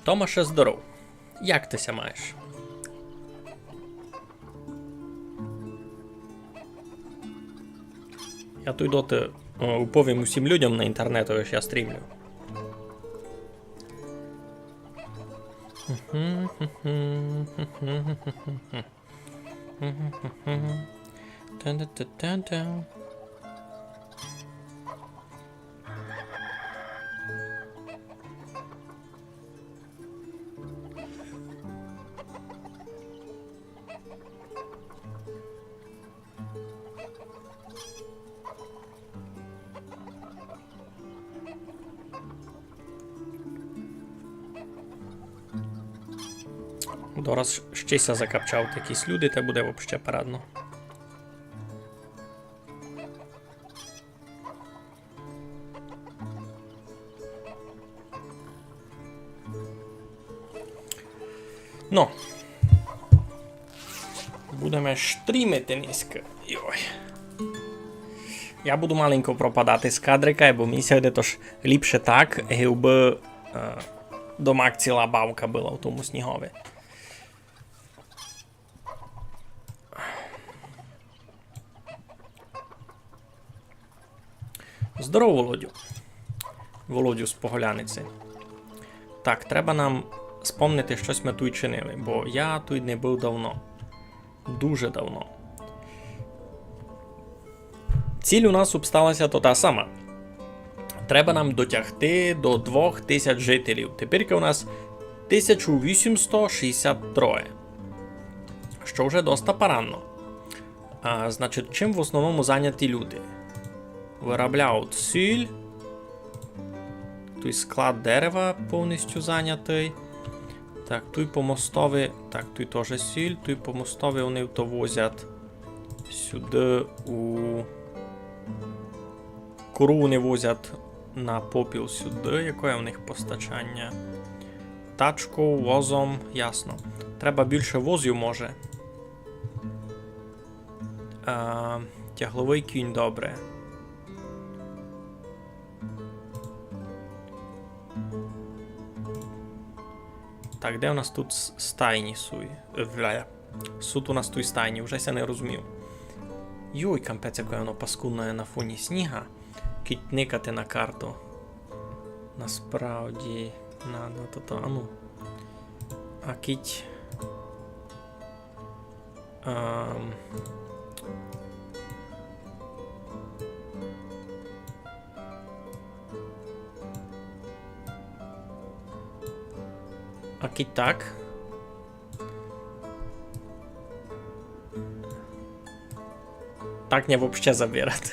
Томаше, здоров. Як ти ся маєш? Я тут доти уповім усім людям на інтернету, що я стрімлю. Дораз щеся закапчав якісь люди, те буде вообще парадно. Ну. Будемо стрімити низько. Йой. Я буду маленько пропадати з кадрика, бо мені сьогодні тож ліпше так, якби домак ціла бавка була в тому снігові. Здорово, Володю. Володю з Поголяниці. Так, треба нам спомнити, щось ми тут чинили, бо я тут не був давно. Дуже давно. Ціль у нас обсталася то та сама. Треба нам дотягти до 2000 жителів. Тепер у нас 1863. Що вже доста паранно. Значить, чим в основному зайняті люди? Виробляють сіль. Тут склад дерева повністю зайнятий. Так, тут по мостові, так, тут теж сіль, тут по мостові вони то возять сюди у кору вони возять на попіл сюди, яке у них постачання. Тачку, возом, ясно. Треба більше возів може. Тягловий кінь, добре. Так, де у нас тут стайні суй? Суд у нас тут стайні, вже ся не розумів. Йой, кампець, яке воно паскудне на фоні сніга. Кіть никати на карту. Насправді, а ну. А кіть... Окей, так. Так не вообще забирати.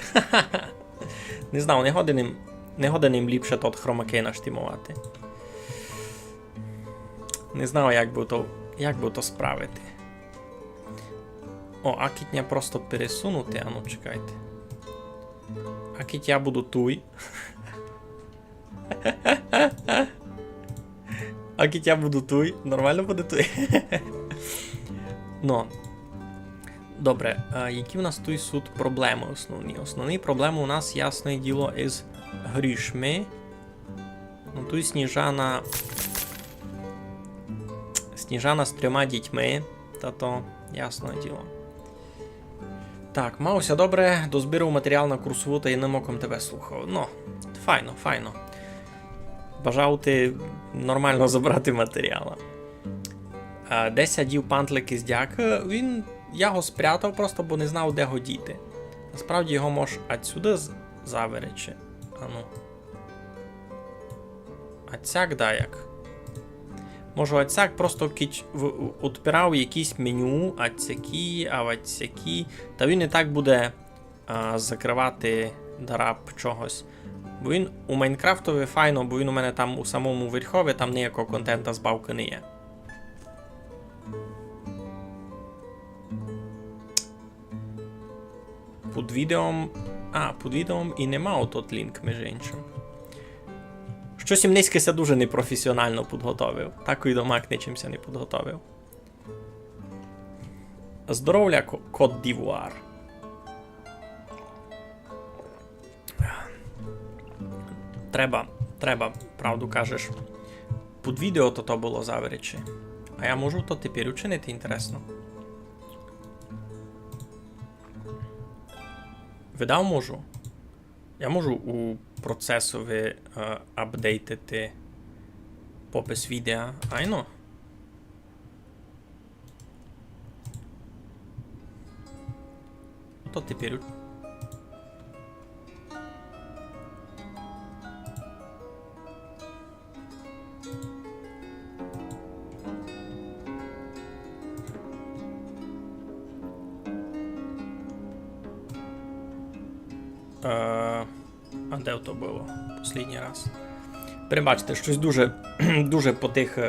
Не знаю, не годен їм ліпше тот хромакей наштимувати. Не знаю, як би то справити. О, а кітня просто пересунути, а ну чекайте. А кіт я буду туй. А кіт я буду туй. Нормально буде туй. Ну. Добре, які в нас тут суд проблеми основні? Основні проблеми у нас, ясне діло, із грішми. Ну, тут Сніжана з 3 дітьми. Та то, ясне діло. Так, мався добре, дозбирав матеріал на курсову та єдним оком тебе слухав. Ну, файно, файно. Бажав ти нормально забрати матеріал. Де сядів пантлик із дяка, я його спрятав просто, бо не знав, де його діти. Насправді його можеш отсюди заверечи. Ану. Отсяк даяк. Можу отсяк просто відпирав якісь меню, отсякі, а отсякі. Та він і так буде закривати дараб чогось. Бо він у Майнкрафтові файно, бо він у мене там у самому верхові, там ніякого контента збавки не є. Під відео і нема отот лінк, між іншим. Щось їм низькися дуже непрофесіонально підготовив. Такої домак нічимся не підготовив. Здоров'я, Кот Дівуар. Треба, правду кажеш. Під відео то було заверечі. А я можу то тепер учинити, інтересно. Видав можу? Я можу у процесові апдейтити попис відео. Айно? То тепер... А де то було? Послідній раз. Перебачте, щось дуже, дуже потихо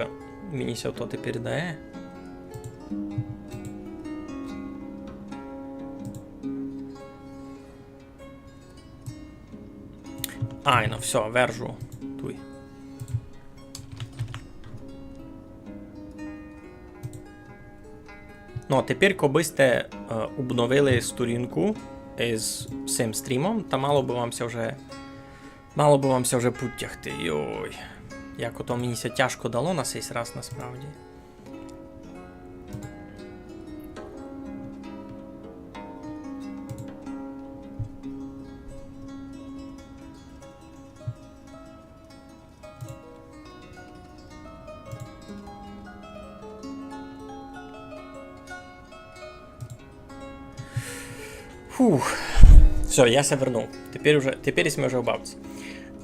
мені ся то тепер дає. Ай, ну все, вержу. Туй. Ну, тепер, коби сте обновили сторінку з цим стрімом, та мало би вам вже підтягти. Йой. Як ото мені ся тяжко дало на цей раз насправді. Фух. Все, я ся вернув. Тепер ми вже в бабці.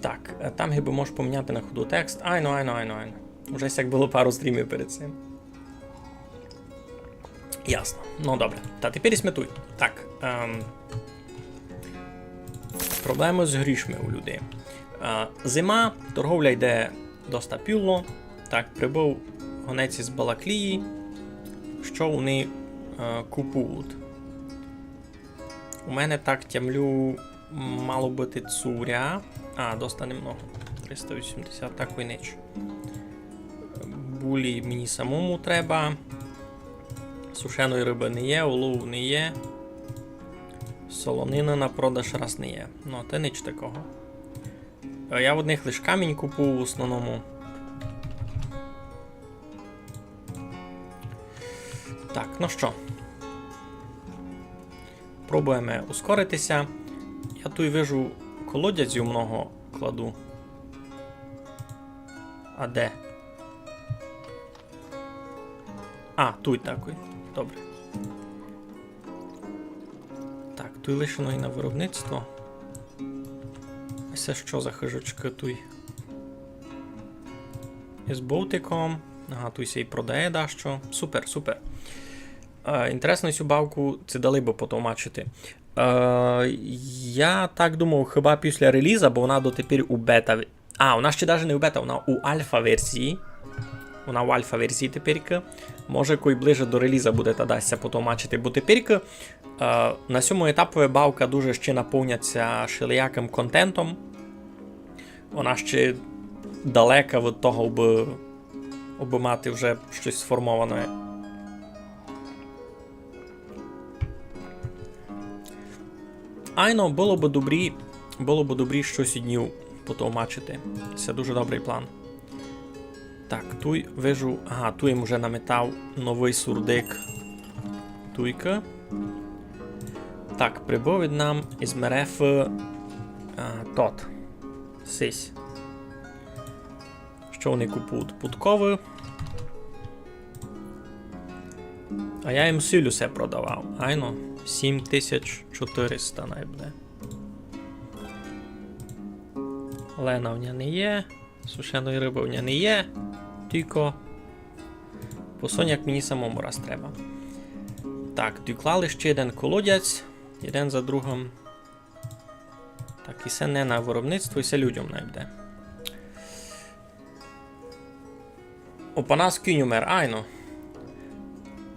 Так, там гиби можеш поміняти на ходу текст. Айно. Уже як було пару стрімів перед цим. Ясно. Ну добре. Та тепер сметуй. Так. Проблеми з грішми у людей. Зима, торговля йде доста пюло. Так, прибув гонець із Балаклії. Що вони купують? У мене так тямлю мало бути цуря. Доста немного. 380, так і ніч. Булі мені самому треба. Сушеної риби не є, улов не є. Солонина на продаж раз не є. Ну, це ніч такого. Я в одних лише камінь купую в основному. Так, ну що. Пробуємо ускоритися. Я тут вижу колодязю много кладу. А де? Тут такий. Добре. Так, тут лишено і на виробництво. Це що за хижочки тут? Із болтиком. Тут ся і продає дещо. Супер. Інтересно, цю бавку це дали би потовмачити. Я так думав, хіба після реліза, бо вона дотепер у бета. Вона ще навіть не у бета, вона у альфа-версії. Вона у альфа-версії теперка. Може, кой ближе до реліза буде та дасться потовмачити, бо теперка на цьому етапі бавка дуже ще наповняться шиліяким контентом. Вона ще далека від того, аби мати вже щось сформоване. Айно, було б добрі щось днів потовмачити. Це дуже добрий план. Так, тут вижу... тут їм вже наметав новий сурдик. Туйка. Так, прибув від нам із МРФ тот. Сись. Що вони купують? Путкови. А я їм силю все продавав. Айно. 7400 найбуде. Лена в мене не є. Сушеної риби в мене не є. Тільки посоняк мені самому раз треба. Так, доклали ще один колодязь. Один за другим. Так, і це не на виробництво, і це людям найбуде. Опанас кінь умер, айно.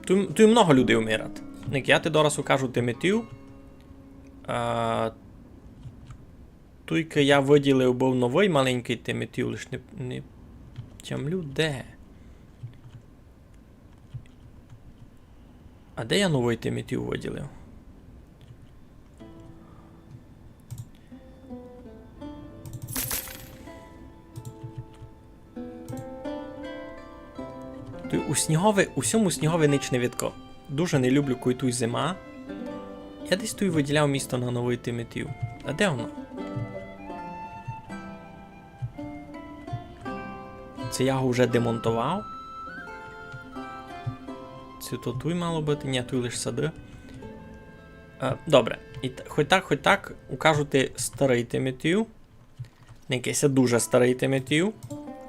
Тут много людей умирать. Я ти дораз укажу Тиметію. Тільки я виділив був новий маленький Тиметів, лиш не тямлю де. А де я новий Тиметів виділив? У всьому снігове ніч не відко. Дуже не люблю, коли тут зима. Я десь тут виділяв місто на новий Тиметів. А де воно? Це я його вже демонтував? Це то тут мало бути? Ні, тут лише сади. Добре. І хоч так, укажете старий Тиметів. Не якийсь дуже старий Тиметів.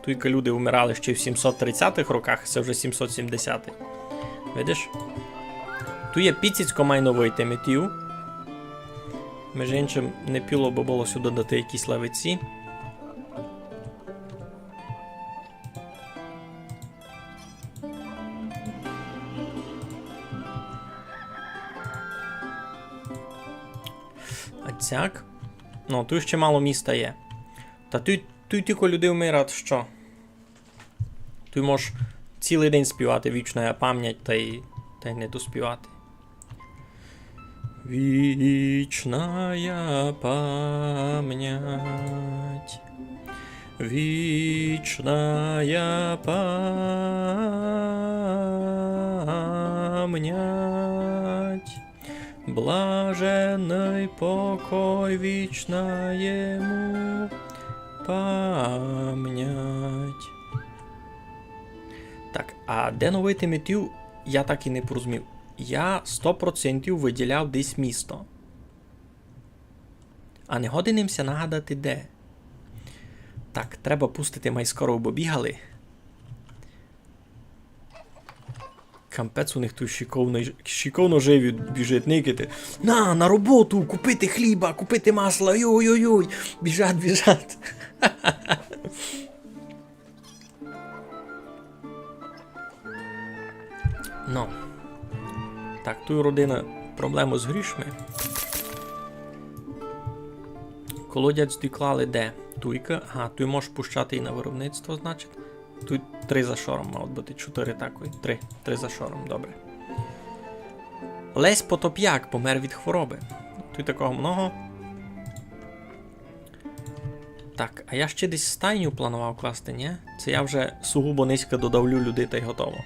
Тільки люди вмирали ще в 730-х роках, це вже 770-й. Видиш? Тут є піціцько май новий Тиметів. Між іншим, не піло би було сюди дати якісь лавиці. А цяк? Ну, тут ще мало міста є. Та тут тільки люди вмирають, що? Ти можеш цілий день співати «Вічна пам'ять» та й не доспівати. Вічна пам'ять, вічна пам'ять, блаженний покой вічна йому пам'ять. Так, а де новий Тиметів, я так і не порозумів. Я 100% виділяв десь місто. А не годинимся нагадати де. Так, треба пустити майскоро, бо бігали. Кампець у них тут шиковно живі біжать, никати. На роботу, купити хліба, купити масла, ой-ой-ой, біжать. Ну. Так, тут родина проблему з грішми. Колодязь доклали де? Туйка. Ага, тут можеш пущати і на виробництво, значить. Тут 3 за шором, мав бути 4 такої. 3 за шором, добре. Лесь Потоп'як помер від хвороби. Тут такого много. Так, а я ще десь стайню планував класти, ні? Це я вже сугубо низько додавлю людей та й готово.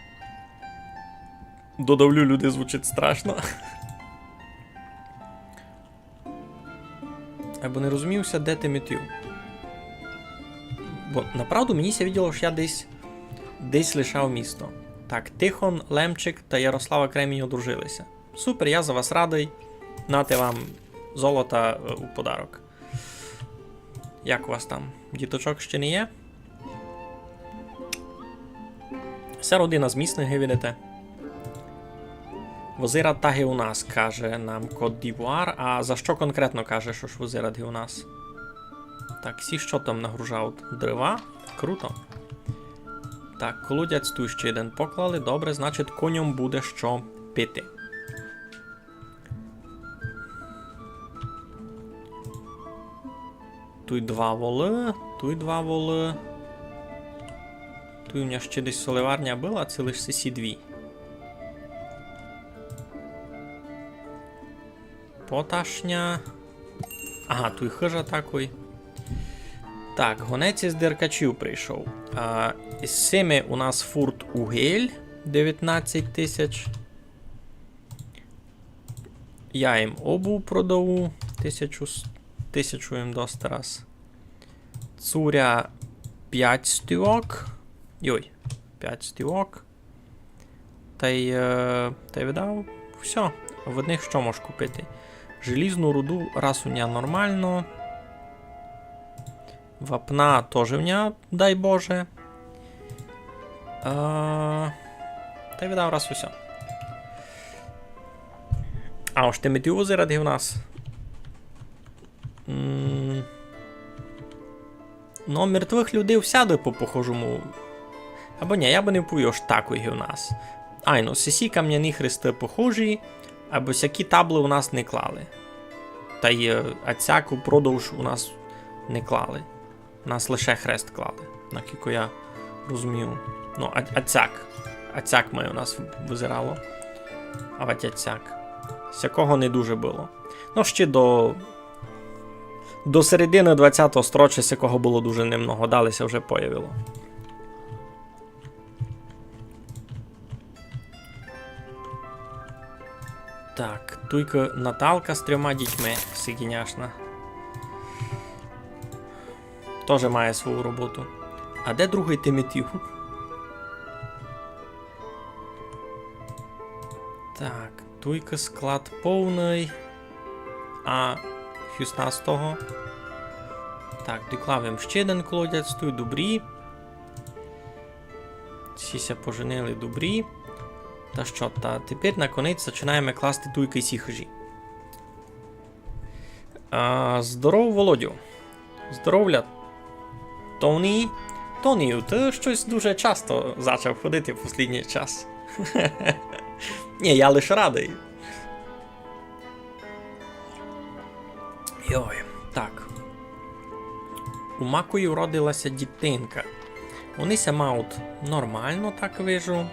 Додавлю людей звучить страшно. Або не розумівся, де Тиметів. Бо, направду, мені ся відділо, що я десь лишав місто. Так, Тихон, Лемчик та Ярослава Кремінь одружилися. Супер, я за вас радий. Нате вам золота у подарок. Як у вас там? Діточок ще не є? Вся родина з місних, видите. Возират таги у нас, каже нам Кот Дівуар. А за що конкретно каже, що ж возират у нас? Так, всі що там нагружають? Дрова? Круто. Так, колодязь тут ще один поклали. Добре, значить коням буде що пити. Тут 2 воли, тут 2 воли. Тут у мене ще десь соливарня була, а це лише сі 2. Поташня. Ага, тут хижа такий. Так, гонець із Деркачів прийшов. Із цими у нас фурт угель 19 тисяч. Я їм обув продаву. 1000 їм дасть раз. Цуря 5 стівок. Йой, 5 стівок. Та й видав. Все. В одних що можеш купити? Желізну руду раз у мене нормально. Вапна теж у мене, дай Боже. Та й видав раз усе. А ось Тиметів озеради у нас. Ну, мертвих людей всяди по похожому. Або ні, я би не повів аж такої у нас. Айно, сесі кам'яні хрести похожі, або всякі табли у нас не клали. Та й ацяку продовж у нас не клали. Нас лише хрест клали, наскільки я розумію. Ну, ацяк має у нас визирало. А ацяк. Всякого не дуже було. Ну, ще до середини 20-го строча всякого було дуже немного. Далися вже появило. Так, тільки Наталка з 3 дітьми, сигіняшна. Тоже має свою роботу. А де другий Тимотів? Так, тільки склад повний. А 16-го. Так, доклавим ще один колодязь, тут добрі. Всі поженили добрі. Та що, та тепер на конець починаємо класти тільки сі хижі. Здоров, Володю. Здоровля, Тоні. Тонію, ти щось дуже часто почав ходити в останній час. Ні, я лише радий. Йой, так. У Макої вродилася дитинка. Вони ся мають нормально, так вижу.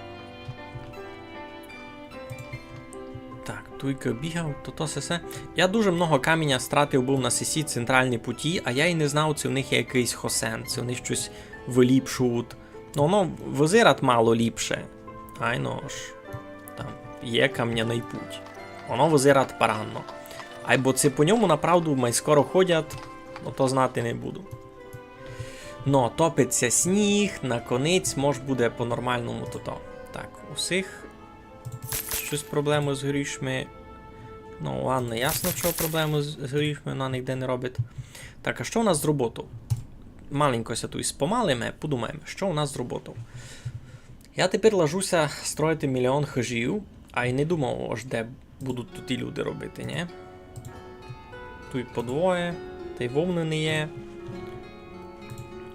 Так, тільки бігав, то все. Я дуже много каміння стратив був на сесі центральній путі, а я й не знав, чи в них є якийсь хосен, чи вони щось виліпшують. Ну, воно визирать мало ліпше. Айно ж, там є кам'яний путь. Воно визирать поранно. Айбо це по ньому, направду, май скоро ходять, ну то знати не буду. Но топиться сніг, на конець, може буде по-нормальному то-то. Так, усіх щось проблеми з горішми. Ну, ладно, ясно, що проблеми з горішми вона ніде не робить. Так, а що у нас з роботою? Маленько ся тут спомалимо, подумаємо, що у нас з роботою. Я тепер ложуся строїти 1 мільйон хижів, а й не думав, аж де будуть тут і люди робити, ні? Тут по двоє, та й вовни не є.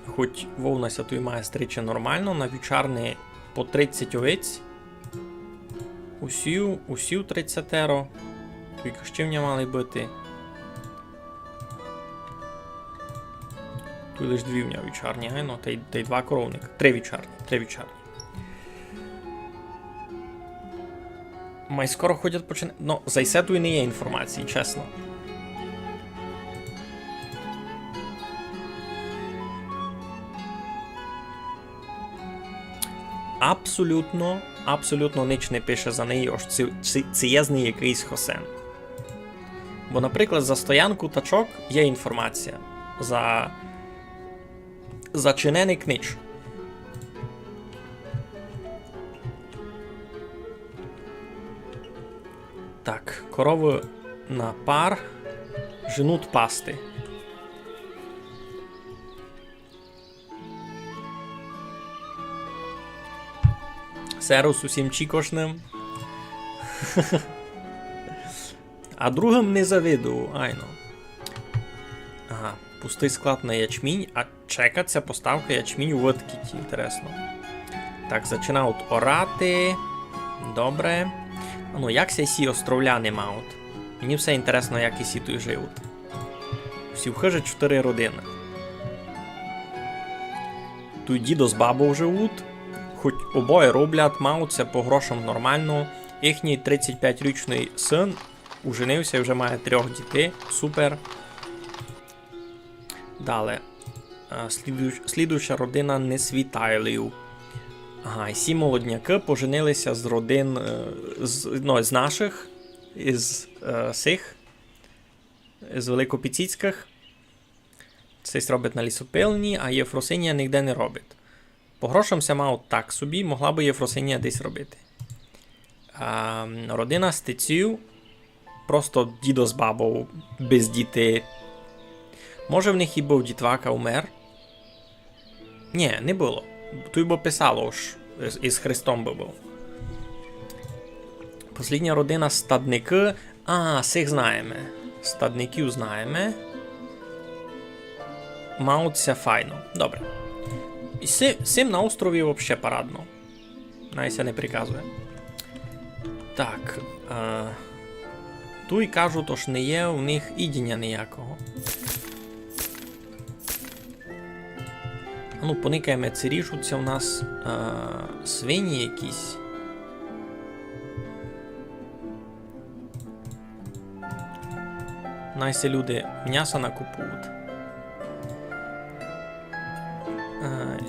Хоч вовна ся тут має стриче нормально, на вівчарні по 30 овець. Усів 30-теро. Тільки щівня мали бути. Тут лише 2 вівчарні, гайно, та й 2 коровника. 3 вівчарні. Май скоро ходять починати. Ну, за ісету і не є інформації, чесно. Абсолютно ніч не пише за неї, аж це є з неї якийсь хосен. Бо, наприклад, за стоянку тачок є інформація. За чиненик ніч. Так, корови на пар женуть пасти. Серус усім чікошним. А другим не завидую, айно. Ага, пустий склад на ячмінь, а чекаться поставка ячмінь у відкіті, інтересно. Так, починають орати. Добре. Ну, як сі островляни мають? Мені все інтересно, як і сі тут живуть. Всі вхижі 4 родини. Тут дідо з бабою живуть. Хоч обоє роблять, мауться по грошам нормально. Їхній 35-річний син уженився і вже має 3 дітей. Супер. Далі. Слідуюча родина Несвітайлів. Ага, і 7 молодняки поженилися з родин, з наших, із Великопіціцьких. Це робить на лісопильні, а Єфросинія ніде не робить. По грошам ся мав так собі, могла би Єфросинія десь робити. Родина Стеців, просто дідо з бабою, без дітей. Може в них і був дітвака умер? Ні, не було. Тут би писало ж, із Христом би був. Послідня родина Стадники. Сих знаємо. Стадників знаємо. Мауться файно. Добре. І сим на острові взагалі парадно. Найся не приказує. Так. Тут кажуть, що не є у них ідіння ніякого. А ну, поникаємо, це ріжуться у нас свині якісь. Найся люди м'ясо накупують.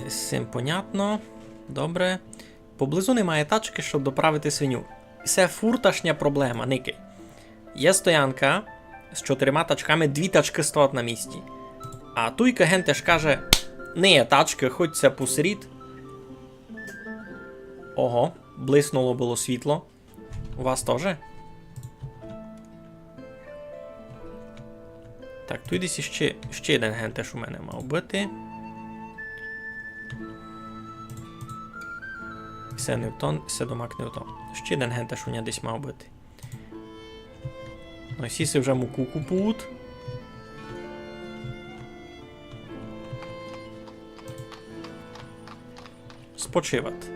З цим понятно. Добре. Поблизу немає тачки, щоб доправити свиню. Це фурташня проблема, Ники. Є стоянка з 4 тачками, 2 тачки стоять на місці. А туйка генте ж каже, не є тачки, хоч це посерід. Ого, блиснуло було світло. У вас теж? Так, тут десь ще один гентеш у мене мав бути. Все Ньютон, все домак Ньютон. Ще один гентеш у мене десь мав бути. Ну, сіси вже муку купують. Спочивати.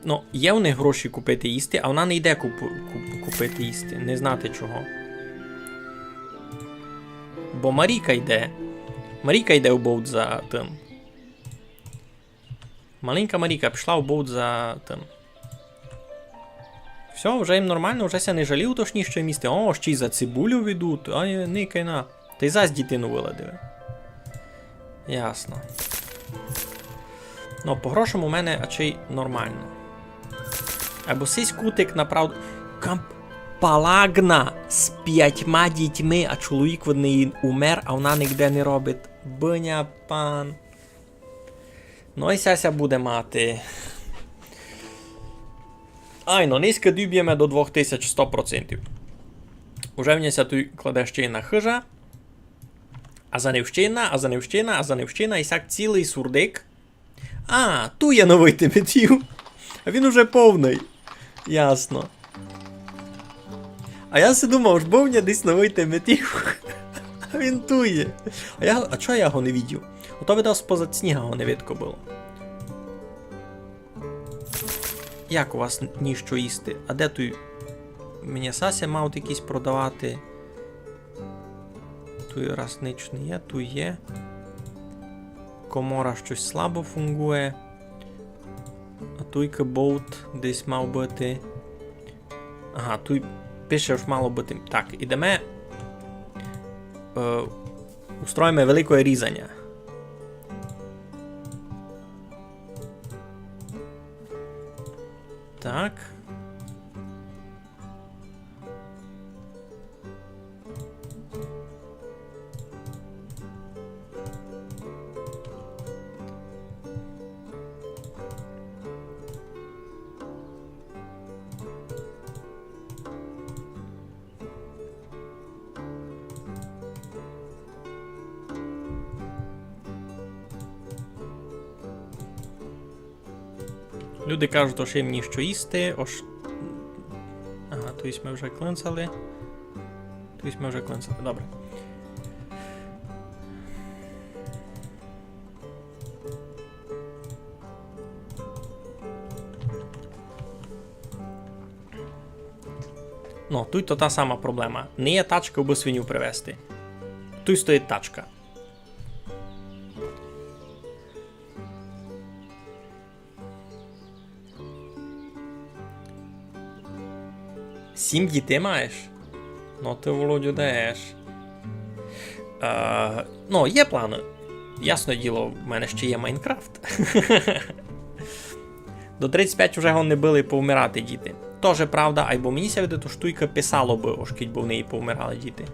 Ну, є у них гроші купити їсти, а вона не йде купити їсти. Не знати чого. Бо Маріка йде. Маріка йде у боут за тим. Маленька Маріка пішла у боут за тим. Все, вже їм нормально, вже ся не жалів, то ж ні, що їм їсти. О, ще й за цибулю ведуть. Ай, никай на. Та й зась дітину виладили. Ясно. Ну, по грошам у мене ачей нормально. Або сись кутик направду. Палагна з 5 дітьми, а чоловік в неї умер, а вона ніде не робить. Биня пан. Ну і сяся буде мати. Ай, ну низько дюб'ємо до 2100%. Уже вняся тут кладе ще й на хижа. А за невщина, і сяк цілий сурдик. А, ту є новий Тиметів. А він уже повний. Ясно. А я си думав, ж був мені десь новий Тиметів. А він ту є. А чого я його не видів? Ото видав спозад сніга його не видко було. Як у вас ніщо їсти? А де той? Мені Сася мав якийсь продавати. Тут расничний є, тут є. Комора щось слабо фунгує. А туйка боут десь мав бути. Ага, тут пише, що мало бути. Так, ідемо. Устроїмо велике різання. Так. Люди кажуть, що їм ніщо їсти, Ага, тобто ми вже клинцали. Добре. Ну, тут то та сама проблема. Не є тачка, аби свиню привезти. Тут стоїть тачка. Сім дітей маєш? Ну ти, Володю, даєш. Ну, є плани. Ясне діло, в мене ще є Майнкрафт. До 35 вже не били повмирати діти. Тоже правда, айбо мені ся види, то штуйка писало би, ошкіть, бо в неї повмирали діти.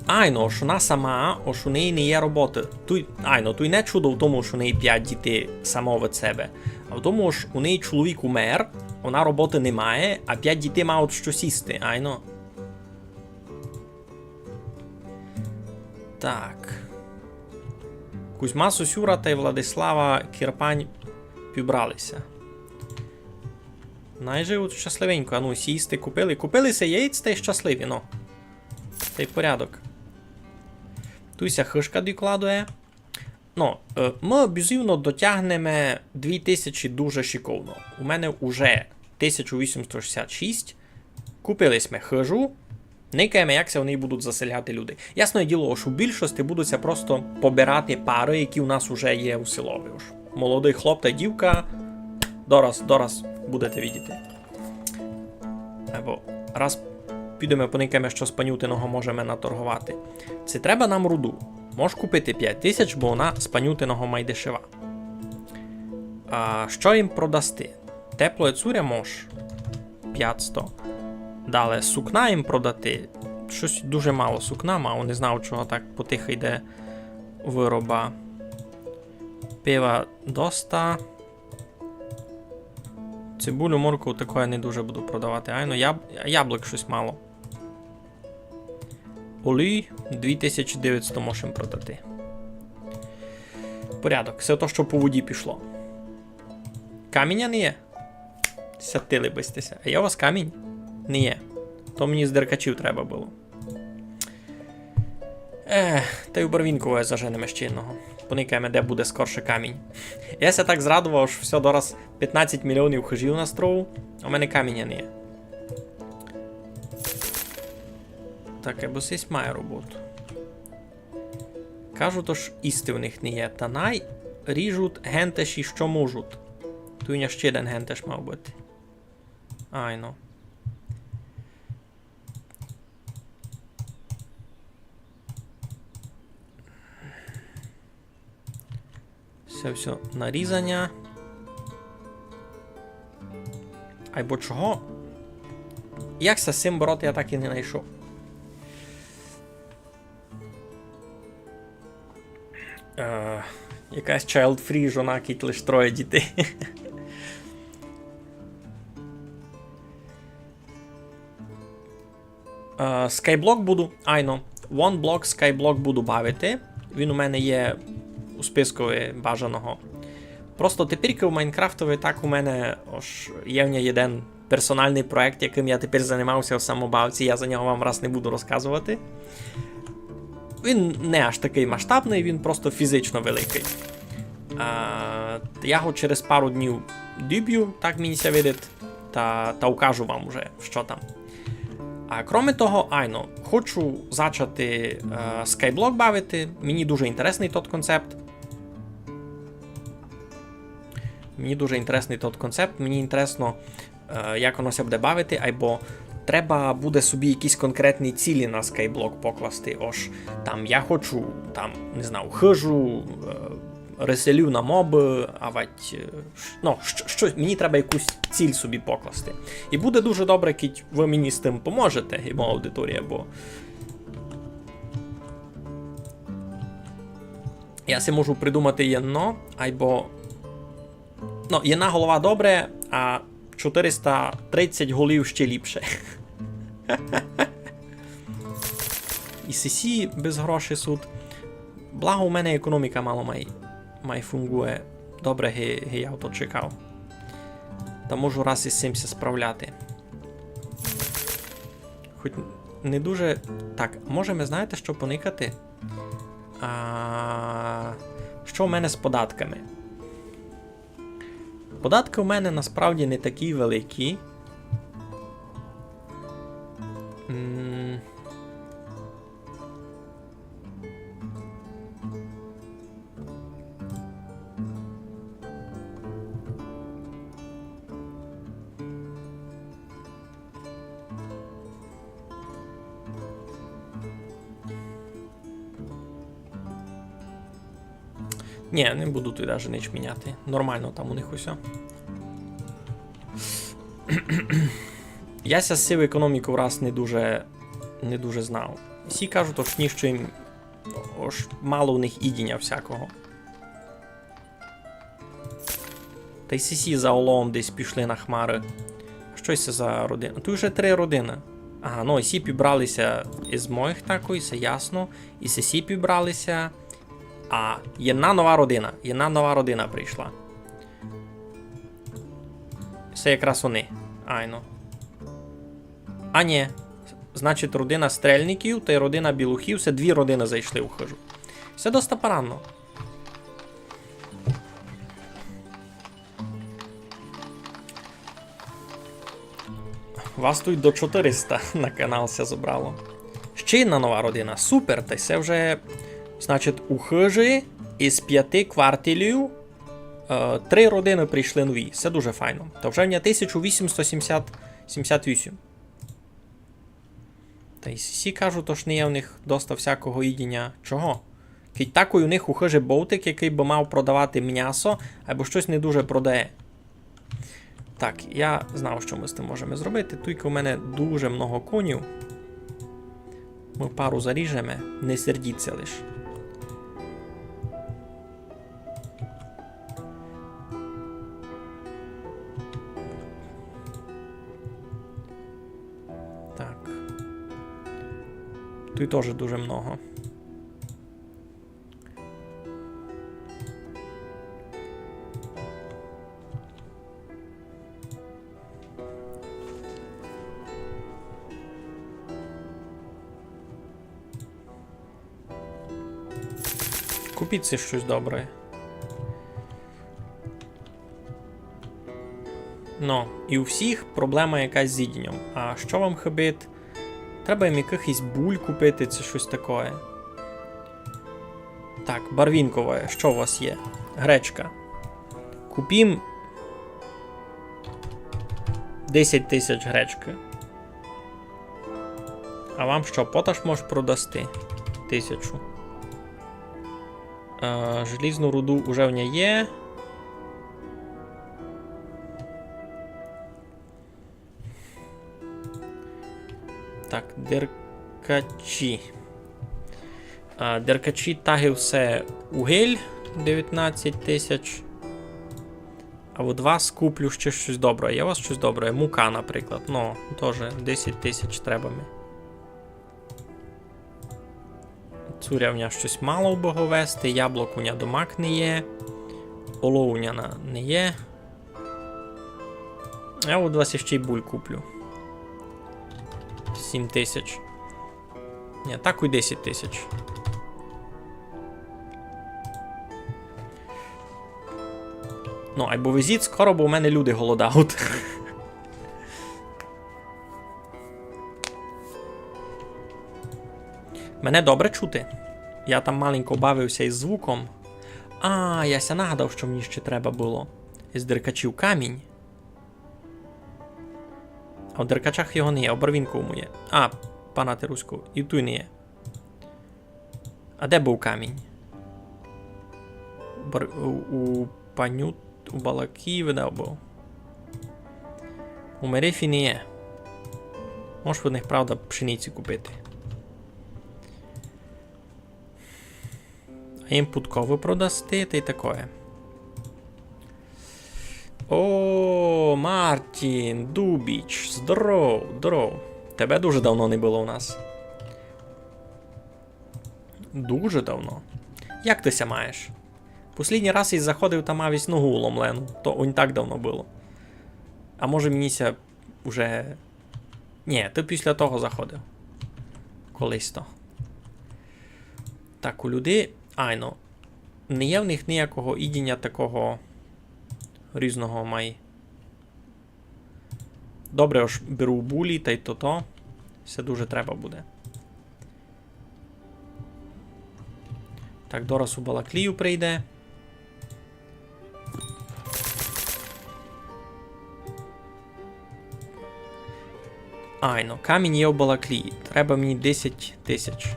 Айно, що вона сама, ось у неї не є роботи. Айно, не чудо в тому, що у неї 5 дітей само від себе. А в тому, що у неї чоловік умер, вона роботи не має, а 5 дітей мають щось їсти, айно. Так. Кузьма Сосюра та й Владислава Кірпань пібралися. Найживуть щасливенько, а ну, сісти купили. Купилися яєць та й щасливі, ну. Та й порядок. Туся хишка докладує. Ну, ми аб'юзивно дотягнемо 2000 дуже шиковно. У мене вже 1866. Купили ми хижу. Никаємо, як це вони будуть заселяти люди. Ясне діло, що в більшості будуться просто побирати пари, які у нас вже є у селові. Молодий хлоп та дівка. Дораз будете видіти. Або раз підемо поникаємо, що з панютиного можемо наторгувати. Це треба нам руду. Можеш купити 5000, бо вона з панютиного майдешева. А що їм продасти? Теплої цуря мож 500. Далі сукна їм продати. Щось дуже мало сукна, мало, не знав, чого так потихо йде вироба. Пива доста. Цибулю, морку таку я не дуже буду продавати. Айно, яблук щось мало. Олій 2900 можемо продати. Порядок. Все то, що по воді пішло. Каміння не є? Сятили бистися. А є у вас камінь? Не є. То мені з деркачів треба було. Та й у барвінкове заженемо ще одного. Поникаємо, де буде скорше камінь. Я ся так зрадував, що все дораз 15 мільйонів хижів на строву, а у мене каміння не є. Так, або сись має роботу. Кажуть, то ж істи в них не є. Та най ріжуть гентеші, що можуть. Тут у ще один гентеш мав бути. Айно. Все нарізання. Айбо чого? Як з цим бороти, я так і не знайшов. Якась child-free жона, кіть лиш 3 дітей. Skyblock буду. Айно. One block Skyblock буду бавити. Він у мене є у списку бажаного. Просто тепер в Майнкрафтові так у мене є в ній один персональний проект, яким я тепер займався в самобавці. Я за нього вам раз не буду розказувати. Він не аж такий масштабний, він просто фізично великий. Я його через пару днів діб'ю, так мені ся видить, та укажу вам вже, що там. А кроме того, айно, хочу зачати Skyblock бавити, мені дуже інтересний тот концепт. Мені інтересно, як воно ся буде бавити, або треба буде собі якісь конкретні цілі на Skyblock покласти. Там я хочу, не знаю, хижу, реселю на моби, мені треба якусь ціль собі покласти. І буде дуже добре, кіть ви мені з тим поможете, і моя аудиторія, бо я си можу придумати єдно, або єдна голова добре, а 430 голів ще ліпше. І сесі без грошей суд. Благо у мене економіка мало май фунгує. Добре, я то чекав. Та можу раз із цим справляти. Хоч не дуже... Так, можемо, знаєте, що поникати? Що у мене з податками? Податки у мене насправді не такі великі. Ні, не буду тут навіть ніч міняти. Нормально там у них усе. Я ся з сивою економіку раз не дуже знав. Всі кажуть, що їм мало у них ідіння всякого. Та й сісі за олом десь пішли на хмари. Що це за родина? Тут вже 3 родини. Ага, і сі пібралися із моїх такої, це ясно. І сесі пібралися. А, єдна нова родина прийшла. Це якраз вони. Айно. А ні. Значить, родина стрельників та й родина білухів, це 2 родини зайшли у хижу. Все доста поранно. вас тут до 400 на канал ся забрало. Ще одна нова родина. Супер, та це вже, значить, у хижі із 5 кварталів 3 родини прийшли нові. Це дуже файно. То вже в мене 1878. Та й всі кажуть, то ж не є в них доста всякого їдіння. Чого? Кить такий у них у хижі болтик, який би мав продавати м'ясо, або щось не дуже продає. Так, я знав, що ми з тим можемо зробити. Тільки у мене дуже много конів. Ми пару заріжемо, не сердіться лиш. Так. Тут теж дуже много. Купіть це щось добре. Ну, і у всіх проблема якась з їдінням. А що вам хибить? Треба їм якийсь буль купити, це щось таке. Так, барвінкове, що у вас є? Гречка. Купім 10 тисяч гречки. А вам що, поташ можеш продасти? 1000. Желізну руду уже в ній є. Так, деркачі. Деркачі таги все угіль 19 тисяч. А от вас куплю ще щось добре. Є у вас щось добре? Мука, наприклад. Ну, теж 10 тисяч треба ми. Цуря в нього щось мало у боговести, яблук у нього домак не є, олов у нього не є. Я от вас ще й буль куплю. 7 тисяч. Ні, так і 10 тисяч. Ну, або везіть скоро, бо у мене люди голодають. Мене добре чути? Я там маленько бавився із звуком. А, я ся нагадав, що мені ще треба було. Із деркачів камінь. А в деркачах його не є, у барвінковому є. А, пана Теруську, і тут не є. А де був камінь? У паню... У Балакії видав був. У Мерефі не є. Можеш в них, правда, пшениці купити. А їм путково продасти, та й таке. О, Мартін, Дубіч, здоров, здоров. Тебе дуже давно не було у нас. Дуже давно. Як ти ся маєш? Послідній раз я заходив та мав весь ногу ломлену. То он так давно було. А може мені вже... Ні, ти після того заходив. Колись то. Так, у людей... Айно. Не є в них ніякого ідіння такого різного май. Добре, ось беру булі, та й то-то. Все дуже треба буде. Так, дораз у Балаклію прийде. Айно, камінь є у Балаклії. Треба мені 10 тисяч.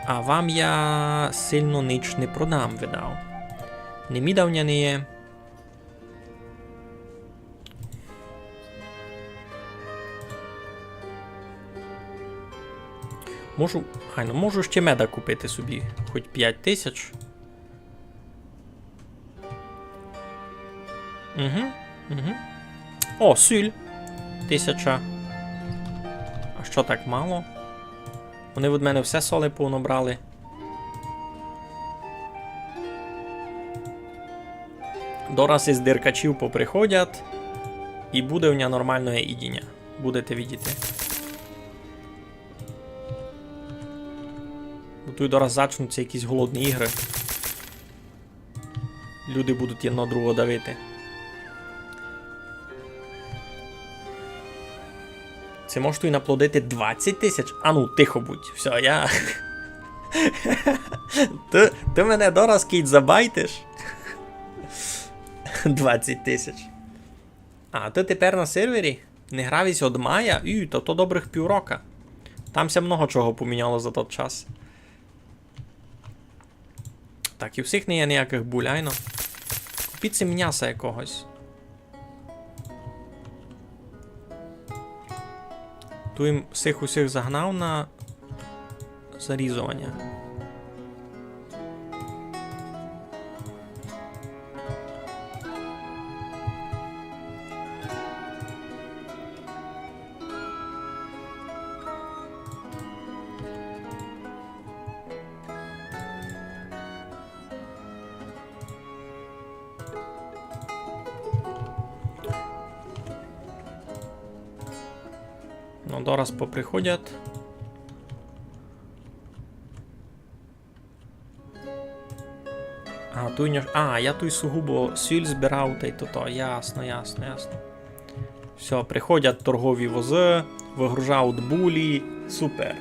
А вам я сильно ніч не продам, видав. Не мідавня не є. Можу ще меда купити собі. Хоч 5 тисяч. О, сіль. 1000. А що так мало? Вони від мене все соли понабрали. Дораз із диркачів поприходять. І буде в нього нормальне їдіння. Будете видіти. Бо тут дораз зачнуться якісь голодні ігри. Люди будуть одно другого давити. Ти можеш тут наплодити 20 тисяч? А ну, тихо будь. Все, я... ти мене дораз кіть забайтиш? 20 тисяч. А, ти тепер на сервері? Не гравісь од мая? То добрих піврока. Тамся много чого поміняло за той час. Так, і всіх не є ніяких буляйно. Купіть м'яса якогось. Ту їм всіх усіх загнав на зарізування. Ну, дораз поприходять. А, туйня... я тут сугубо сіль збирав, та й то. Ясно. Все, приходять торгові вози, вигружають булі. Супер.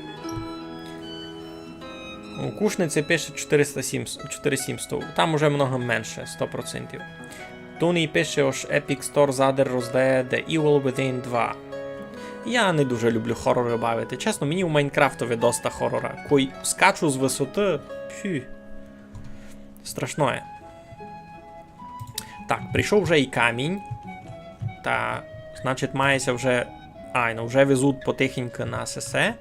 У кушниці пише 4700. Там уже много менше, 100%. Тоні пише, ось Epic Store задер роздає The Evil Within 2. Я не дуже люблю хорори бавити. Чесно, мені в Майнкрафтові доста хорора. Кой скачу з висоти. Фі. Страшное. Так, прийшов вже і камінь. Та, значить, мається вже... вже везуть потихеньку на ССЕ.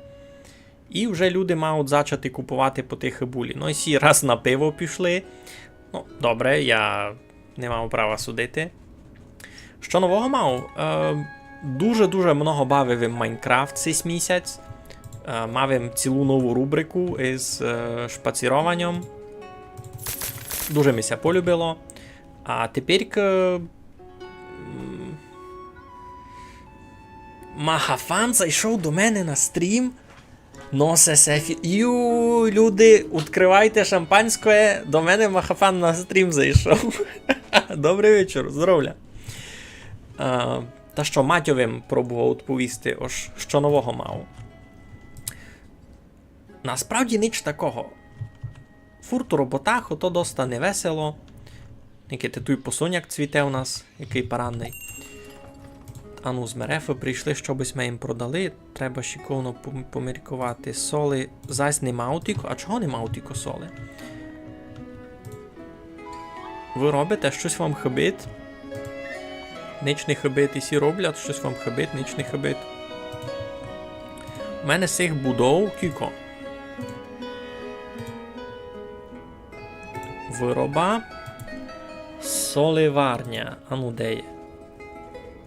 І вже люди мають зачати купувати потихи булі. Ну, і всі раз на пиво пішли. Ну, добре, я не мав права судити. Що нового мав? Дуже-дуже много бавив в Майнкрафт цей місяць. Мав цілу нову рубрику із шпаціруванням. Дуже ми ся полюбило. А тепер Махафан зайшов до мене на стрім. Люди, відкривайте шампанське, до мене Махафан на стрім зайшов. Добрий вечір, здоров'я. Та що, Матьовим пробував відповісти, ось що нового мав. Насправді ніч такого. Фурт у роботах, ото доста невесело. Який той посоняк цвіте у нас, який парадний. А ну, з Мерефи прийшли, щобись ми їм продали. Треба шиковно поміркувати. Соли зась нема утіко. А чого нема утіко соли? Ви робите, щось вам хибить? Ніч не хибить, і всі роблять, щось вам хибить, ніч не хибить. У мене з цих будов кілько. Вироба. Соливарня. А ну, де є?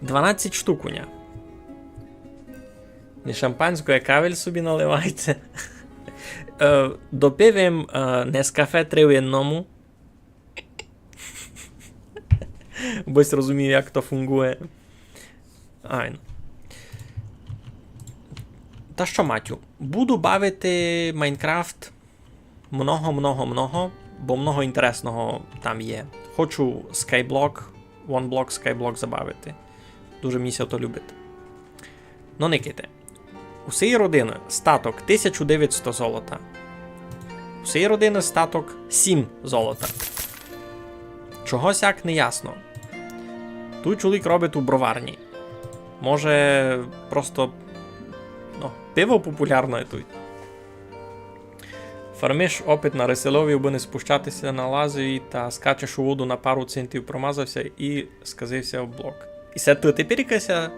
12 штукуня. Не шампанську, а кавель собі наливайте. Допивим Нескафе 3 в 1. Бось розумію, як то фунгує. Та що, Матю, буду бавити Майнкрафт много, бо много інтересного там є. Хочу Skyblock, OneBlock Skyblock забавити. Дуже місця то любити. Ну, Никите, у цієї родини статок 1900 золота. У цієї родини статок 7 золота. Чогось як не ясно. Той чоловік робить у броварні. Може, просто пиво популярне тут. Фармиш опит на реселові, аби не спущатися на лазові та скачеш у воду на пару центів промазався і сказився в блок. І це ти тепер якася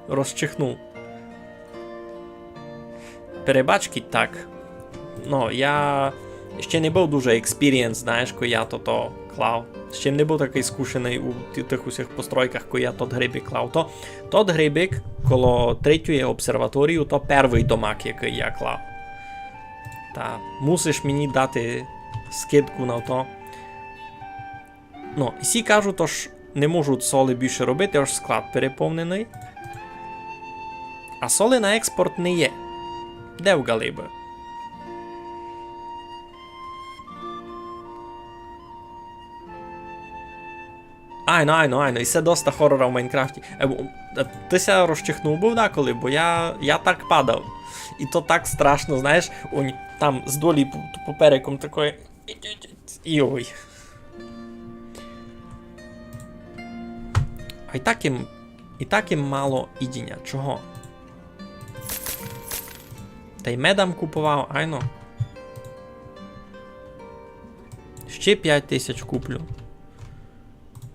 розчихнув. Перебачки так. Я ще не був дуже експірієнс, знаєш, коли я то клав. Ще не був такий скушений у тих усіх постройках, коли я тот грибик клав. Тот грибик коло третьої обсерваторії, то перший домак, який я клав. Та мусиш мені дати скидку на то. І всі кажуть, тож не можуть соли більше робити, аж склад переповнений. А соли на експорт не є. Де в Галиби? Айно, і це доста хорора в Майнкрафті. Ти ся розчихнув був деколи, бо я так падав. І то так страшно, знаєш, там з долі попереком такої. Йой. А і так їм мало ідіння. Чого? Та й медам купував, айно. Ще 5000 куплю.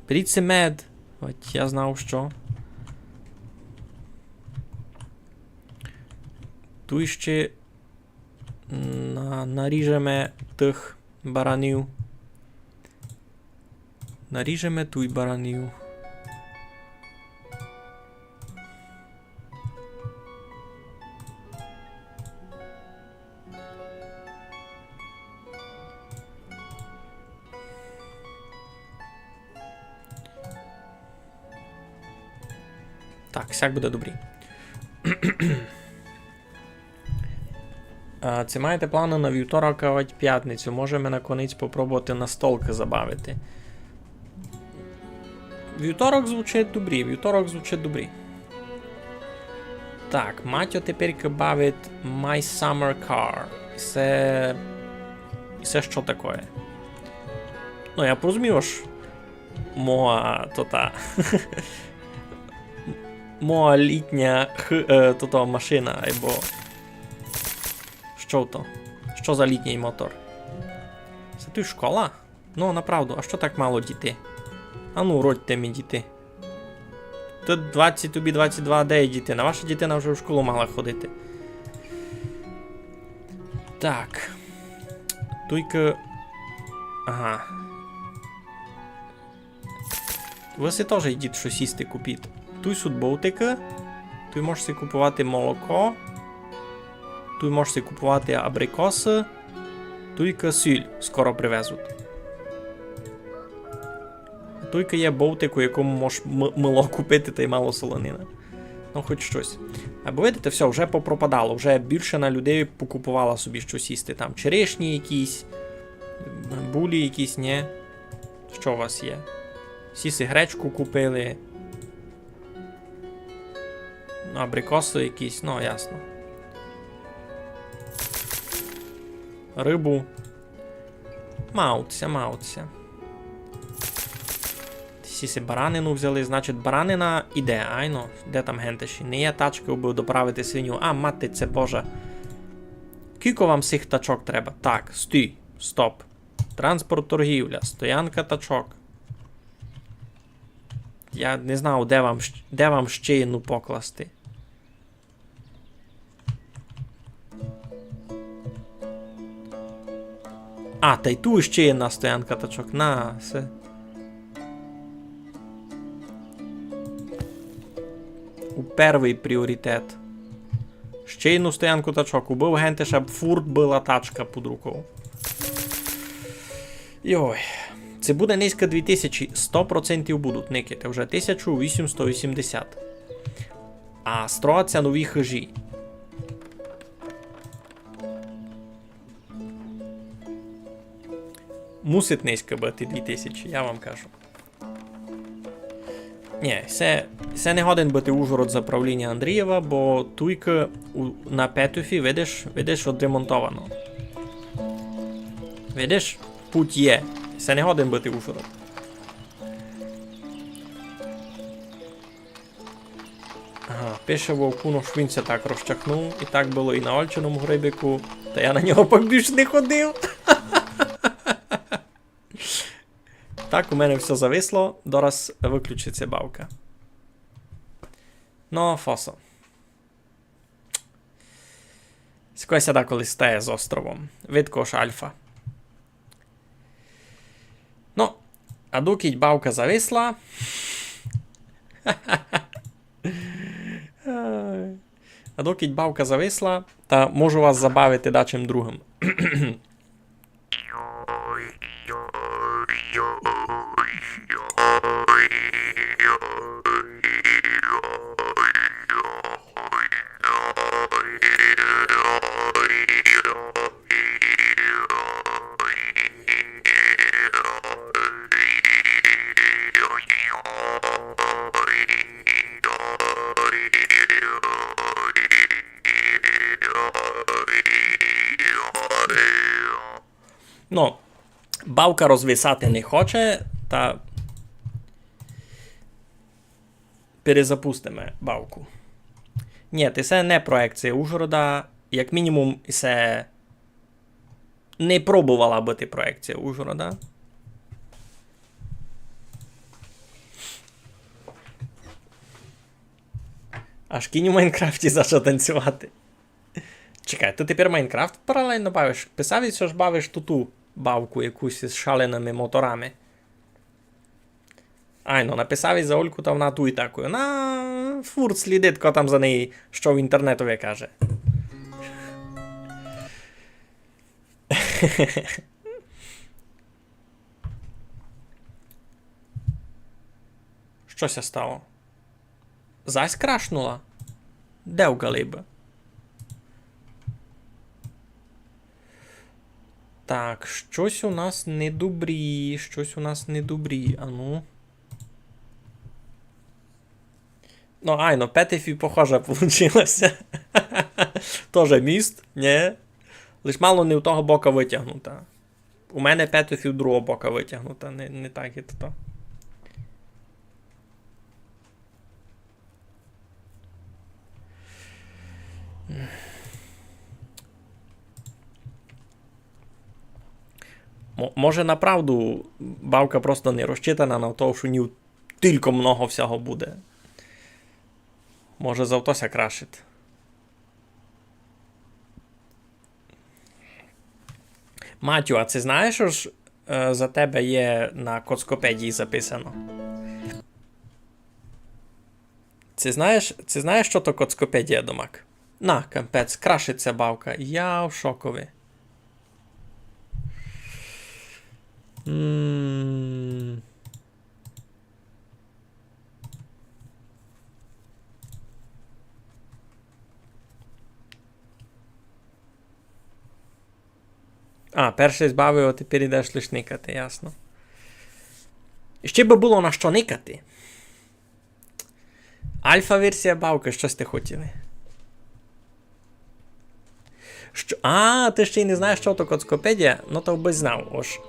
Беріть це мед. От я знав, що. Тут ще наріжемо тих баранів. Наріжемо тут баранів. Так, сяк буде добрий. Це маєте плани на вівторок або п'ятницю? Можемо на конець попробувати на столки забавити. Вівторок звучить добрі. Так, Матьо тепер бавить My Summer Car. Це що таке? Ну, я порозумів, що моя літня машина, або... Що то? Що за літній мотор? Це тут школа? Ну, направду, а що так мало дітей? А ну, родьте мені діти. Тут 20, тобі 22, де є діти? На ваша дитина вже в школу мала ходити. Так. Тільки... Ага. Ви си теж йдіть щось їсти купіть. Тут судбовтики. Тут можете купувати молоко. Тут можете купувати абрикоси. Тільки сіль скоро привезуть. Тільки є болтик, у якому можеш мило купити, та й мало солонина. Ну, хоч щось. Або видите, все, вже попропадало. Вже більше на людей покупувала собі щось їсти. Там черешні якісь, булі якісь, ні. Що у вас є? Всі гречку купили. Ну, абрикоси якісь, ну, ясно. Рибу. Мауться. Всі баранину взяли, значить баранина іде, айно. Де там гентеші? Не є тачки, убив доправити свиню. А, мати це божа. Кілько вам всіх тачок треба? Так, стій, стоп. Транспорт, торгівля, стоянка тачок. Я не знав, де вам ще одну покласти. А, та й ту ще одна стоянка тачок. На, все. У перший пріоритет. Ще одну стоянку тачок. Убив генти, щоб фурт була тачка під рукою. Йой. Це буде низько 2000. 100% будуть никити. Вже 1880. А строяться нові хижі. Мусить низько бути 2000, я вам кажу. Ні, це не годен бути Ужгород за правління Андрієва, бо тільки на Петуфі, видиш, відремонтовано. Видиш, путь є. Це не годен бути Ужгород. Ага, пише Вовкуно, що він це так розчахнув, і так було і на Ольчиному грибику, та я на нього побільш не ходив. Так, у мене все зависло, дораз виключиться бавка. Ну, фосо. Скося да колись стає з островом. Видко ж альфа. Ну, а доки бавка зависла... А доки бавка зависла, та можу вас забавити дачим другим. Ну, бавка розвисати не хоче, та перезапустимо бавку. Ні, це не проекція Ужгорода. Як мінімум, це не пробувала бути проекція Ужгорода. Аж кінь у Майнкрафті за що танцювати. Чекай, ти тепер Майнкрафт паралельно бавиш? Писав і все ж бавиш ту бавку якусь із шаленими моторами. Ай, ну написав і за Ольку, та вона ту і такою. На фурт слідить, ко там за неї, що в інтернетові каже. Щося стало? Зась крашнула? Де в Галиба? Так, щось у нас недобрі, А ну. Ну, ай, ну, Петефі похоже получилося. Тоже міст, ні. Лиш мало не в того бока витягнута. У мене Петефі в другого бока витягнута, не так і то. Може, направду, бавка просто не розчитана на те, що ні тільки много всього буде. Може, завтося крашить. Матю, а ти знаєш, що ж за тебе є на Коцкопедії записано? Ти знаєш, що то Коцкопедія, Домак? На, капець, крашиться бавка. Я в шокові. А, перший збавив, а тепер ідеш лиш никати, ясно. І ще би було на що никати. Альфа-версія бавки, щось ти хотіли. А, ти ще й не знаєш, що то Коцкопедія? Ну то би знав. Ось.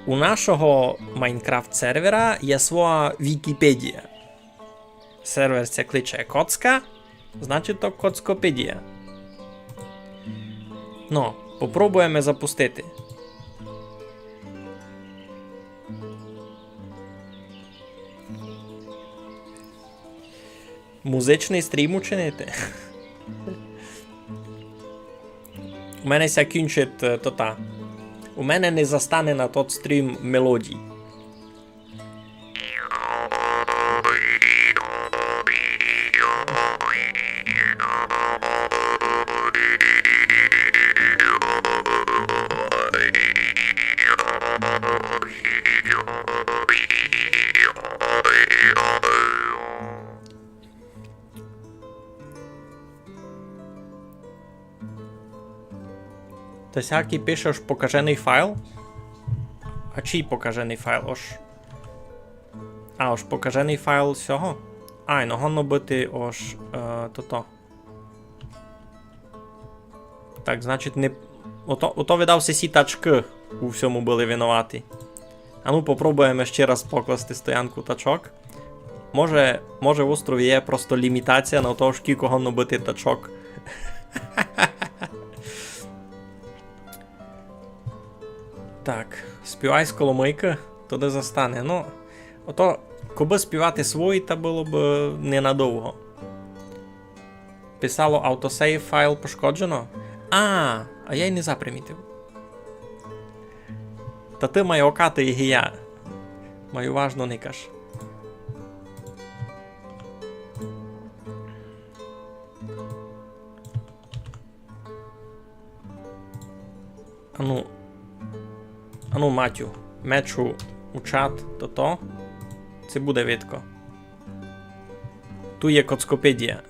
У нашого Майнкрафт-сервера є своя Вікіпедія. Сервер це кличе Коцка, значить то Коцкопедія. Ну, попробуємо запустити. Музичний стрім учинити. У мене ся кінчить то-та. У мене не застане на тот стрім мелодій. Та всякий пишеш покажений файл? А чий покажений файл? Ось покажений файл всього? Ай, ну гонно бути то-то. Так, значить не... Ото видався сі тачки у всьому були винуваті. А ну попробуємо ще раз покласти стоянку тачок. Може в острові є просто лімітація на того, скільки гонно бути тачок. Так, співай з Коломийки, туди застане. Ну, ото, коби співати свої, та було б ненадовго. Писало автосейв файл пошкоджено? А я й не запримітив. Та ти має окати і я. Маю важно никаш. Ану, Матю, мечу у чат, то. Це буде видко. Ту є Коцкопедія.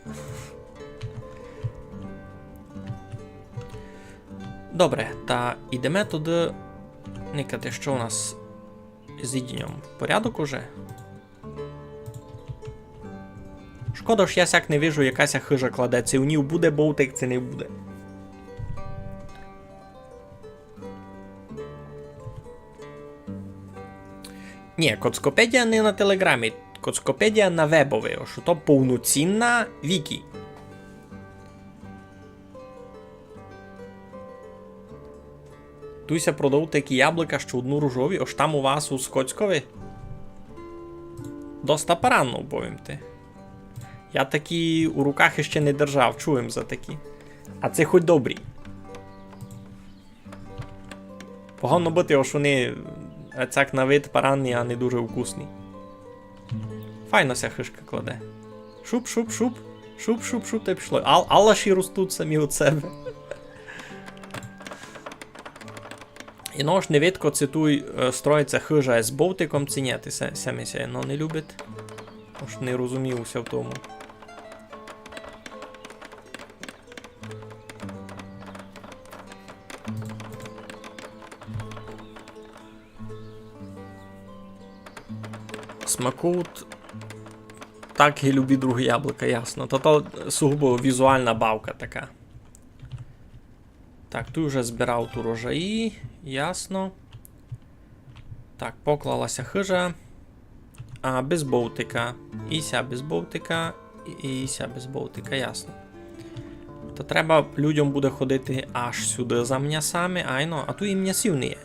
Добре, та ідемо туди. Никати, що у нас з ідінням? Порядок уже? Шкода ж я сяк не вижу, якася хижа кладеться. У ній буде болтик, це не буде. Ні, Коцкопедія не на Телеграмі. Коцкопедія на вебові, що то повноцінна вікі. Туйся продав такі яблука, що одну рожові, аж там у вас у Скоцькові. Доста паранно, повім ти. Я такі у руках іще не держав, чуєм за такі. А це хоч добрі. Погано бути, що вони цяк на вид паранні, а не дуже вкусні. Файно ся хишка кладе. Шуп-шуп-шуп. Шуп-шуп-шуп, та пішло. Алаші ростуть самі від себе. І ну ж не видко, це туй строїться хижа з бовтиком, це ні, ти самі ся не любить. Ож не розумівся в тому. Смакут. Так і любі друге яблука, ясно. То сугубо візуальна бавка така. Так, тут вже збирав ту рожаї, ясно. Так, поклалася хижа. А, без бовтика. І ся без бовтика, і ся без бовтика, ясно. То треба людям буде ходити аж сюди за м'ясами, айно, а тут і м'ясів не є.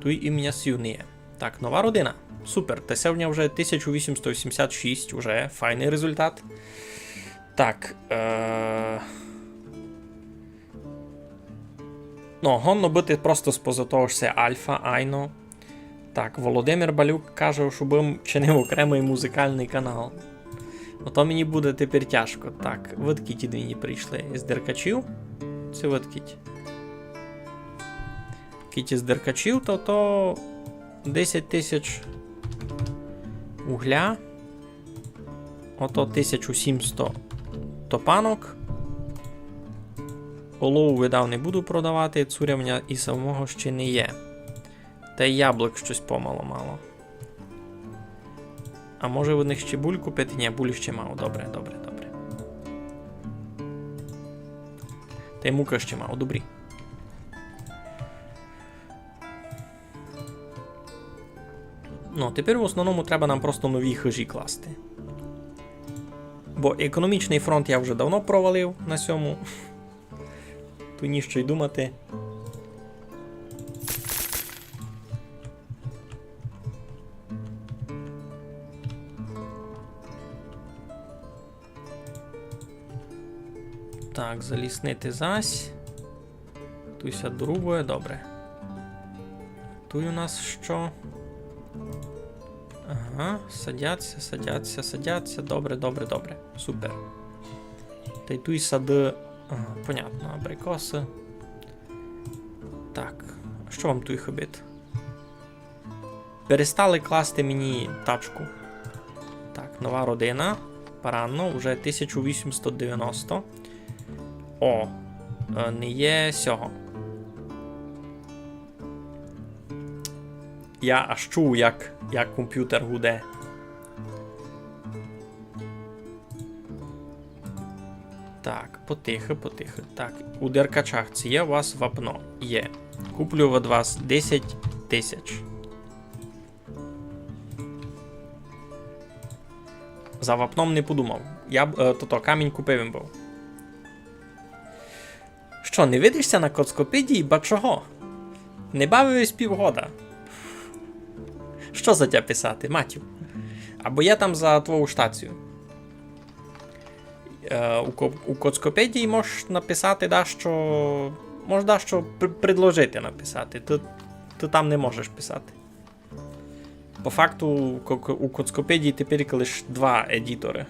Тут і м'ясів не є. Так, нова родина. Супер, та сьогодні вже 1886, уже файний результат. Так. Ну, гонно бути просто споза того, що це альфа, айно. Так, Володимир Балюк каже, що бим чинив окремий музикальний канал. Ото мені буде тепер тяжко. Так, видкі ті дві прийшли. З деркачів? Це видкі. Кіті з деркачів, то 10 тисяч угля. Ото 1700 топанок. Олову видав не буду продавати, цурявня і самого ще не є. Та й яблук щось помало-мало. А може в них ще буль купити? Ні, буль ще мав. Добре. Та й мука ще мав, добрі. Ну, тепер в основному треба нам просто нові хижі класти. Бо економічний фронт я вже давно провалив на сьому. Тут ніщо й думати. Так, заліснити зась. Туйся дорубує, добре. Тут у нас що? Ага, садяться. Добре. Супер. Та й туй сади. Ага, понятно, абрикоси. Так, що вам туй хобит? Перестали класти мені тачку. Так, нова родина. Паранно, вже 1890. О, не є сього. Я аж чув, як комп'ютер гуде. Так, потихо. Так, у деркачах це є у вас вапно? Є. Куплю від вас 10 тисяч. За вапном не подумав. Я камінь купив їм був. Що, не видишся на Коцкопедії, ба чого? Не бавився півгода. Що за тя писати, матю? Або я там за твою штацію. У Коцкопедії можеш написати дещо... Можеш дещо предложити написати. Ти там не можеш писати. По факту у Коцкопедії тепер лише два едітори.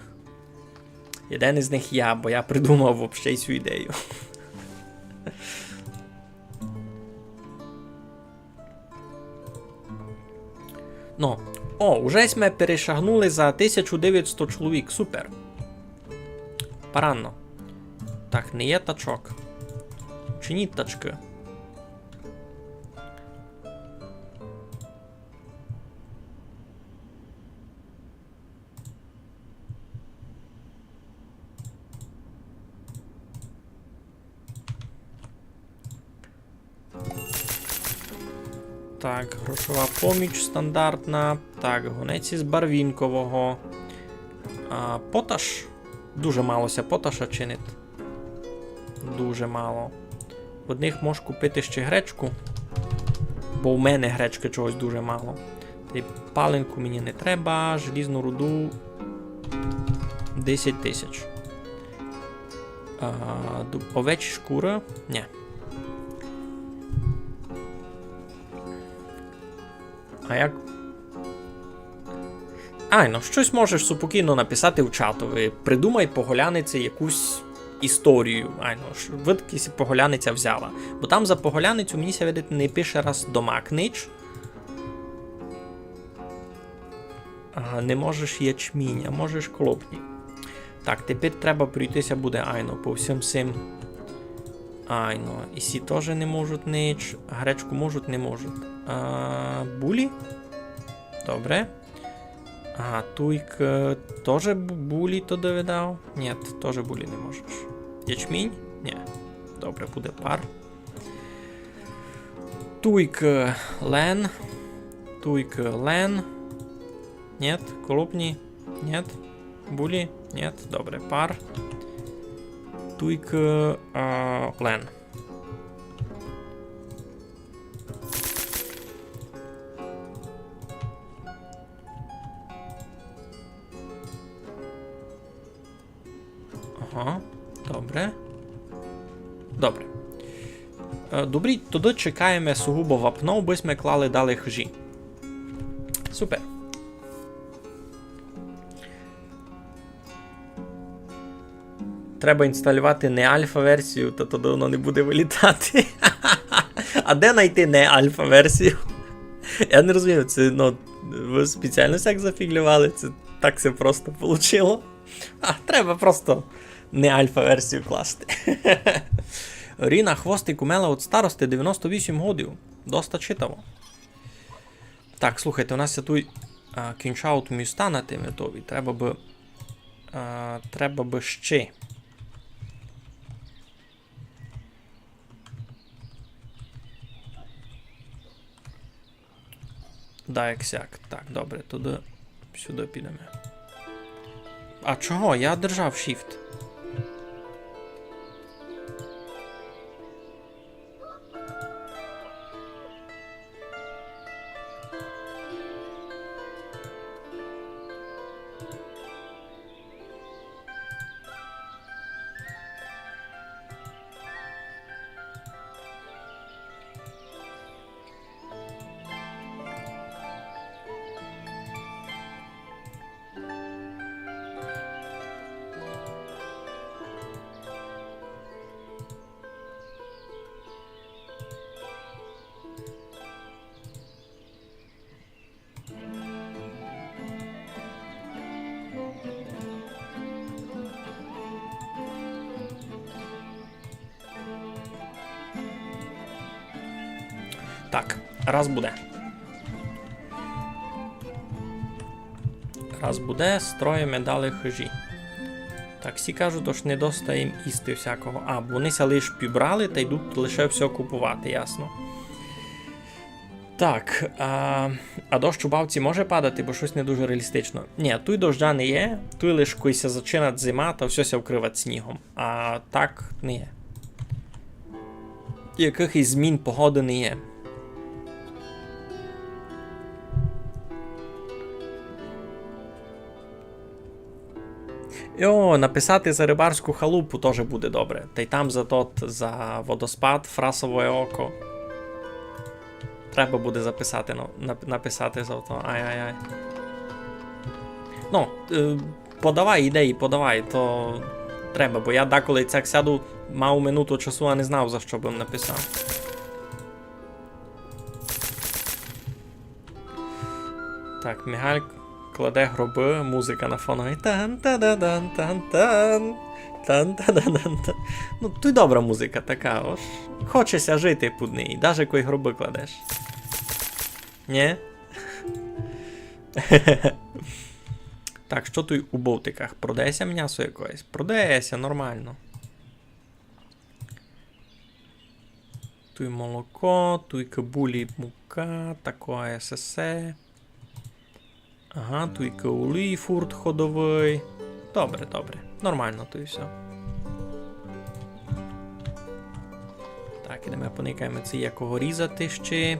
Один із них я, бо я придумав взагалі цю ідею. Ну, уже ми перешагнули за 1900 чоловік, супер. Паранно. Так, не є тачок. Чи ні тачки? Так, грошова поміч стандартна. Так, гонець із барвінкового. Поташ. Дуже малося поташа чинить. Дуже мало. В одних можеш купити ще гречку. Бо в мене гречки чогось дуже мало. Та й паленку мені не треба. Желізну руду 10 тисяч. Овечі шкури? Ні. А як? Ну щось можеш спокійно написати в чатові. Придумай поголяниці якусь історію. Видкись поголяниця взяла. Бо там за поголяницю мені ся видить не пише раз дома книч. Не можеш ячмінь, а можеш клопні. Так, тепер треба пройтися буде по всім цим. І сі теж не можуть нич. Гречку можуть, не можуть. Булі? Добре. Туйк теж булі то довідав? Ні, теж булі не можеш. Ячмінь? Ні. Добре, буде пар. Туйк лен. Туйк лен. Ні. Колопні? Ні. Булі? Ні. Добре, пар. Туйк лен. Добре. Добре. Добрі, тоді чекаємо сугубо вапно, бо ми клали далі хижі. Супер. Треба інсталювати не альфа-версію, то тоді воно не буде вилітати. А де знайти не альфа-версію? Я не розумію, це, ви спеціально всяк зафіглювали, це так все просто вийшло. Треба просто не альфа-версію класти. Ріна хвостик умела від старости 98 годів. Доста читаво. Так, слухайте, у нас є тут кінчаут міста на тим готові. Треба би ще. Як-сяк. Так, добре, туди сюди підемо. А чого? Я держав Shift. Так, раз буде. Раз буде, строїмо далі хижі. Так, всі кажуть, що не доста їм їсти всякого. Бо вонися лише пібрали та йдуть лише все купувати, ясно. Так, а дощ у бавці може падати, бо щось не дуже реалістично. Ні, тут дождя не є, тут лише коли се зачинать зима, то все се вкривать снігом. А так не є. Якихось змін погоди не є. Написати за рибарську халупу теж буде добре. Та й там за водоспад, фрасове око. Треба буде записати, написати за то. Ай-ай-ай. Подавай ідеї, подавай, то треба, бо я деколи так сяду, мав минуту часу, а не знав, за що би написав. Так, Мігаль кладе гроби, музика на фонові. Тан-та-да-дан-тан-тан. Тан-та-да-дан-тан. Тут добра музика така, ось. Хочеться жити під неї, навіть коли гроби кладеш. Ні? Так, що тут у Бовтиках? Продається м'ясо якось? Продається, нормально. Туй молоко, туй кабулі мука, такое сесе. Ага, туй каулі фурт ходовий. Добре, добре. Нормально то і все. Так, ідемо поникаємо, це є кого різати ще.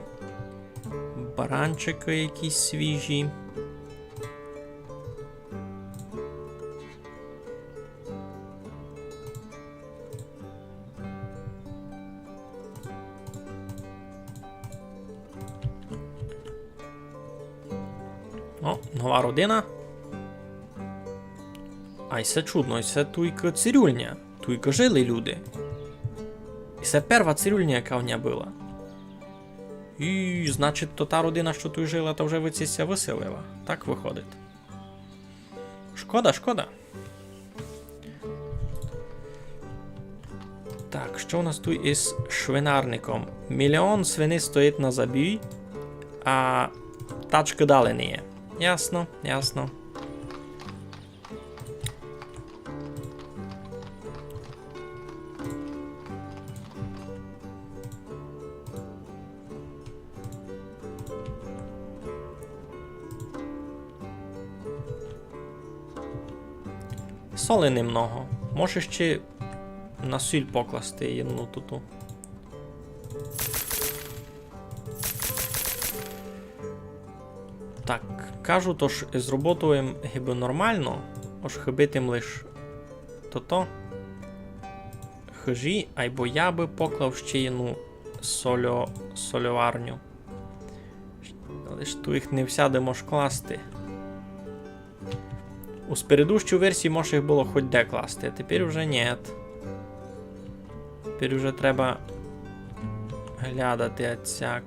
Баранчики якісь свіжі. О, нова родина. Ай, це чудно, і це туйка цирюльня. Туйка жили люди. І це перша цирюльня, яка в ній була. І, значить, то та родина, що тут жила, то вже вицися виселила. Так виходить. Шкода, шкода. Так, що у нас тут із швинарником? Мільйон свини стоїть на забій, а тачки далі не є. Ясно, ясно. Соли немного. Можеш ще на сіль покласти одну туту. Так, кажу, то ж з роботою хіба нормально, аж хибитим лиш то-то. Хижі, або я би поклав ще одну сольоварню. Але ж tu їх не всяде можеш класти. У спередущій версії може їх було хоч де класти, а тепер вже ні. Тепер вже треба глядати отсяк.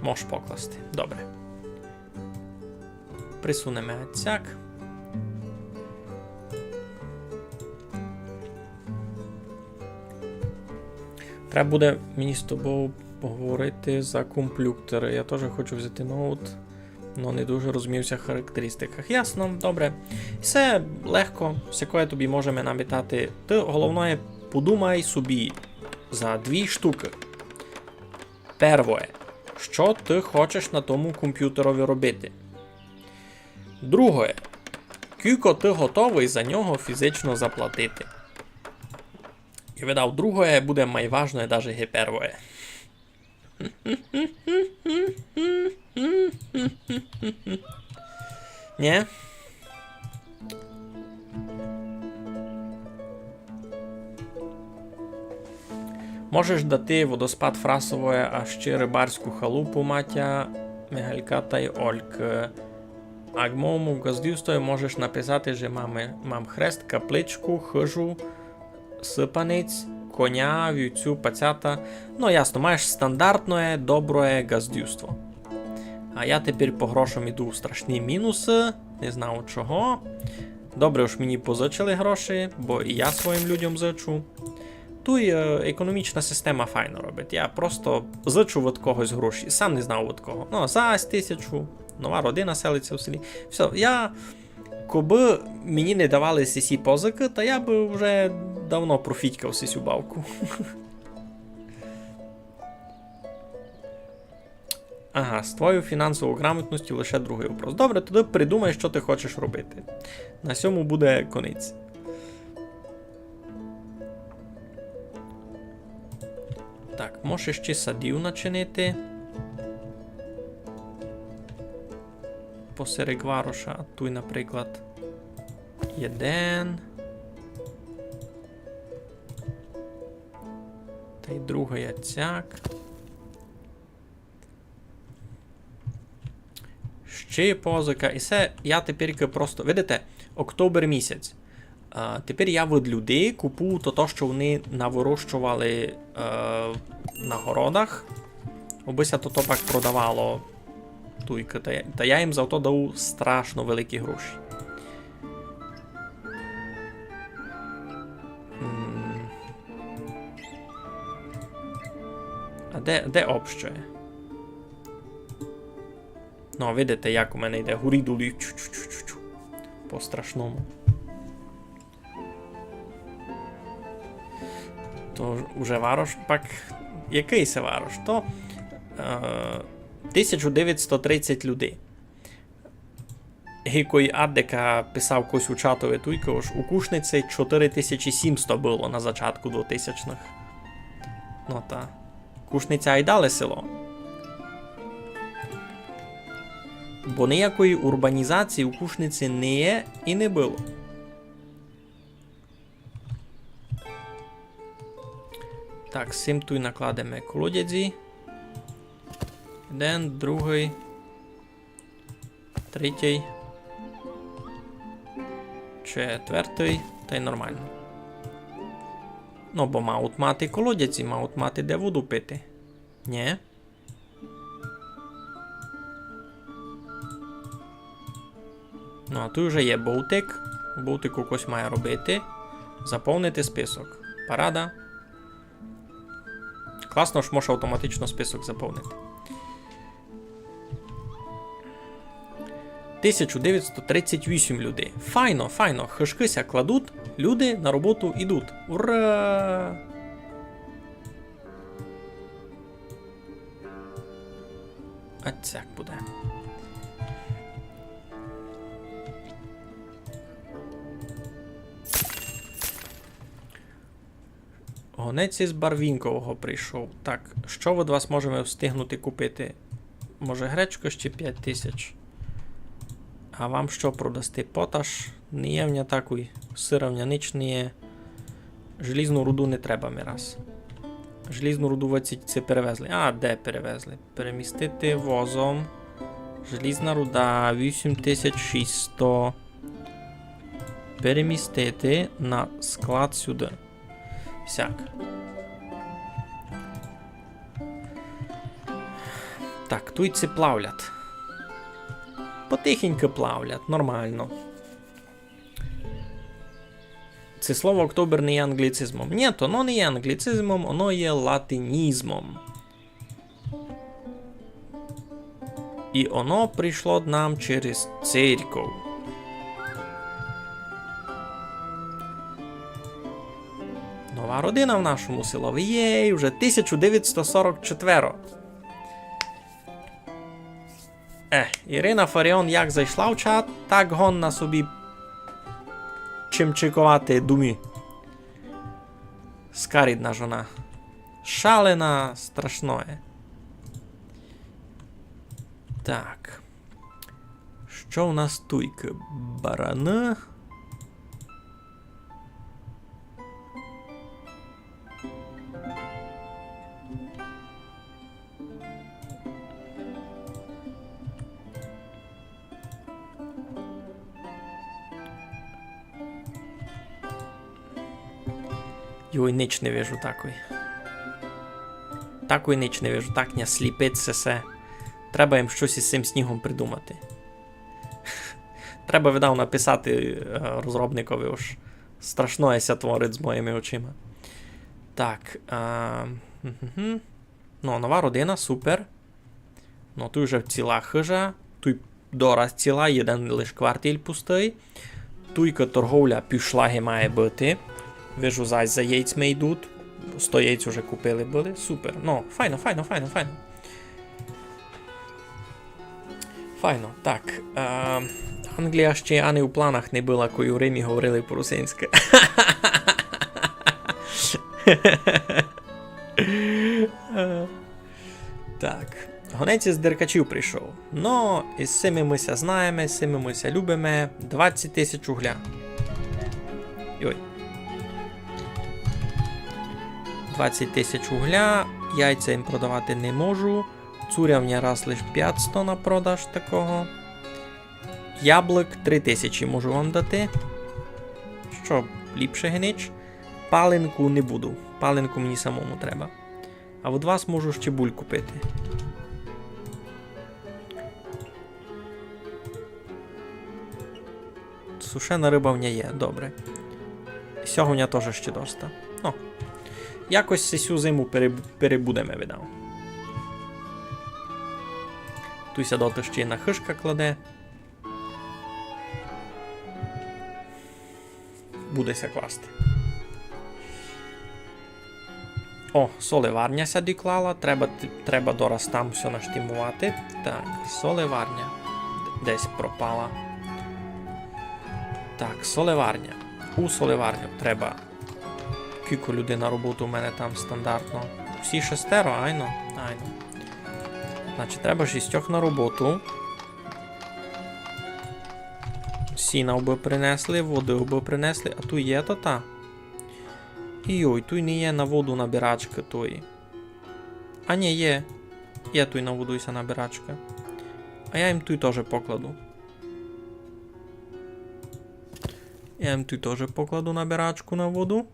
Можеш покласти. Добре. Присунемо отсяк. Треба буде мені з тобою поговорити за комп'ютери. Я теж хочу взяти ноут, але не дуже розумівся в характеристиках. Ясно, добре. Все легко, всякое тобі можемо намітати. Ти головне подумай собі за 2 штуки. Перше, що ти хочеш на тому комп'ютерові робити. Друге, скільки ти готовий за нього фізично заплатити. І видав, друге буде найважне, навіть і перше. Ні? Можеш дати водоспад Фрасової, а ще рибарську халупу Матя, Мігалька та й Ольк. А к моєму газдівству можеш написати, що мам хрест, капличку, хижу, сипанець, коня, вівцю, пацята. Ну, ясно, маєш стандартне, добре газдівство. А я тепер по грошам іду в страшні мінуси, не знаю чого. Добре уж мені позичили гроші, бо і я своїм людям зичу. Тут економічна система файно робить. Я просто зичу від когось гроші, сам не знав від кого. Ну, за 1000, нова родина селиться в селі. Все, я, коби мені не давали сісі позики, то я би вже давно профітькав сісю бавку. Ага, з твоєю фінансовою грамотністю лише другий вопрос. Добре, тоді придумай, що ти хочеш робити. На цьому буде конець. Так, можеш ще садів начинити. Посеред вароша, а тут, наприклад, один. Та й другий яцяк. Ще позика. І це я тепер просто, видите, октобер місяць. Тепер я від людей купую то, що вони навирощували на городах. Обися то так продавало туйка. Та я їм за то дав страшно великі гроші. А де обще? Ну, видите, як у мене йде гурідулі. По-страшному. То вже варош, пак... Який це варош? То 1930 людей. Гікой Аддека писав кось у чатові туйко, ж у Кушниці 4700 було на початку 2000-х. Ну та. Кушниця й дали село. Бо ніякої урбанізації у Кушниці не є і не було. Так, сим туй накладемо колодязі. Один, другий, третій, четвертий, та й нормально. Ну, бо мають мати колодязі, мають мати де воду пити. Ні? Ну, а тут вже є болтик. Болтик когось має робити. Заповнити список. Парада. Класно, що може автоматично список заповнити. 1938 людей. Файно, файно. Хишкися кладуть, люди на роботу йдуть. Ура! А цяк буде. Гонець із Барвінкового прийшов. Так, що від вас можемо встигнути купити? Може гречку ще 5000? А вам що продасти? Поташ? Не є в ня такий. Сира в ня ніч не є. Желізну руду не треба ми раз. Желізну руду це перевезли. А, де перевезли? Перемістити возом. Желізна руда 8600. Перемістити на склад сюди. Сяк. Так, тут це плавлять. Потихеньку плавлять, нормально. Це слово октобер не є англіцизмом. Ні, воно не є англіцизмом, воно є латинізмом. І воно прийшло нам через церкву. Нова родина в нашому селові є, вже 1944. Ірина Фаріон як зайшла в чат, так гонна собі чимчикувати думі. Скарідна жона. Шалена, страшное. Так. Що у нас туйка? Барана. Йой, ніч не вижу такої. Такої ніч не вижу, так не сліпиться все. Треба їм щось із цим снігом придумати. Треба, видав, написати розробникові уж. Страшно ся творить з моїми очима. Так. Ну, нова родина, супер. Ну, тут вже ціла хижа. Тут дораз ціла, один лише кварталь пустий. Туйка торговля півшлаги має бути. Вижу, зась за яйцями йдуть. 100 яйць вже купили були. Супер. Ну, файно, файно, файно, файно. Файно. Так. Англія ще ані у планах не була, коли у Римі говорили по-русинськи. Так. Гонець із Деркачів прийшов. Ну, із цими мися знаємо, з цими мися любимо. 20 тисяч угля. Йой. 20 тисяч угля, яйця їм продавати не можу. Цурявня раз лише 500 на продаж такого. Яблук 3000 можу вам дати. Що ліпше генич. Паленку не буду. Паленку мені самому треба. А від вас можу ще буль купити. Сушена риба в ній є, добре. Сьогодні теж ще доста. Ну. Якось цю зиму перебудемо, видав. Туйся доти ще й на хишка кладе. Будеся класти. О, соливарня сяді клала. Треба дораз там все наштимувати. Так, соливарня. Десь пропала. Так, соливарня. У соливарню треба. Кілько людей на роботу у мене там стандартно. Всі 6, айно. Значить, треба 6 на роботу. Сіна би принесли, води би принесли, а тут є то та. Йой, тут не є на воду набирачка тої. А ні, є. Є тут на воду іся набирачка. А я їм тут теж покладу. Я їм тут теж покладу набирачку на воду.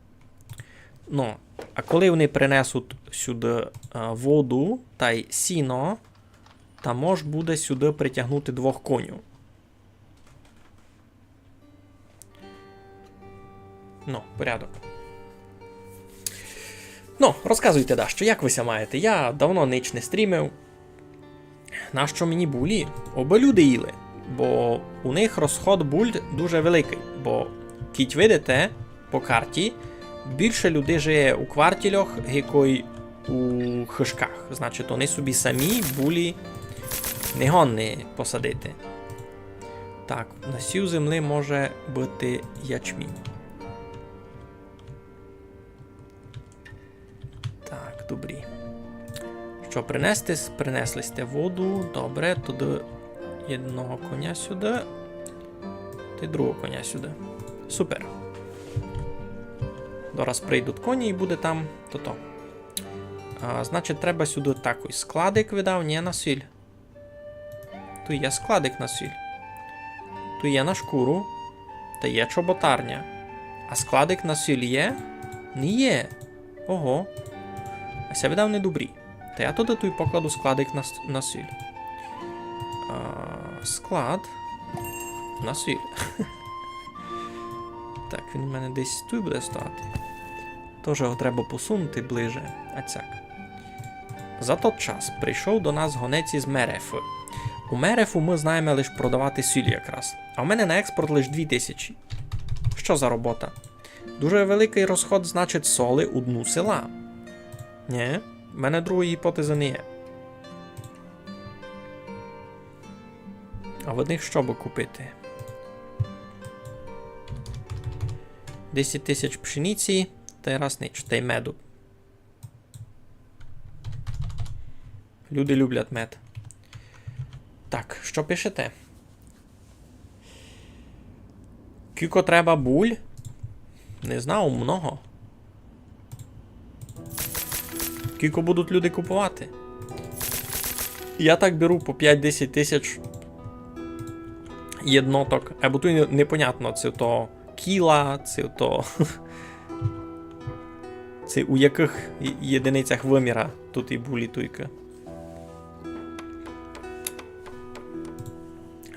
Ну, а коли вони принесуть сюди воду та й сіно, та мож буде сюди притягнути 2 конів. Ну, порядок. Ну, розказуйте, Дащо, як вися маєте? Я давно ніч не стрімив. Нащо мені булі? Оби люди їли. Бо у них розход буль дуже великий. Бо, кіть видите, по карті, більше людей живе у кварталях, якої у хишках. Значить, вони собі самі булі не гонні посадити. Так, на сів землі може бути ячмінь. Так, добрі. Що, принесли сте воду. Добре, туди одного коня сюди. Та й другого коня сюди. Супер. Дораз прийдуть коні і буде там то-то. Значить, треба сюди такий складик видав, ні, на сіль. Тут є складик на сіль. Тут є на шкуру. Та є чоботарня. А складик на сіль є? Не є. Ого. А ся видав не добрі. Та я туди тут покладу складик на сіль. Склад на сіль. Так, він у мене десь тут буде стояти. Тож його треба посунути ближе. А цяк. За той час прийшов до нас гонець із Мерефи. У Мерефу ми знаємо лише продавати сіль якраз. А в мене на експорт лише 2000. Що за робота? Дуже великий розход, значить, соли у дну села. Ні, в мене другої гіпотези не є. А в одних що би купити? 10 тисяч пшениці, та й раз ніч, та й меду. Люди люблять мед. Так, що пишете? Кілько треба буль? Не знаю, много. Кілько будуть люди купувати? Я так беру по 5-10 тисяч єдноток. Або тут непонятно, це то кіла, це то... Це у яких єдиницях виміра тут і булі туйка.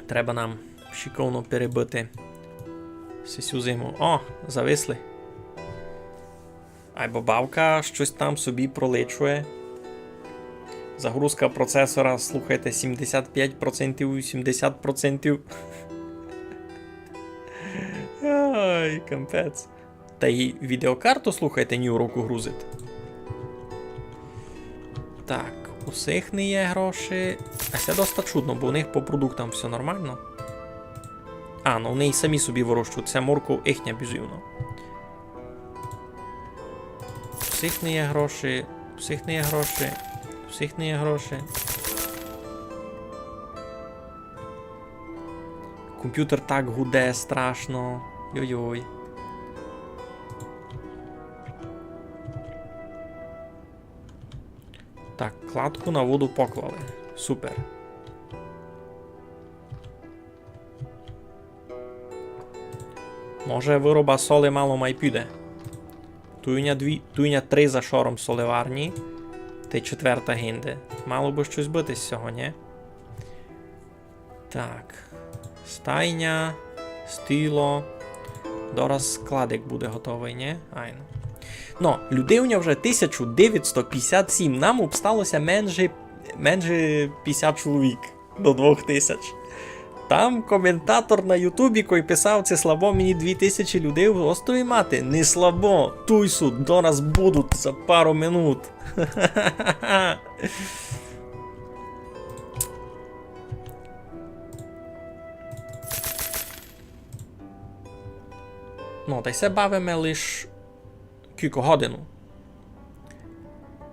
Треба нам шиковно перебити всю зиму. О, зависли. Або бабка щось там собі проличує. Загрузка процесора, слухайте, 75% 80%. Ай, капець. Та й відеокарту, слухайте, ні у року грузить. Так, у всіх не є гроші. А це досить чудно, бо у них по продуктам все нормально. А, ну вони і самі собі вирощують. Це морква їхня бюзівно. У всіх не є гроші. У всіх не є гроші. У всіх не є гроші. Комп'ютер так гуде страшно. Йой-йой. Так, кладку на воду поклали. Супер. Може вироба соли мало май піде. Туйня 3 за шором соливарні. Та й 4 гинде. Мало би щось бити з цього, ні? Так. Стайня. Стіло. Дораз складик буде готовий, ні? Айно. Ну, людей у нього вже 1957. Нам обсталося менше 50 чоловік. до 2000. Там коментатор на Ютубі, кой писав, це слабо мені 2000 людей в острові мати. Не слабо. Туйсу, до нас будуть за пару минут. Ну, та й се бавиме лиш кілька годину.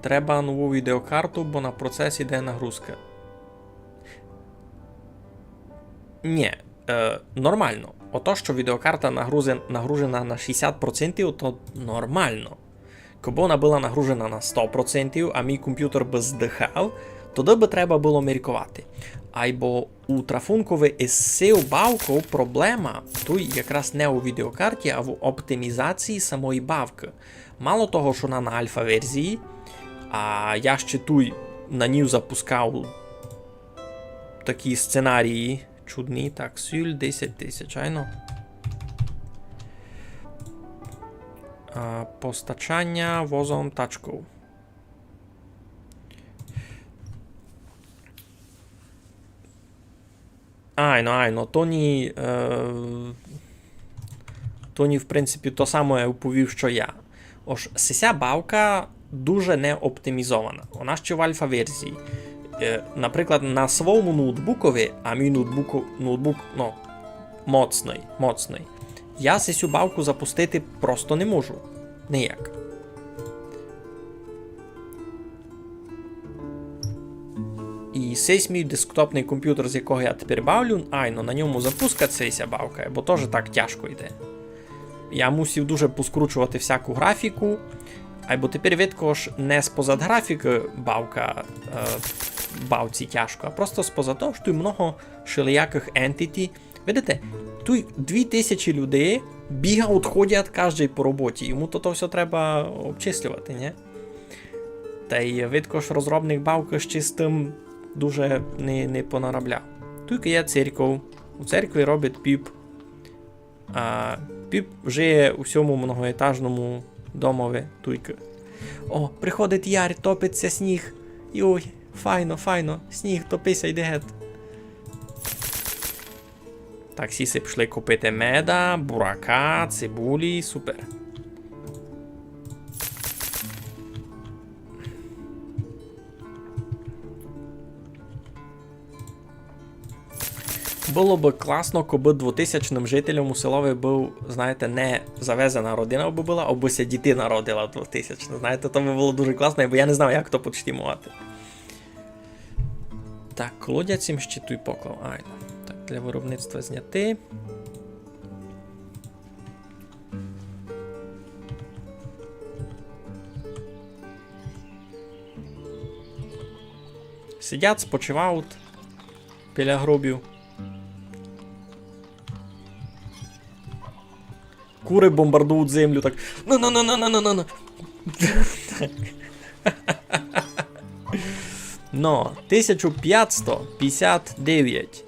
Треба нову відеокарту, бо на процес іде нагрузка. Ні, нормально. Ото, що відеокарта нагружена на 60%, то нормально. Коби вона була нагружена на 100%, а мій комп'ютер би здихав, тоді би треба було міркувати. Айбо у трафункові із цією бавкою проблема тут якраз не у відеокарті, а в оптимізації самої бавки. Мало того, що вона на альфа-версії, а я ще тут на ній запускав такі сценарії чудні. Так, сюль 10 тисяч, айно. Постачання возом тачкою. Айно, Тоні, в принципі, то саме оповів, що я. Ож, ця бавка дуже не оптимізована. Вона ще в альфа-версії. Наприклад, на своєму ноутбукові, а мій ноутбук, ну, моцний. Я цю бавку запустити просто не можу. Ніяк. І цей мій десктопний комп'ютер, з якого я тепер бавлю, на ньому запуска ця бавка, бо теж так тяжко йде. Я мусив дуже поскручувати всяку графіку, або тепер видко ж не спозад графіки бавці тяжко, а просто спозад того, що тут много шиліяких entity. Видите, тут 2000 людей бігають, ходять кожен по роботі, йому то все треба обчислювати, не? Та й видко ж розробник бавки ще з тим дуже не понаробляв. Тут є церква. У церкві робить піп. А піп жиє у всьому многоетажному домові туйки. О, приходить яр, топиться сніг. Йой, файно, сніг, топися, йде гет. Так, сіси пішли купити меда, бурака, цибулі, супер. Було б класно, коби 2000 жителям у селові був, знаєте, не завезена родина би була, або ся діти народила 2000. Знаєте, то би було дуже класно, бо я не знав, як то почтімувати. Так, колодязь їм ще той поклав. Так, для виробництва зняти. Сидять, спочивають біля гробів. Кури бомбардують землю, так. На. Но, 1559.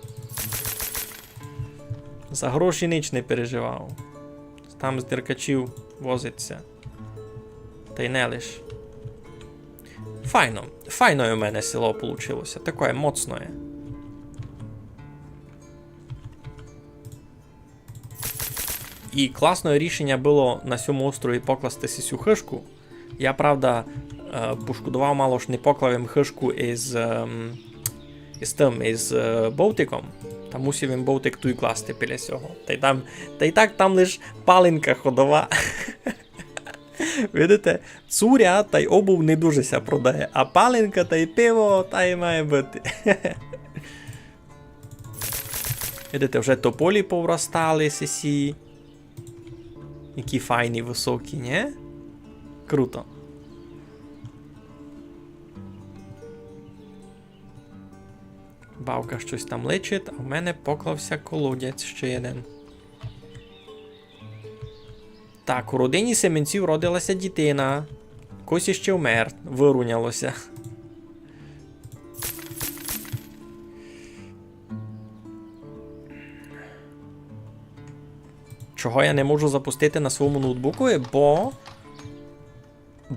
За гроші ніч не переживав. Там з деркачів возиться. Та й не лиш. Файно у мене село получилося. Таке моцне. І класне рішення було на цьому острові покласти цю хишку. Я, правда, пошкодував мало ж не поклав хишку із болтиком. Та мусив їм болтик ту і класти біля цього. Та й так там лиш палинка ходова. Видите, цуря та й обув не дуже ся продає, а палинка та й пиво та й має бути. Видите, вже тополі повростали сесі. Які файні, високі, не? Круто. Бавка щось там личить, а в мене поклався колодязь ще один. Так, у родині Семенців родилася дитина. Кось іще вмер, вирунялося. Чого я не можу запустити на своєму ноутбуку?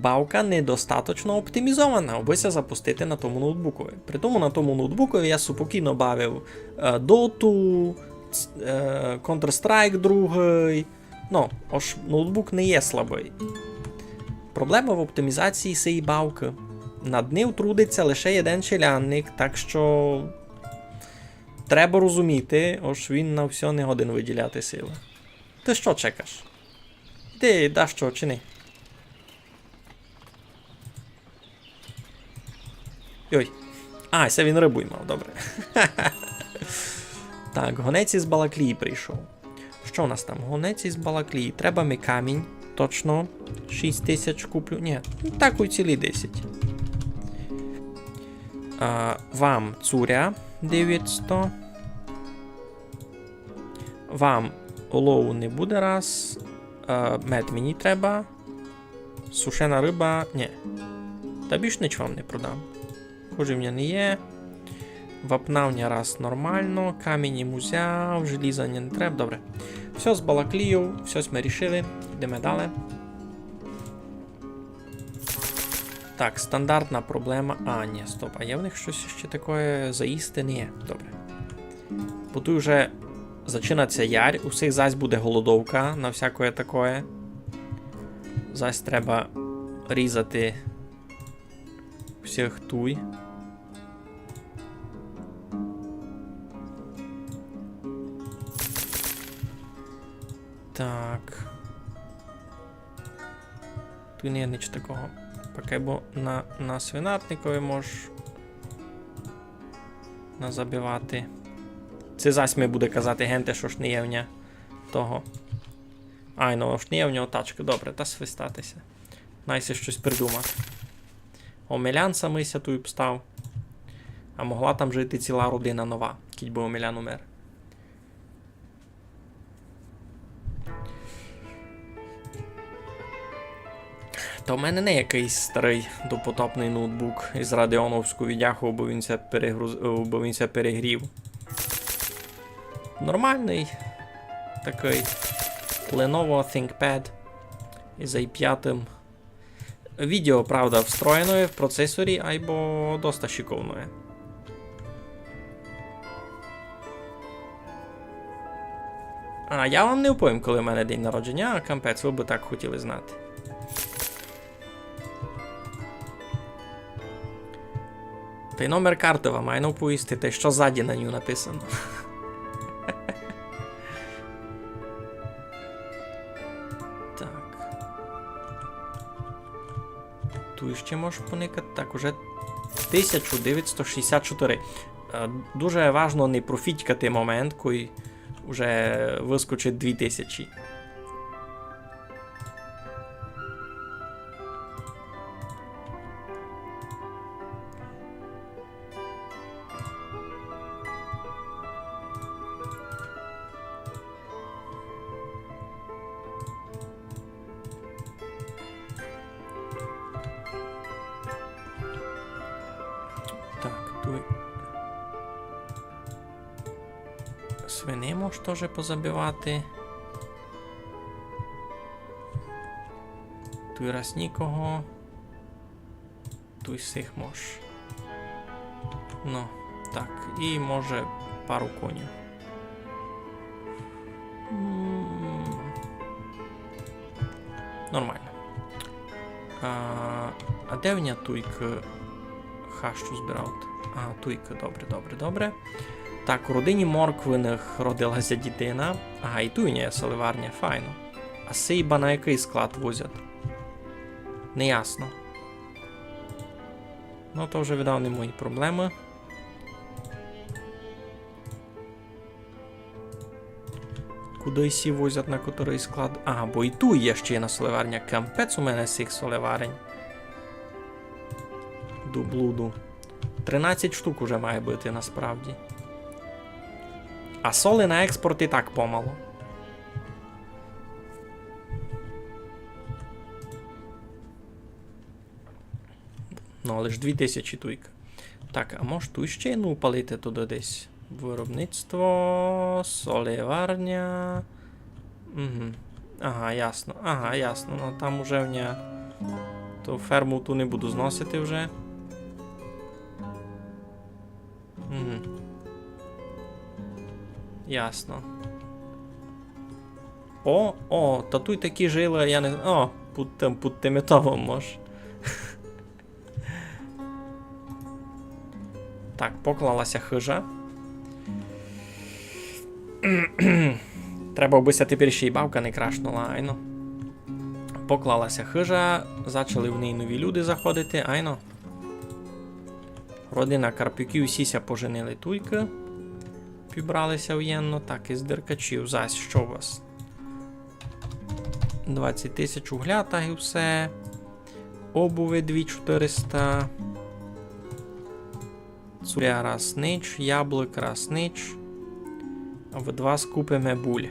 бавка недостаточно оптимізована, абися запустити на тому ноутбукові. При тому на тому ноутбукові я спокійно бавив Dota, Counter-Strike 2. Ну, ось ноутбук не є слабий. Проблема в оптимізації цієї бавки. Над ним трудиться лише один челянник, так що треба розуміти, ось він на все не годин виділяти сили. Ти що чекаш? Ти даш що чи ні? Ой. А, це він рибу мав, добре. Так, гонець із Балаклії прийшов. Що у нас там? Гонець із Балаклії. Треба ми камінь. Точно. 6000 куплю. Ні, так у цілі 10. Вам цуря 900. Вам олову не буде раз. Мед мені треба. Сушена риба. Ні. Та більш ніч вам не продам. Хоживня не є. Вапнавня раз нормально. Камінь йому взяв. Желіза не треба. Добре. Все з Балаклією. Все ми рішили. Йдемо далі. Так, стандартна проблема. А, ні, стоп. А є в них щось ще таке заїсти? Ні, добре. Бо тут вже зачинається ярь. У всіх зась буде голодовка на всякое таке. Зась треба різати всіх туй. Так. Тут не ніч такого. Поки бо на свинарникові можеш назабивати. Це зась ми буде казати генте, що ж не є в нього того. Ай, ну ж не є в нього тачка. Добре, та свистатися. Найся щось придумати. Омелян самийся тут встав. А могла там жити ціла родина нова. Кіть би Омелян умер. Та в мене не якийсь старий допотопний ноутбук із радіоновську відяху, бо він ся перегрів. Нормальний такий Lenovo ThinkPad із i5. Відео, правда, встроєне в процесорі, або доста шиковне. А я вам не оповім, коли в мене день народження, а кампець, ви б так хотіли знати. Та й номер карти вам має оповісти, те, що ззаді на нього написано. Так. Тут ще можеш поникати. Так, уже 1964. Дуже важливо не профітькати момент, коли вже вискочить 2000. Свини можеш теж позабивати. Тут раз нікого. Тут всіх можеш. Ну, так. І може пару конів. Нормально. А де в мене туйк хащу збирав? А, туйк, добре. Так, у родині Морквиних родилася дитина. Ага, і тут є соливарня, файно. А сейба на який склад возять? Неясно. Ну, то вже віддав не мої проблеми. Куди сі возять, на котрий склад? Ага, бо і тут є ще на соливарня. Кампець у мене з цих соливарень. Дублуду. 13 штук уже має бути насправді. А соли на експорт і так помало. Ну, але ж 2000 туйка. Так, а може тут ще ну палити туди десь? Виробництво, соливарня. Угу. Ага, ясно. Ну там уже в нього То ферму ту не буду зносити вже. Угу. Ясно. О, та тут такі жили, я не... О, під тими товом може. Так, поклалася хижа. Треба бися тепер ще й бавка не крашнула, айно. Поклалася хижа, почали в неї нові люди заходити, айно. Родина Карпюків сіся поженили туйки. Пібралися воєнно. Так, із деркачів. Зась, що у вас? 20 тисяч угля, так і все. Обуви 2400. Цуря раснич, яблук раснич. А в 2 скупимо буль.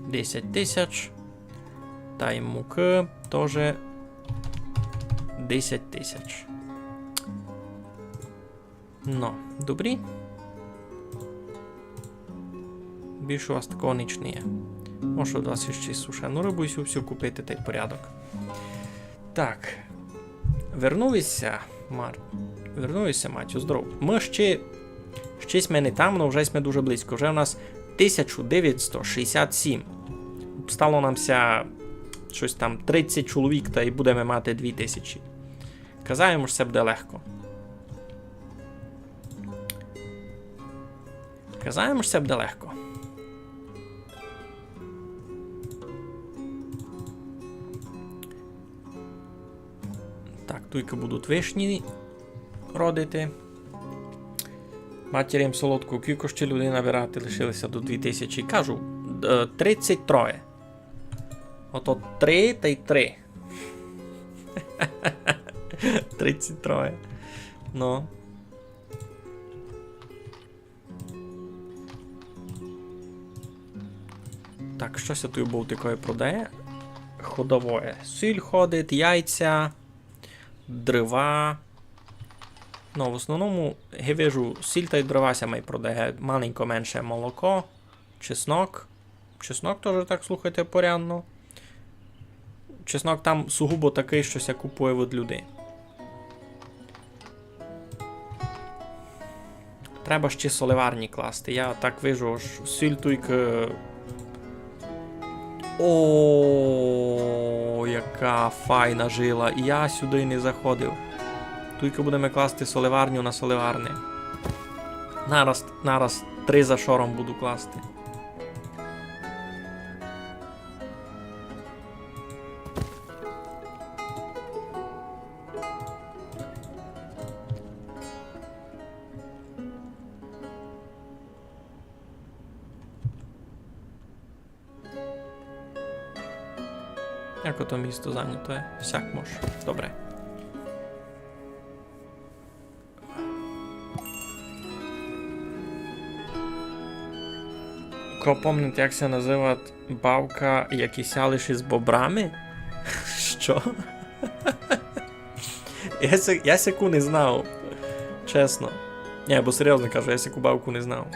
10 тисяч. Та й муки теж 10 тисяч. Ну, добрі. Більше у вас такого ніч не є. Може, у вас ще сушену рибу і все купити, та й порядок. Так. Вернувся, Матю, здоров. Ми щось ми не там, але вже ми дуже близько. Вже у нас 1967. Стало намся щось там 30 чоловік, та й будемо мати 2000. Казаємо, що це буде легко. Казаємо, що це буде легко. Так, туйки будуть вишні родити. Матір'ям солодку кілько ще людей набирати, лишилися до 2000. Кажу, 33. Ото 3 та й 3. 33. Ну. Так, щось тут був такої продає. Ходовое. Сіль ходить, яйця, дрова. Ну, в основному, я вижу, сіль та й дрова саме продає. Маленько менше молоко, чеснок. Чеснок теж, так, слухайте, порядно. Чеснок там сугубо такий, що ся купує від людей. Треба ще соливарні класти. Я так вижу, сіль тільки... О, яка файна жила. І я сюди не заходив. Тільки будемо класти соливарню на соливарни. Нараз 3 за шором буду класти. Як ото місто зайнято? Всяк може. Добре. Ко помните, як це називають бабка, які сялиш із бобрами? Що? Я сяку не знав. Чесно. Ні, бо серйозно кажу, я сяку бабку не знав.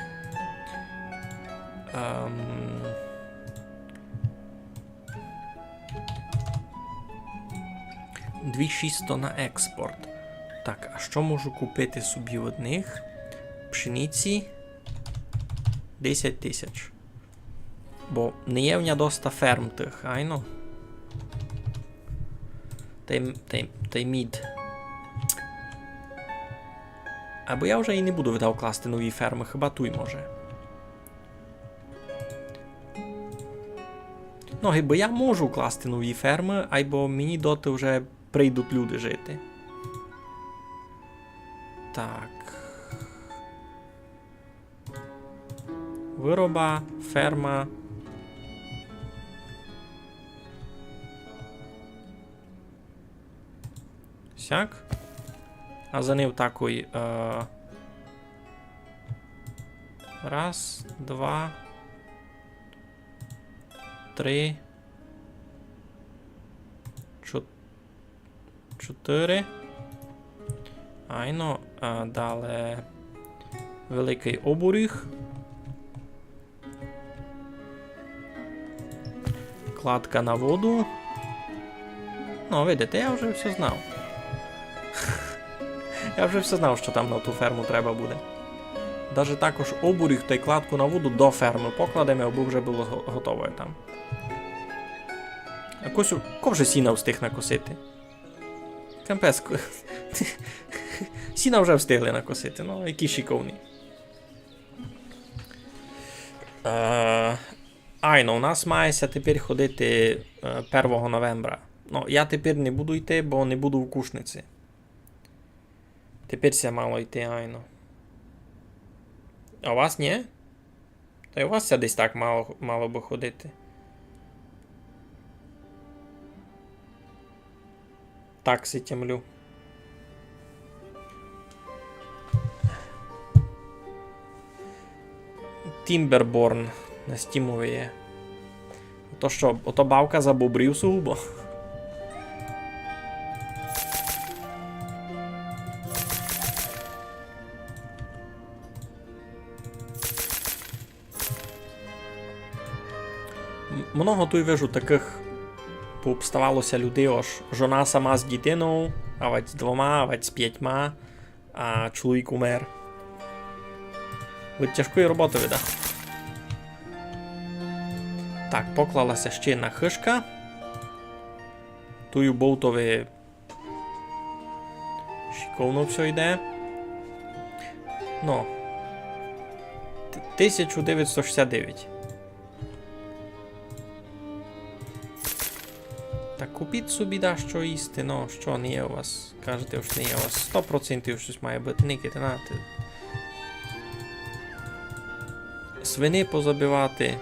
2600 на експорт. Так, а що можу купити собі від них? Пшениці 10 тисяч. Бо не є в мене доста ферм тих, айно. Та й мід. Або я вже і не буду видав класти нові ферми, хіба туй може. Ну, бо я можу класти нові ферми, або мені доти вже прийдуть люди жити. Так. Вироба, ферма. Сяк. А за ним такий. Раз, два, 3, 4. Айно, далі великий обуріг. Кладка на воду. Ну, видите, я вже все знав. Я вже все знав, що там на ту ферму треба буде. Даже також обуріх та й кладку на воду до ферми покладемо, аби вже було готово там. А Косю, ко вже сіна встиг накосити? Кемпес, сіна вже встигли накосити, ну, які шиковні. Айно, у нас мається тепер ходити 1 новембра. Ну, я тепер не буду йти, бо не буду в кушниці. Тепер ся мало йти, айно. А у вас ні? Та й у вас ся десь так мало би ходити. Такси тямлю. Тімберборн на стімові є. То що, ото бавка за бобрів сугубо? Много тут вижу таких пообставалося людей, аж жона сама з дитиною, а вать з 2, а вать з 5, а чоловік умер. Від тяжкої роботи видав. Так, поклалася ще jedna хишка. Тую болтові šikovno все йде. Ну. 1969. Так, купіть собі да що їсти, ну, що не є у вас. Кажете, що не є у вас. 100% щось має бути. Никите, нате. Свини позабивати.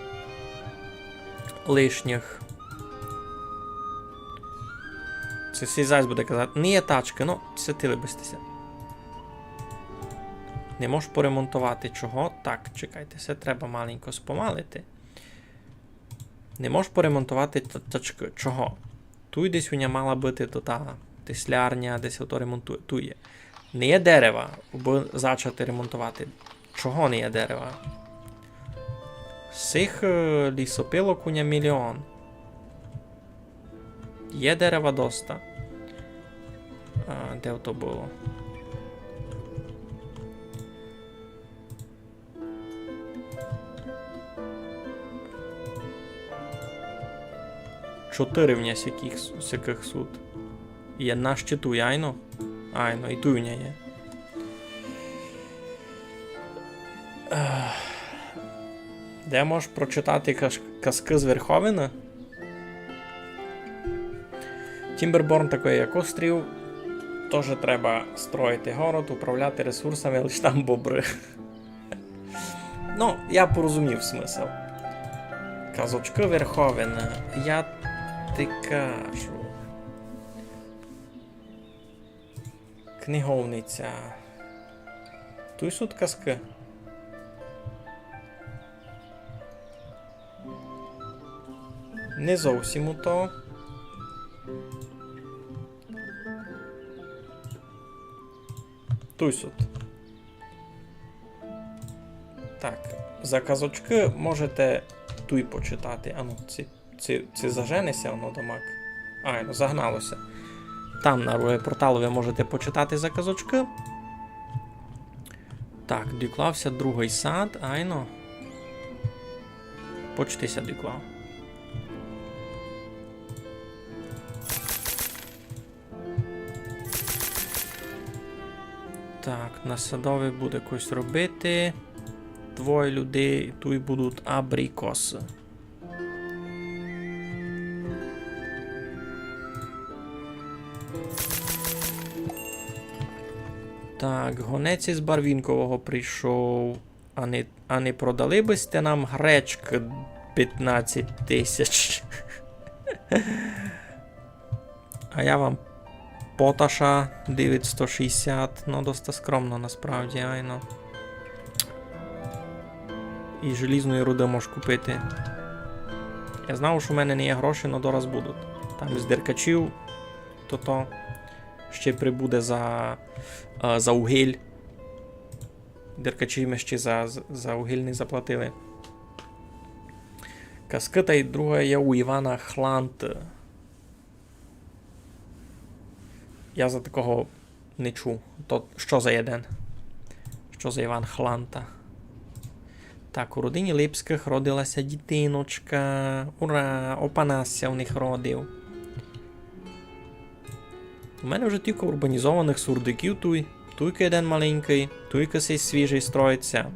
Лишніх. Це сізась буде казати. Не є тачки, ну, це ти либистися. Не можеш поремонтувати чого? Так, чекайте, це треба маленько спомалити. Не можеш поремонтувати тачки. Чого? Тут десь у нього мала бути та теслярня, десь ото ремонтує. Не є дерева, аби почати ремонтувати. Чого не є дерева? З цих лісопилок у нього мільйон. Є дерева доста. Де то було? Чотири в нього всяких суд. Є на щиту, айно? Айно, і ту в нього є. Де можеш прочитати казки з Верховина? Тімберборн такий, як острів. Теж треба строїти город, управляти ресурсами, лише там бобри. Ну, я порозумів смисл. Казочки Верховина. Я ти кажу. Книговниця. Туй суд казки. Не зовсім у то. Туй суд. Так, за казочки можете туй почитати. Ану, це заженеся воно домак. Ну загналося. Там на порталу ви можете почитати за казочки. Так, доклався другий сад. Айно. Почтися доклав. Так, на садовий буде когось робити. Двоє людей, тут будуть абрикоси. Так, гонець із Барвінкового прийшов. А не продали би сте нам гречки 15 тисяч. А я вам поташа 960. Ну, досить скромно насправді, айно. І желізної руди можеш купити. Я знав, що в мене не є гроші, але дораз будуть. Там з деркачів, то ще прибуде за угіль. Деркачі ми ще за угіль не заплатили. Казки та й друга є у Івана Хлант. Я за такого не чув. То що за єден? Що за Іван Хланта? Так, у родині Липських родилася дитиночка. Ура! Опанасся у них родив. У мене вже тільки урбанізованих сурдиків туйка один маленький, туйка сей свіжий строїться,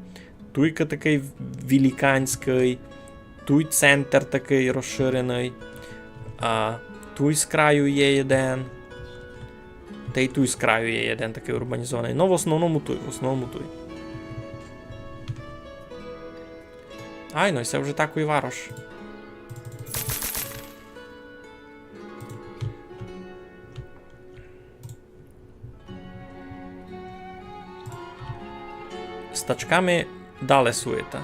туйка такий великанський, туй центр такий розширений, а туй з краю є один, та й туй з краю є один такий урбанізований. Ну, в основному туй. Ай, ну, це вже такий варош. З тачками далі суєта.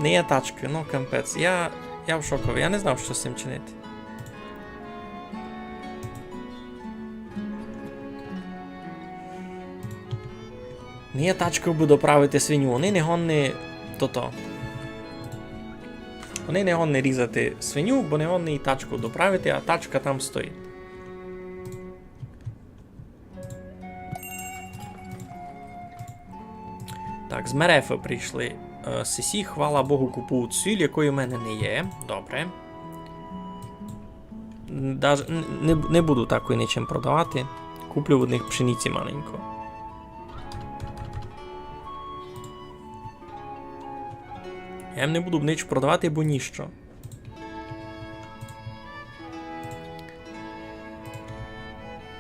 Не є тачки, ну кампець. Я в шокові, я не знав, що з цим чинити. Не є тачкою буду доправити свиню, вони не гонні то-то. Вони не гонні різати свиню, бо не гонні і тачку доправити, а тачка там стоїть. Так, з Мерефи прийшли. Сесі, хвала Богу, купують сіль, якої в мене не є. Добре. Не буду такої нічим продавати. Куплю в них пшениці маленько. Я їм не буду ніч продавати, бо ніщо.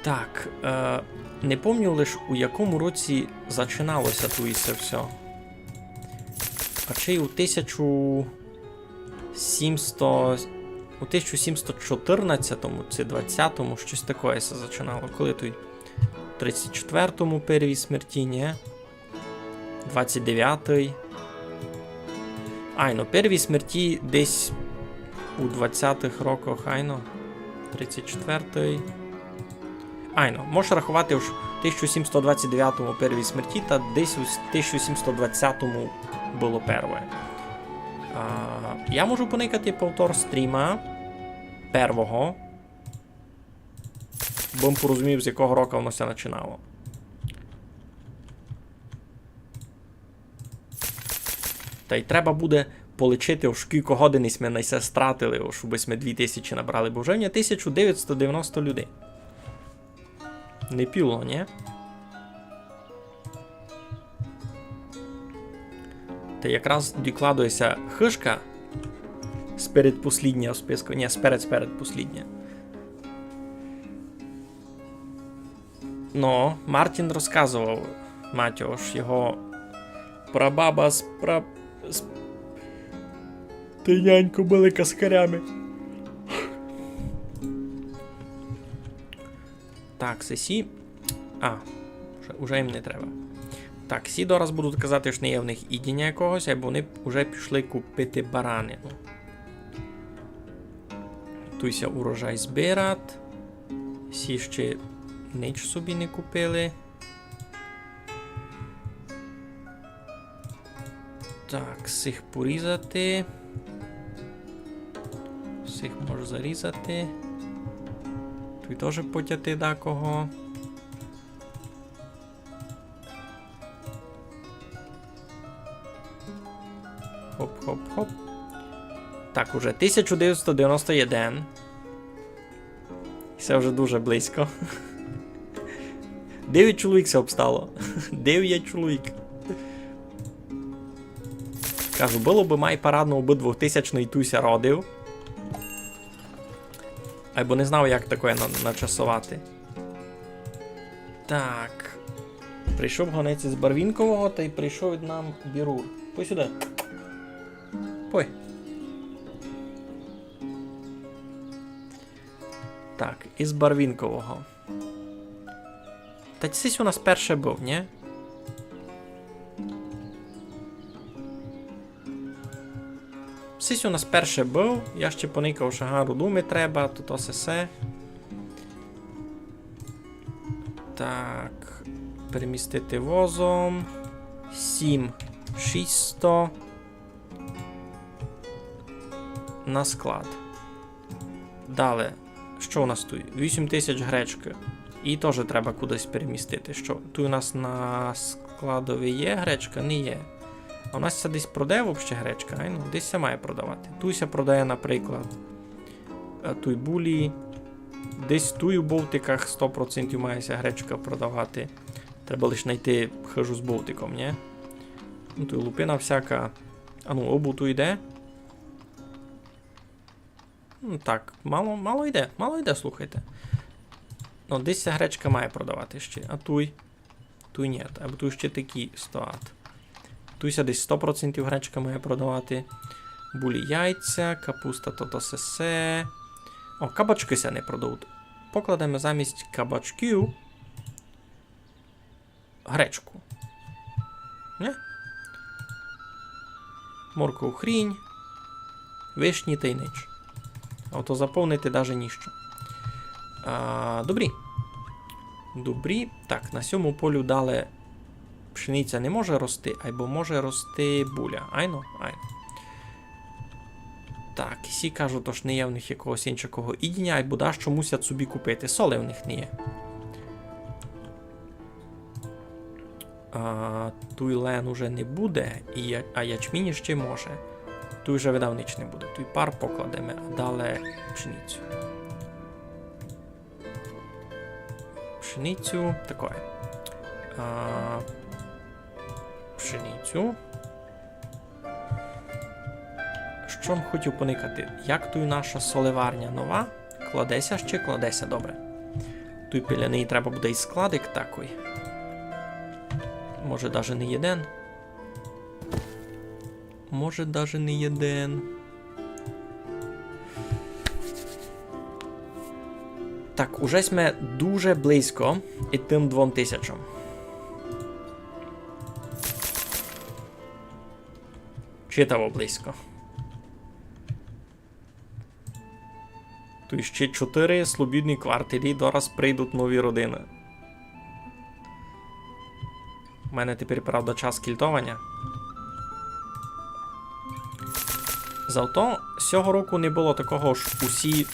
Так, не пам'ятаю лише, у якому році починалося тут це все. А чи у 1714-му чи 20-му щось таке це починало. Коли тут? У 34-му первій смерті, ні? 29-й. Айно, первій смерті десь у 20-х роках, айно. 34-й. Айно, можеш рахувати в 1729-му первій смерті, та десь у 1720-му було перше. Я можу поникати повтор стріма первого, бо я порозумів, з якого року воно все починало. Та й треба буде полічити, скільки годин ми на це стратили, щоб ми 2000 набрали, бо вже в 1990 людей. Не піло, ні? Та якраз докладується хишка з передпосліднього списку. Ні, сперед-передпослідня. Ну, Мартін розказував, Матьош, його прабаба з Ти нянько були каскарями. Так, сесі. Уже їм не треба. Так, сі дораз будуть казати, що не є в них ідіння якогось, або вони вже пішли купити баранину. Туйся урожай збират. Сі ще ніч собі не купили. Так, сих порізати. Сих можу зарізати. Тут теж потяти декого. Хоп-хоп-хоп. Так, уже 1991. Це вже дуже близько. 9 чоловік це обстало. 9 чоловік. Кажу, було би май парадно би 2000-й туся родив. Або не знав, як таке начасувати. Так. Прийшов гонець із Барвінкового, та й прийшов від нам Бірур. Пой сюди. Пой. Так, із Барвінкового. Та цись у нас перше був, ні? Сись у нас перше був, я ще поникав, що гару думи треба, тут осе. Так, перемістити возом. 7600. на склад. Далі, що у нас тут? 8000 гречки. І теж треба кудись перемістити. Що? Тут у нас на складові є гречка? Не є. А у нас це десь продає взагалі гречка? Ай, ну, десь це має продавати. Туся продає, наприклад. Туй булі. Десь туй у Бовтиках 100% мається гречка продавати. Треба лише знайти хижу з Бовтиком, ні? Ну, туй лупина всяка. А ну, обуту йде. Ну, так, мало йде, слухайте. Ну, десь ця гречка має продавати ще. А туй? Туй ні. Або туй ще такі стоять. Туйся десь 100% гречка має продавати. Булі яйця, капуста то сесе. О, кабачки ся не продають. Покладемо замість кабачків гречку. Не? Моркву хрінь, вишні та й нич. Ото заповнити навіть ніщо. Добрі. Так, на цьому полю далі пшениця не може рости, або може рости буля. Айно. Так, всі кажуть, що не є в них якогось іншого ідіння, або що мусять собі купити. Соли в них не є. Туй лен уже не буде, а ячмінь ще може. Туй вже видавнич не буде. Туй пар покладемо, а далі пшеницю. Пшеницю, таке. Пшеницю. Що б хотів поникати? Як тут наша соливарня нова? Кладеся, добре. Тут піляний треба буде і складик такий. Може навіть не єден. Так, уже ми дуже близько і тим 2000. Чи того близько? Тут ще 4 слобідні квартирі, дораз прийдуть нові родини. У мене тепер, правда, час кільтовання. Зато цього року не було такого ж усі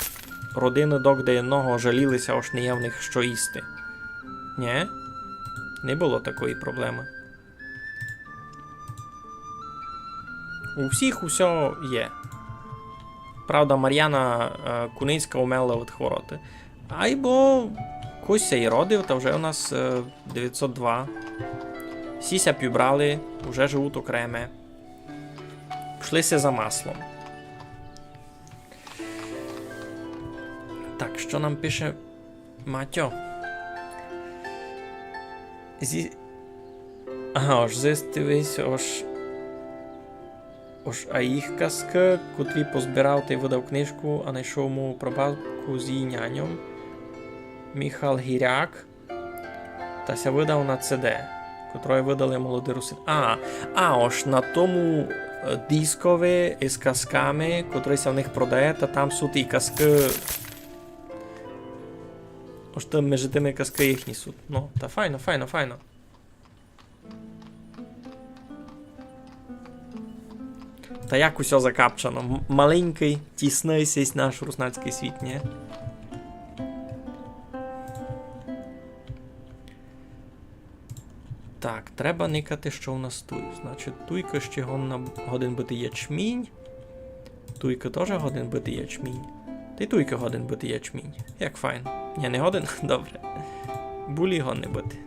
родини до одного жалілися, аж не є в них що їсти. Ні? Не було такої проблеми. У всіх усе є. Правда, Мар'яна Куницька умерла від хвороби. Айбо Кося і родив, та вже у нас 902. Всіся пібрали, вже живуть окремо. Пішлися за маслом. Так, що нам пише Матьо? Аж зистивись, а їх казка, котрі позбирав та й видав книжку, а знайшов му прабабку з її няням. Міхал Гіряк. Та ся видав на CD, котрої видали молоді русини. Ось на тому дискові із казками, котрий ся в них продає, та там суть і казки. Ось там між тими казки їхні суть. Ну, та файно. Та як усе закапчано. Маленький, тісний сесь наш руснацький світ, ні? Так, треба никати, що у нас тут. Значить, туйка ще годин бити ячмінь. Туйка теж годин бити ячмінь. Та й туйка годин бити ячмінь. Як файно. Ні, не годин? Добре. Булі гон не бити.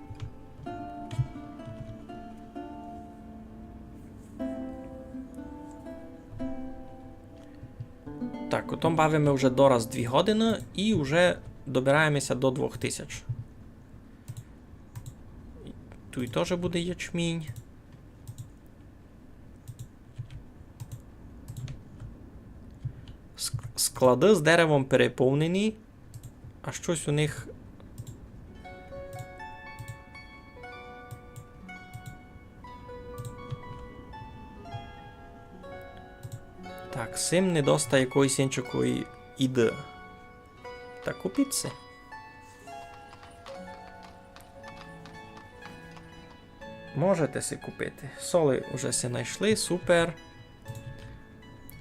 Так, отом бавимо вже дораз 2 години і вже добираємося до 2000. Тут теж буде ячмінь. Склади з деревом переповнені, а щось у них... Так, сим не доста якоїсь іншої іди. Так, купіться. Можете си купити. Соли вже си знайшли, супер.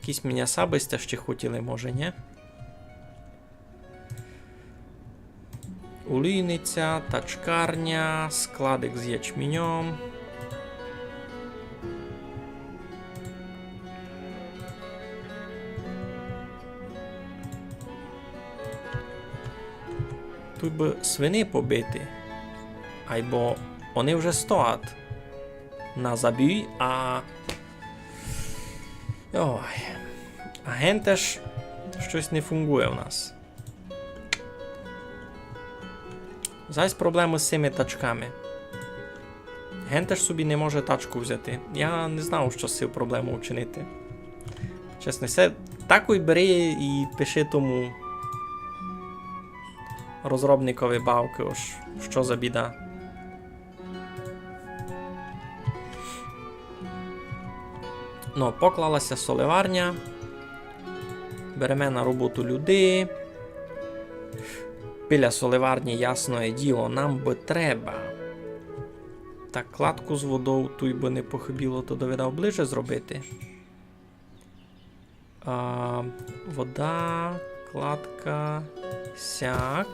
Якісь мінясаби сте ще хотіли, може, ні? Олійниця, тачкарня, складик з ячменем. Тут би свини побити. Айбо вони вже стоять на забій, а... Ой. А ген теж щось не фунгує у нас. Зараз проблеми з цими тачками. Ген теж собі не може тачку взяти. Я не знав, що з цю проблему вчинити. Чесно, все, таку й бери і пиши тому розробникові бавки, ось що за біда. Ну, поклалася соливарня. Беремо на роботу людей. Біля соливарні, ясне діло, нам би треба. Так, кладку з водою, туй би не похибіло, то довідав ближче зробити. Вода, кладка, сяк.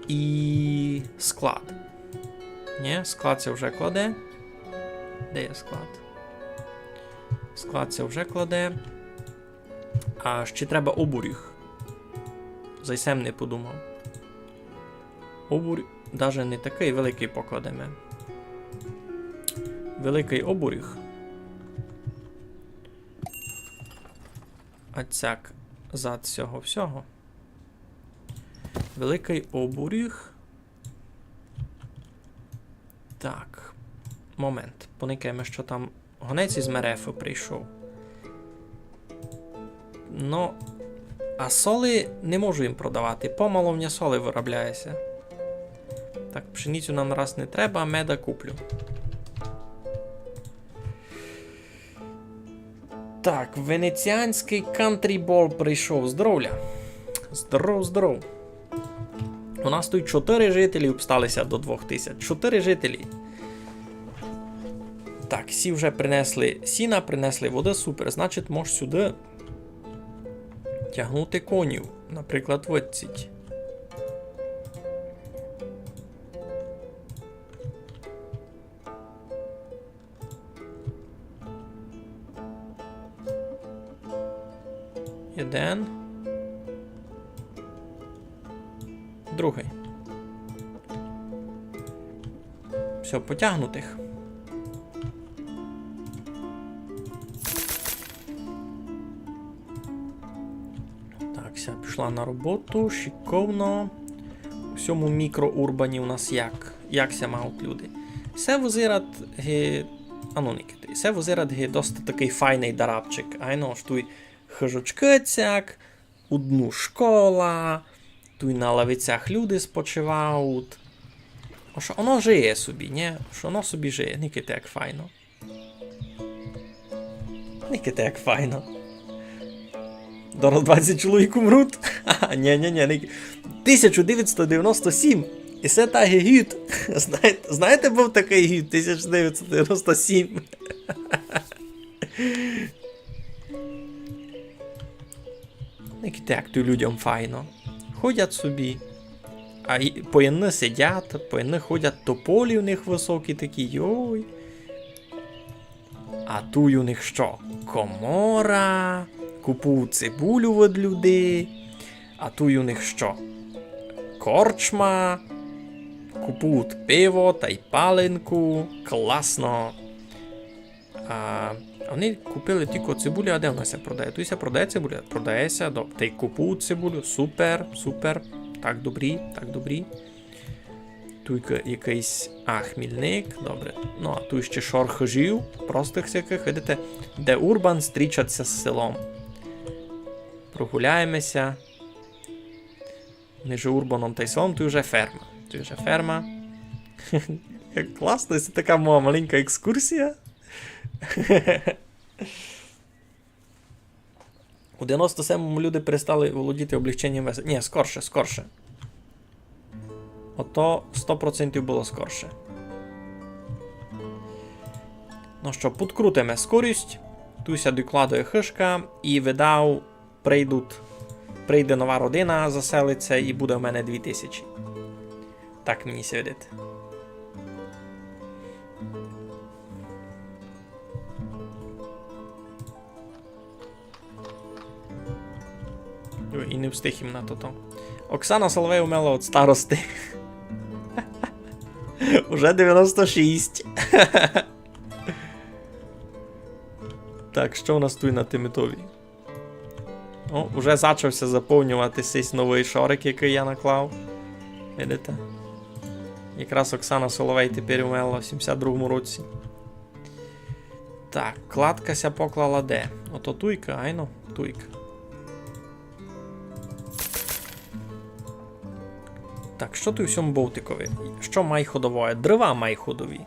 І склад. Ні, склад це вже кладе. Де є склад? Склад це вже кладе. А ще треба обурюх. Зайсем не подумав. Обурюх, навіть не такий великий покладемо. Великий обурюх. А цяк за цього всього. Великий обурюх. Так. Момент. Поникаємо, що там гонець із Мерефи прийшов. Ну, а соли не можу їм продавати. Помало в мене соли виробляється. Так, пшеницю нам раз не треба, а меда куплю. Так, венеціанський кантрібол прийшов. Здоровля. Здоров. У нас тут 4 жителі обсталися до 2000. 4 жителі. Так, всі вже принесли сіна, принесли води, супер. Значить, можеш сюди тягнути конів. Наприклад, 20. Один. Другий. Все, потягнутих. Так, вся пішла на роботу, шиковно. У всьому мікроурбані у нас як ся мають люди. Це визират ану Никити, це визират досить такий файний дарабчик. Айно ж туй хижочкицяк, одну школа, туй на лавицях люди спочивають. Що воно жиє собі, не? Що воно собі жиє. Никите, як файно. Никите, як файно. Дорого 20 чоловік умруть? Ха-ха, ні. 1997. І це та гігіт. Знаєте, був такий гід 1997? Никите, як то людям файно. Ходять собі. А по одні сидять, по одні ходять, тополі у них високі такі, йой. А тут у них що? Комора, купують цибулю від людей. А тут у них що? Корчма, купують пиво та й паленку. Класно. А вони купили тільки цибулю, а де вона ся продає? Тут ся продає цибуля? Продається, та й купують цибулю. Супер. Так, добрі. Тут якийсь хмільник, добре. Ну, а тут ще шорхожів, простих всяких, видите, де урбан стрічаться з селом. Прогуляємося. Між урбаном та й селом, тут вже ферма. Як класно, це така моя маленька екскурсія. У 97-му люди перестали володіти облегченням веселя. Ні, скорше. Ото 100% було скорше. Ну що, підкрутимо скорість. Туся докладує хишка і видав, прийде нова родина, заселиться і буде в мене 2000. Так мені свідить. І не встиг їм на то. Оксана Соловей умела від старости. Уже 96. Так, що у нас тут на Тимитові? О, уже почався заповнюватися новий шорик, який я наклав. Видите? Якраз Оксана Соловей тепер умерла в 72-му році. Так, кладкася поклала де? Ото туйка, айно, туйка. Так, що тут у всьому Бовтикові? Що май ходове? Дрова май ходові.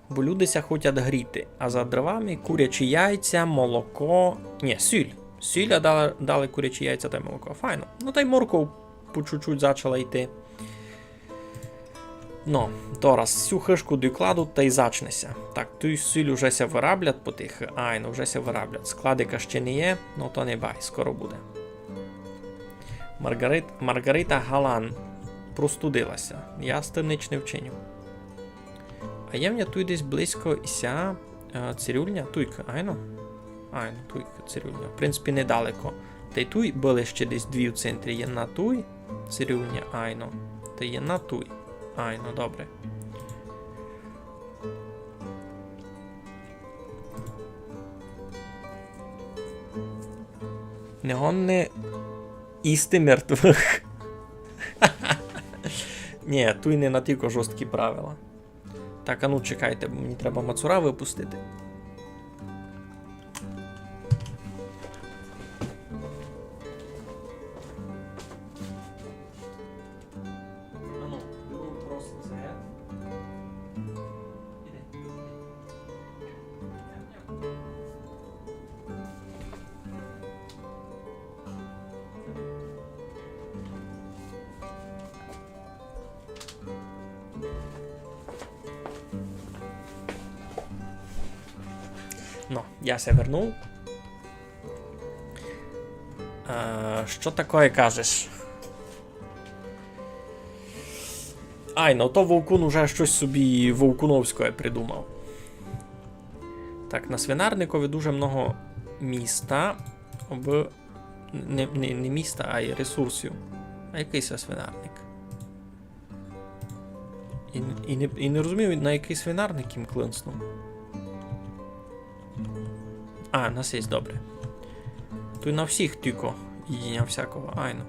Бо людися хочуть гріти. А за дровами курячі яйця, молоко... Ні, сіль. Сіль, а дали курячі яйця та й молоко. Файно. Ну та й морков по чуть-чуть почала йти. Ну, зараз всю хишку докладуть та й зачнеся. Так, ту сіль уже ся вираблять потихи. Ай, ну вже ся вираблять. Складика ще не є, ну то не бай, скоро буде. Маргарита Галан простудилася. Я з тим ніч не вчиню. А є в мене тут десь близько іся цирюльня? Туйка, айно? Айно, туйка, цирюльня. В принципі, недалеко. Та й туй були ще десь дві в центрі. Є на туй, цирюльня, айно. Та є на туй. Айно, добре. Не гонне істи мертвих. Ні, туй не на тільки жорсткі правила. Так, а ну чекайте, мені треба мацура випустити. Ану, беру просто це. Іди. Ну, я се вернув. Що таке кажеш? Ай, ну то Вовкун уже щось собі Вовкуновське придумав. Так, на свинарникові дуже много міста. Не міста, а й ресурсів. А який це свинарник? І не розумію, на який свинарник їм клинснув. А, на сесть, добре. Тут на всіх тільки їдіння всякого, айно.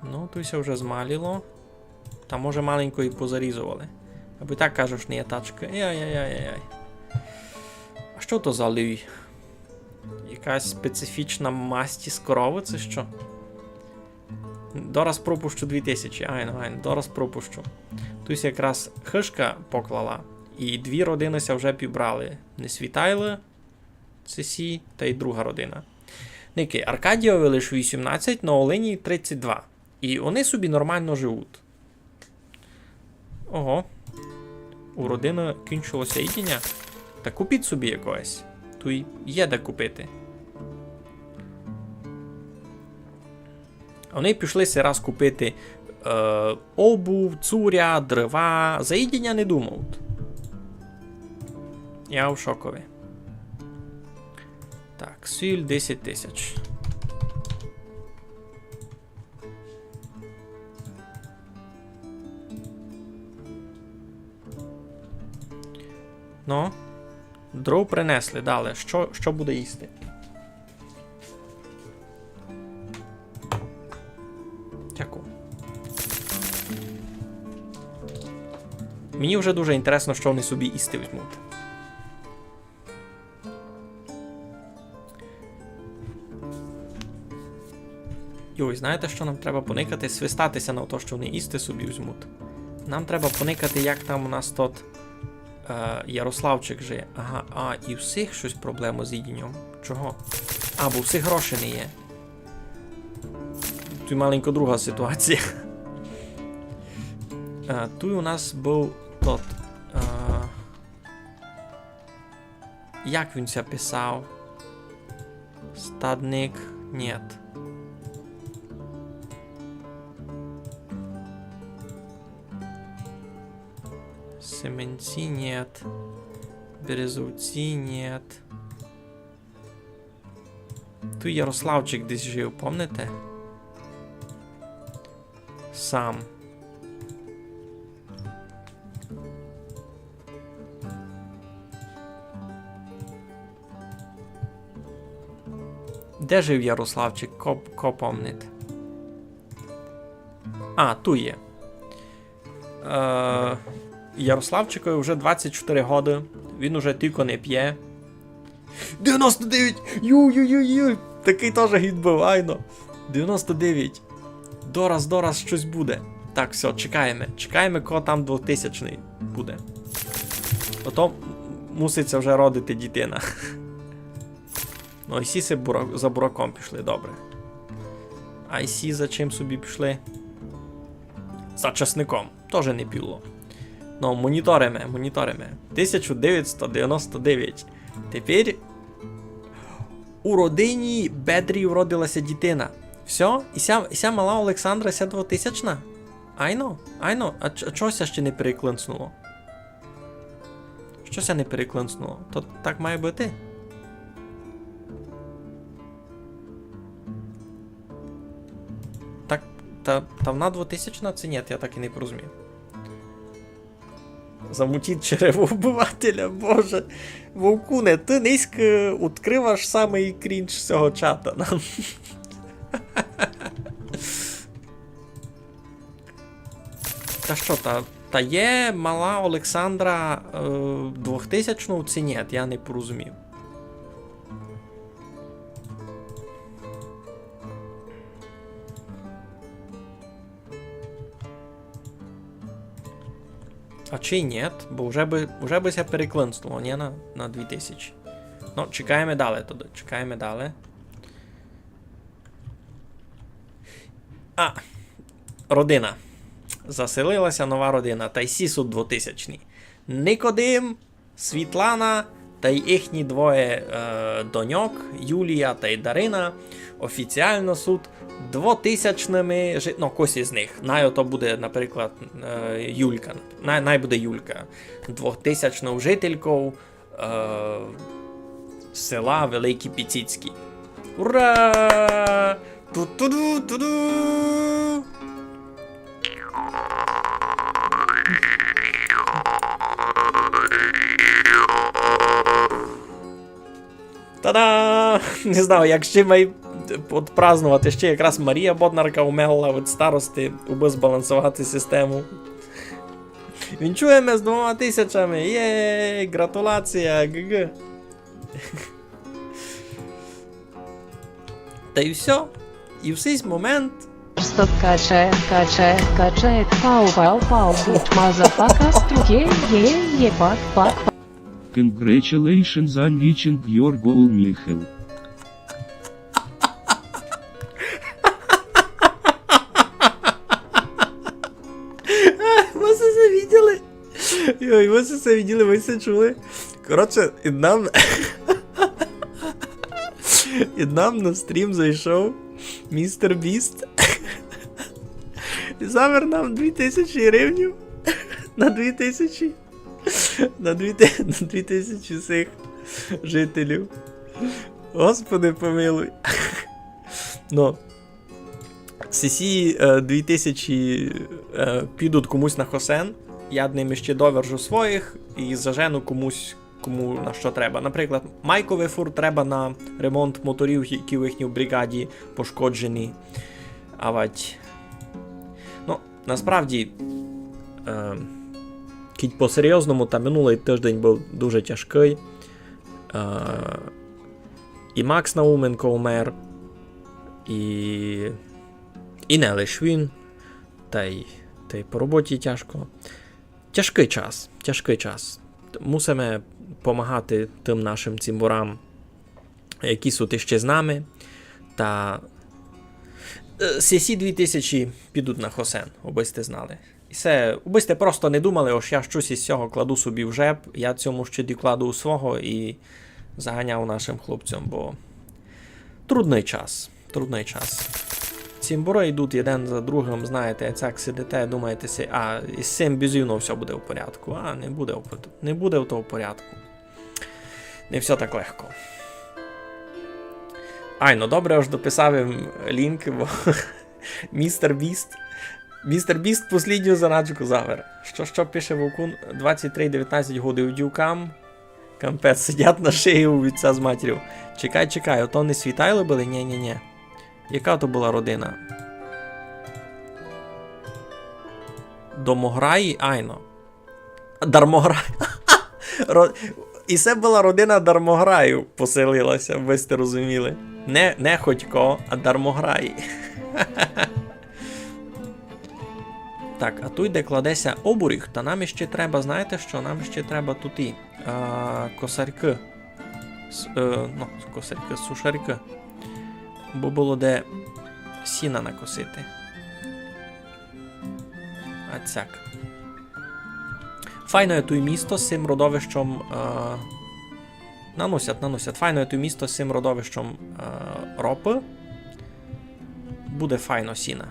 Ну, тут все вже змаліло. Та може маленько і позарізували. Або так кажеш, не є тачка. Яй-яй-яй-яй. А що то за лій? Якась специфічна масті з корови, це що? Дораз пропущу 2000, айно, дораз пропущу. Тут якраз хишка поклала, і дві родинися вже пібрали. Не світайли, це сі, та й друга родина. Ники, Аркадіові лише 18, на Олені 32. І вони собі нормально живуть. Ого. У родини кінчилося їдіння. Та купіть собі якогось. Тут є де купити. Вони пішли сей раз купити обув, цуря, дрова. За їдіння не думають. Я в шокові. Так, сіль 10 тисяч. Ну, дров принесли, дали. Що буде їсти? Дякую. Мені вже дуже інтересно, що вони собі їсти візьмуть. Йой, знаєте, що нам треба поникати? Свистатися на те, що вони їсти собі візьмуть. Нам треба поникати, як там у нас тут Ярославчик жиє. Ага, і у всіх щось проблема з їдінням. Чого? А, бо у всіх грошей не є. Тут маленько друга ситуація. Тут у нас був тот. Як він це писав? Стадник? Нет. Семенці нет. Березовці нет. Тут Ярославчик десь жив, помните? Сам. Де жив Ярославчик? Ко помнить? А, тут є. Ярославчикові вже 24 роки. Він уже тільки не п'є. 99! Ю-ю-ю-ю! Такий теж гід був, айно. 99. Дораз, щось буде. Так, все, чекаємо. Чекаємо, коли там 2000-й буде. Ото муситься вже родити дитина. Ну, IC за бураком пішли, добре. IC за чим собі пішли? За часником. Теж не піло. Ну, моніторимо. 1999. Тепер у родині Бедрів родилася дитина. Все? І ся мала Олександра ся 2000-на? Айно? А чогося ще не переклинцнуло? Щося не переклинцнуло? То так має бути? Так, та вона 2000-на це ні, я так і не порозумів. Замутіть черево обивателя, боже. Вовкуне, ти низько відкриваш самий крінж цього чата нам. Та що, та є мала Олександра 2000-ну чи ні, я не порозумів. А чи ні? Бо вже би ся переклинснуло, ні, на 2000. Ну, чекаємо далі тоді, чекаємо далі. Родина. Заселилася нова родина, та й сісу 2000-ні. Никодим, Світлана та й їхні двоє доньок, Юлія та й Дарина, офіціально суд 2000-ними, ну, когось із них. Ото буде, наприклад, Юлька. Най буде Юлька. 2000-ну жительку села Великі Піціцькі. Ура! Ту-ту-ду-ту-ду! Та-да! Не знаю, як ще має празднувати. Ще якраз Марія Боднарка умела від старости, аби збалансувати систему. Вінчуємо з 2000! Єй! Гратулація! ГГ! Та і все. І в цей момент... Стоп, качає, пау, бут, мазафака, струке, пак. Congratulations on reaching your goal, Michael. Ви це виділи? Йой, ви це виділи, ви це чули? Коротше, і нам на стрім зайшов містер Біст. І завер нам 2000 гривнів на 2000. На 2000 цих жителів. Господи помилуй. Ну, ці 2000 підуть комусь на хосен, я ними ще довержу своїх і зажену комусь, кому на що треба. Наприклад, Майковий фур треба на ремонт моторів, які в їхній бригаді пошкоджені. Ну, насправді, кіть по-серйозному, та минулий тиждень був дуже тяжкий. І Макс Науменко умер, і не лише він, та й по роботі тяжко. Тяжкий час. Мусимо допомагати тим нашим цимбурам, які суть ще з нами, та CC 2000 підуть на хосен, аби сте знали. І все, аби сте просто не думали, ось я щось із цього кладу собі в жеб, я цьому ще докладу у свого, і заганяв нашим хлопцям, бо трудний час. Трудний час. Цімбури йдуть один за другим, знаєте, як сидите, думаєте, із цим безвівно все буде в порядку. А, не буде в того порядку. Не все так легко. Ай, ну добре, аж дописав їм лінк, бо Містер Біст послідню заначку завер. Що пише Вовкун? 23-19 годин дюкам. Кампець, сидять на шиї у вітця з матір'ю. Чекай, ото не світайли були? Ні. Яка то була родина? Домограї? Айно. Дармограї. І це була родина Дармограю поселилася, ви сте розуміли. Не Ходько, а Дармограї. Так, а тут де кладеся обуріх, та нам ще треба, знаєте що? Нам ще треба тут і косарьки. Косарьки, сушарьки. Бо було де сіна накосити. А цяк. Файно є той місто з цим родовищем. Наносять. Файно є той місто з цим родовищем ропи. Буде файно сіна.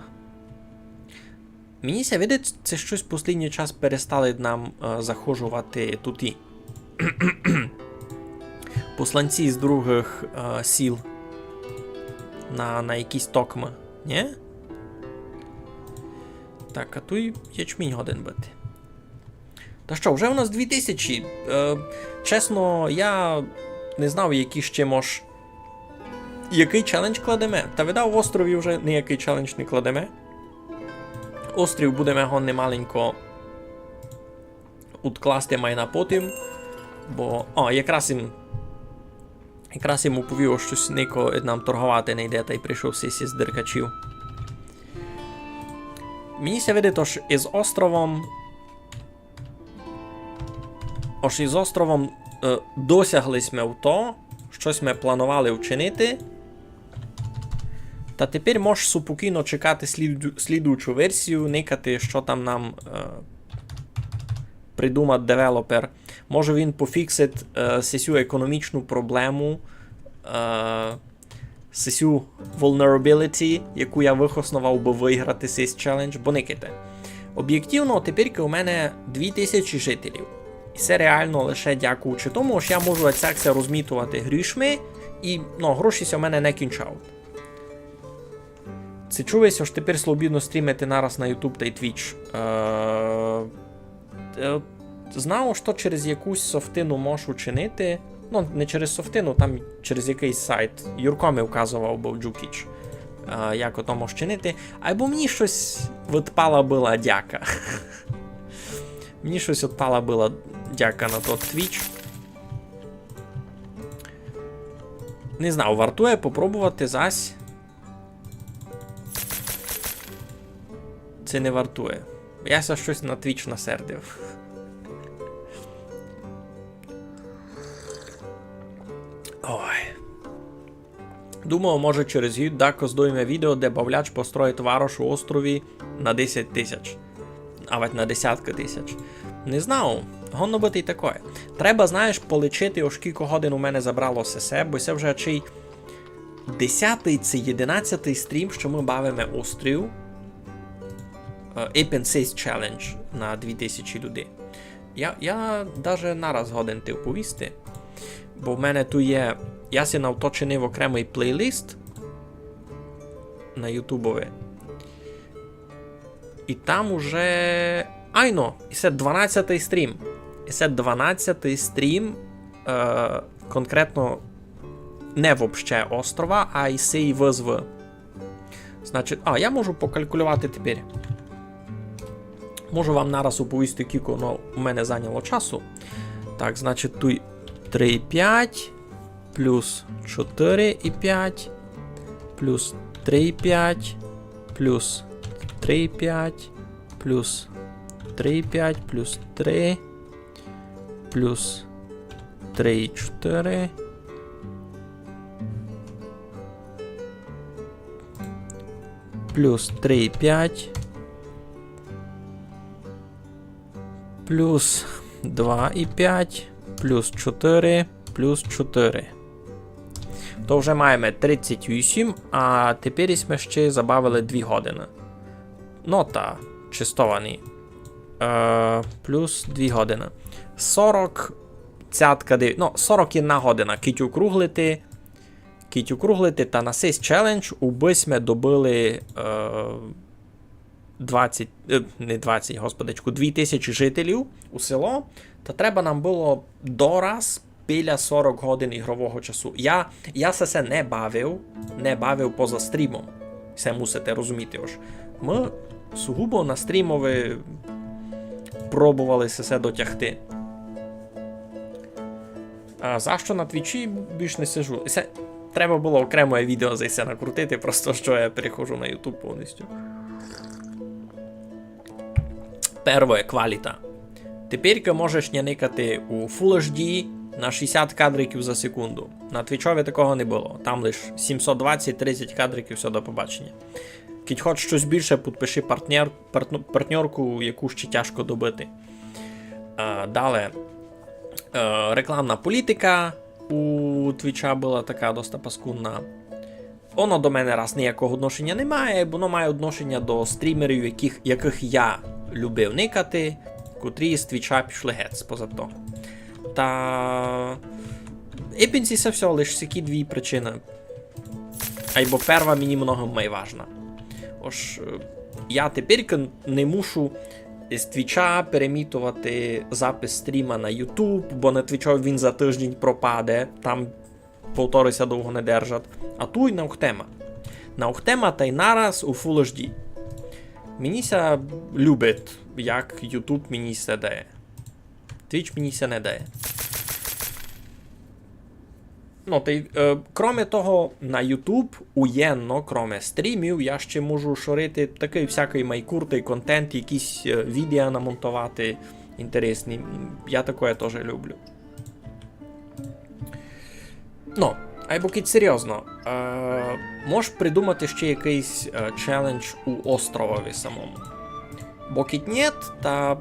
Мені ся видить, це щось в останній час перестали нам захожувати туті. Посланці з других сіл на якісь токми. Ні? Так, а тут ячмінь годин бити. Та що, вже у нас 2000. Чесно, я не знав, який ще який челендж кладеме. Та видав, в острові вже ніякий челендж не кладеме. Острів будемо його немаленько відкласти на потім. Бо, якраз йому повів, щось Нико нам торгувати не йде, та й прийшов сісі з диркачів. Мені ся видить, ось із островом досягли ми в то, щось ми планували вчинити. Та тепер можеш спокійно чекати слідуючу версію, никати, що там нам придумав девелопер. Може він пофіксить цю економічну проблему, цю vulnerability, яку я вихоснував би виграти цей челендж, бо никайте. Об'єктивно, тепер у мене 2000 жителів. І це реально лише дякуючи тому, що я можу цякся розмітувати грішми, і гроші у мене не кінчають. Це чується, що тепер слобідно стрімити нараз на YouTube та й Twitch. Знав, що через якусь софтину можу чинити. Не через софтину, там через якийсь сайт. Юрко ми вказував, був Джукіч. Як ото можу чинити. Або мені щось відпала була дяка. Мені щось відпала була дяка на тот Twitch. Не знаю, вартує попробувати зась. Це не вартує. Я щось на Twitch насердив. Ой. Думав, може через гід дако здойме відео, де бавляч построїть варош у острові на 10 тисяч. Авать на десятки тисяч. Не знав. Гонно бити й таке. Треба, знаєш, полічити, о скільки годин у мене забрало сесе, бо це вже чий 10-й чи 11-й стрім, що ми бавимо острів. Ape and Seize Challenge на 2000 людей. Я навіть нараз годин ти повісти. Бо в мене тут є... Я си навточений окремий плейлист на ютубові. І там уже... Айно! І це 12-й стрім. І це 12-й стрім конкретно не вообще острова, а і сей визв. Значить, я можу покалькулювати тепер. Можу вам нараз оповісти, кілько у мене зайняло часу. Так, значить, тут 3,5 плюс 4,5 плюс 3,5 плюс 3,5 плюс 3,5 плюс 3 плюс 3,4 плюс 3,5 плюс 2,5 плюс 4 плюс 4. То вже маємо 38, а тепер ми ще забавили 2 години. Нота чистовані. Плюс 2 години. 40, цятка, 41 година. Кіть округлити, та на цей челендж убись ми добили 2000 жителів у село, та треба нам було дораз біля 40 годин ігрового часу. Я се не бавив поза стрімом. Це мусите розуміти ось. Ми сугубо на стрімові пробували се дотягти. А за що на твічі більш не сижу? Це треба було окреме відео за це накрутити, просто що я переходжу на YouTube повністю. Перше, кваліта. Тепер можеш няникати у Full HD на 60 кадриків за секунду. На твічові такого не було. Там лише 720-30 кадриків, все до побачення. Кіть хоч щось більше, підпиши партнерку, яку ще тяжко добити. Далі. Рекламна політика у Твіча була така доста паскудна. Воно до мене раз ніякого відношення не має, воно має відношення до стрімерів, яких я любив никати, котрі з Твіча пішли геть поза то. Та епінці це все лише такі дві причини. Або перша мені много найважна. Ож я тепер не мушу з Твіча перемітувати запис стріма на YouTube, бо на Твічо він за тиждень пропаде, там повторися довго не держать. А ту й наухтема. Наухтема та й нараз у Full HD. Мені ся любить, як YouTube мені ся дає. Twitch мені ся не дає. Ну, та й, кроме того, на YouTube уєнно, кроме стрімів, я ще можу шорити такий всякий майкуртий контент, якісь відео намонтувати інтересні. Я таке теж люблю. Ну, або кіть серйозно, можеш придумати ще якийсь челендж у островові самому. Бо кіть нет, та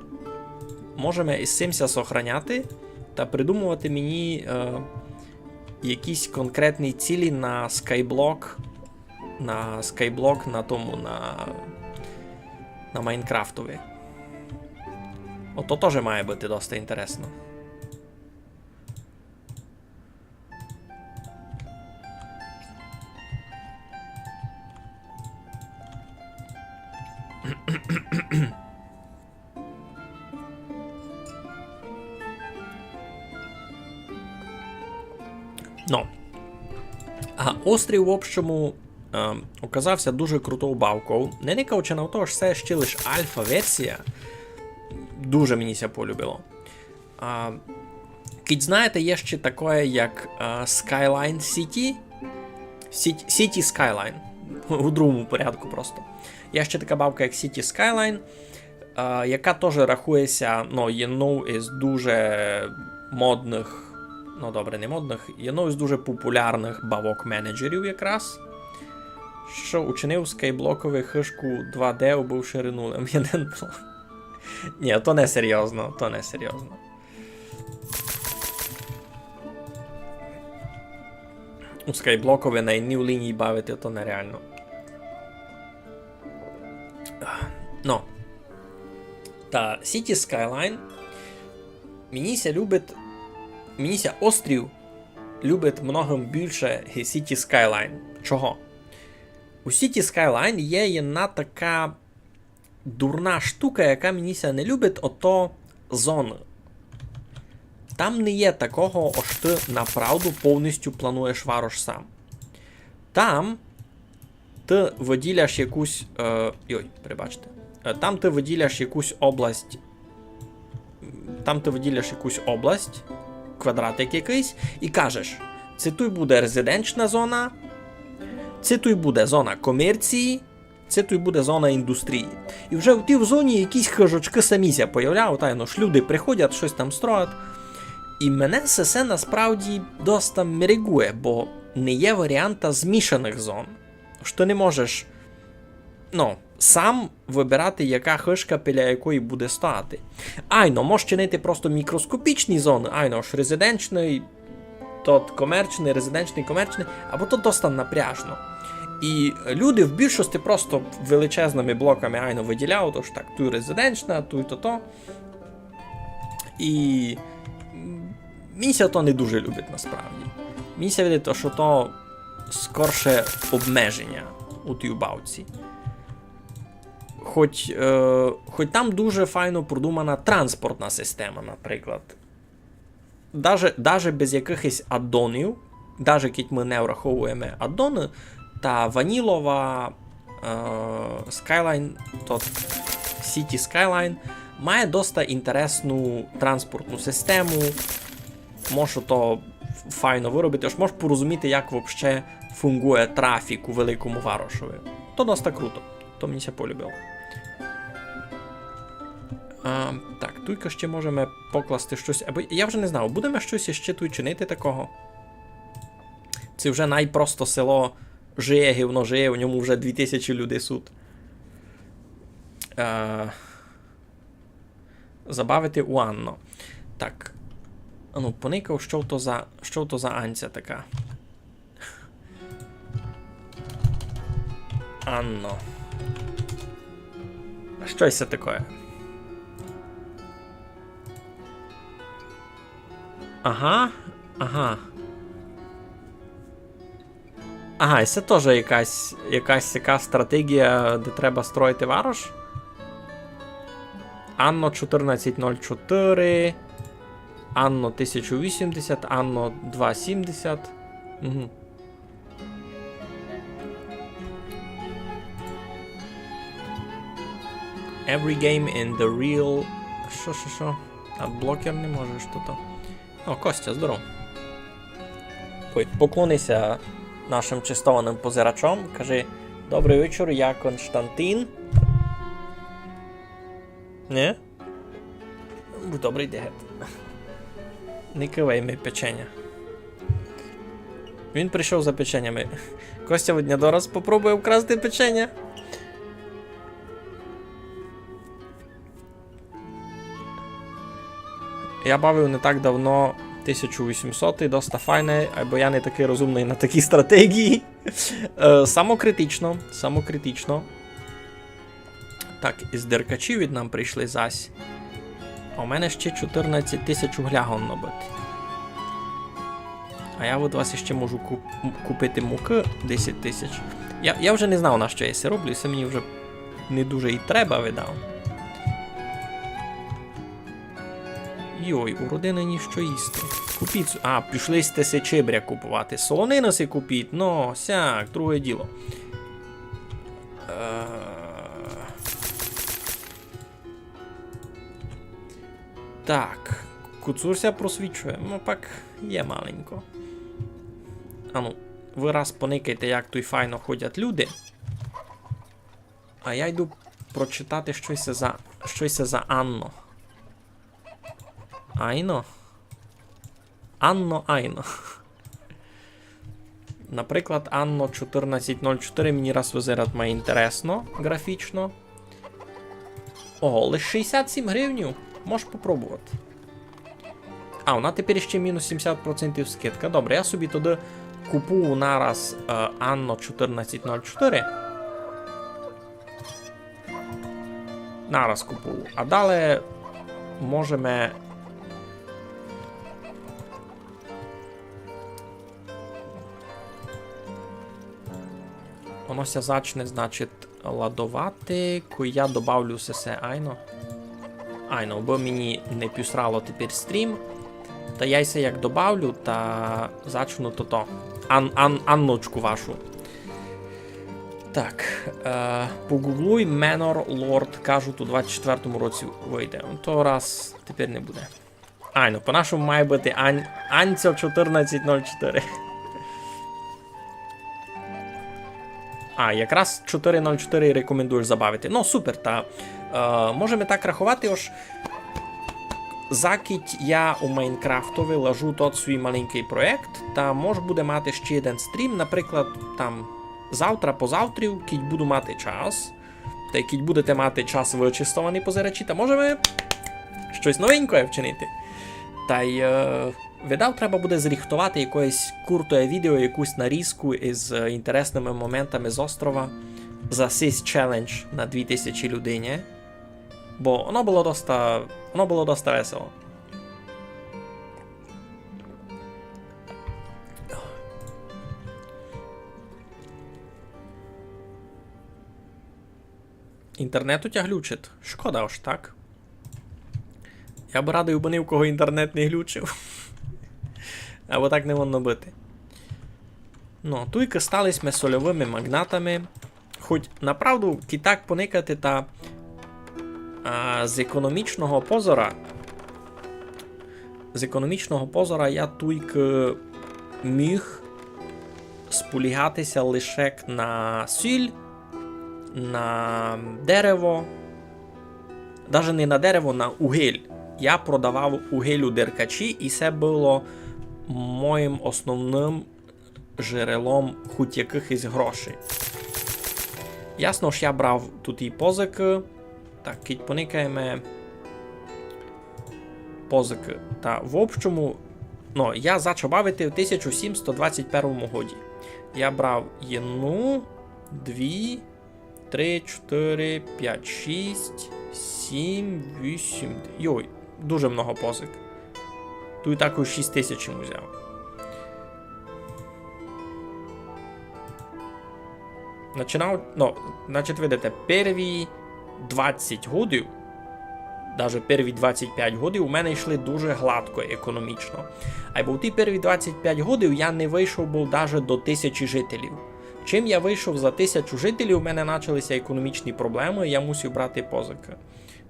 можемо із цимся сохраняти та придумувати мені якісь конкретні цілі на скайблок, на Майнкрафтові. Ото теж має бути досить інтересно. Ну, а острів, в общому, оказався дуже крутою бавкою. Не никавчи на того, що це ще лише альфа-версія. Дуже мені ся полюбило. Кіть знаєте, є ще таке, як Skyline City. City Skyline. У другому порядку просто. Є ще така бавка, як City Skyline, яка теж рахується, одною із дуже модних, добре, не модних, одною з дуже популярних бавок-менеджерів якраз, що учинив скайблоковий хишку 2D, убивши ринулем. Ні, то не серйозно, У скайблокові на одній лінії бавити, то нереально. Ну. Та City Skyline мені ся острів любить многим більше City Skyline. Чого? У City Skyline є одна така дурна штука, яка мені ся не любить, ото зони. Там не є такого, ось ти направду повністю плануєш варош сам. Там ти виділяш якусь... Там ти виділяш якусь область... квадратик якийсь, і кажеш, це тут буде резиденчна зона, це тут буде зона комерції, це тут буде зона індустрії. І вже в тій зоні якісь хижочки самі ся появляють, люди приходять, щось там строять. І мене це насправді доста мерегує, бо не є варіанта змішаних зон. Що ти не можеш, сам вибирати, яка хишка біля якої буде стати. Можеш чинити просто мікроскопічні зони, ж резиденчний, тот комерчний, резиденчний, комерчний, або то доста напряжно. І люди в більшості просто величезними блоками айно виділяють, тож так, ту резиденчна, ту то. І місія то не дуже любить насправді. Місія видить, що то скорше обмеження у тій бавці. Хоч там дуже файно продумана транспортна система, наприклад. Даже без якихось аддонів, навіть коли ми не враховуємо аддони, та ванілова Skyline, City Skyline має доста інтересну транспортну систему. Можеш то файно виробити, аж можеш порозуміти, як взагалі фунгує трафік у Великому Варошові. То доста круто. То мені ся полюбило. Так, тут ще можемо покласти щось. Або я вже не знав, будемо щось ще тут чинити такого. Це вже найпросто село жиє, гівно жиє, у ньому вже 2000 людей суд. Забавити у Анно. Так. Ну, поникав, що то за Анця така. Анно. Щось це таке. Ага. Ага, і це теж якась така стратегія, де треба строїти варош. Анно 1404, Анно 1080, Анно 270. Угу. Every game in the real... Що? А блокер не можеш тут. О, Костя, здоров. Поклонися нашим чистованим позирачом. Кажи, добрий вечір, я Константин. Не? Будь добрий, дегет. Не кивай ми печення. Він прийшов за печеннями. Костя в дня попробує вкрасти печення. Я бавив не так давно 1800-й, доста файне, або я не такий розумний на такі стратегії. Самокритично. Так, із деркачів від нам прийшли зась. А у мене ще 14 тисяч углягон набити. А я від вас ще можу купити муки 10 тисяч. Я вже не знав, на що я це роблю, це мені вже не дуже і треба видав. Йой, у родини ніщо їсти. Купіть. А, пішли сте чебря купувати. Солонину си купіть. Ну, сяк, друге діло. Так. Куцурся просвічує. Ну, пак є маленько. Ану, ви раз поникайте, як тут файно ходять люди. А я йду прочитати щось за Анно. Айно? Айно. Наприклад, Анно 1404 мені раз визират має інтересно, графічно. Ого, лише 67 гривнів. Можеш попробувати. А, вона тепер ще мінус 70% скидка. Добре, я собі туди купу нараз Анно 1404. Нараз купу. А далі можемо... Воно ся зачне, значить, ладувати, ко я добавлю все айно. Айно, бо мені не пюсрало тепер стрім. Та я ся як добавлю, та зачну то. Анночку вашу. Так, погуглуй Manor Lord, кажуть, у 24-му році вийде. То раз тепер не буде. Айно, по-нашому має бути Анця 1404. А, якраз 4.04 рекомендуєш забавити. Ну, супер, та можемо так рахувати, ось закидь я у Майнкрафтові ложу тот свій маленький проєкт, та може буде мати ще один стрім, наприклад, там завтра, позавтрів, кіть буду мати час, та кіть будете мати час вичистований позирачі, та можемо щось новеньке вчинити. Та й видав, треба буде зріхтувати якоїсь куртове відео, якусь нарізку із інтересними моментами з острова за Sys Challenge на 2000 людині. Бо воно було доста весело. Інтернет у тя глючить. Шкода ж, так? Я б радий у кого інтернет не глючив. Або так не воно бити. Ну, туйки стались ми сольовими магнатами. Хоч, направду, кітак поникати та з економічного позора я туйки міг сполігатися лише на сіль, на дерево, навіть не на дерево, на угіль. Я продавав угіль у деркачі, і це було моїм основним джерелом хоч якихось грошей. Ясно ж, я брав тут і позики. Так, кіть поникаємо позики. Та в общому, ну, я зачав бавити в 1721 годі. Я брав 1, 2, 3, 4, 5, 6, 7, 8... Йой, дуже много позик. Тут і також 6 тисяч йому взяв. Починав, ну, значить, видите, перві 20 годів, навіть перві 25 годів у мене йшли дуже гладко економічно. А бо в ті перві 25 годів я не вийшов був навіть до 1000 жителів. Чим я вийшов за 1000 жителів, у мене почалися економічні проблеми, і я мусив брати позики.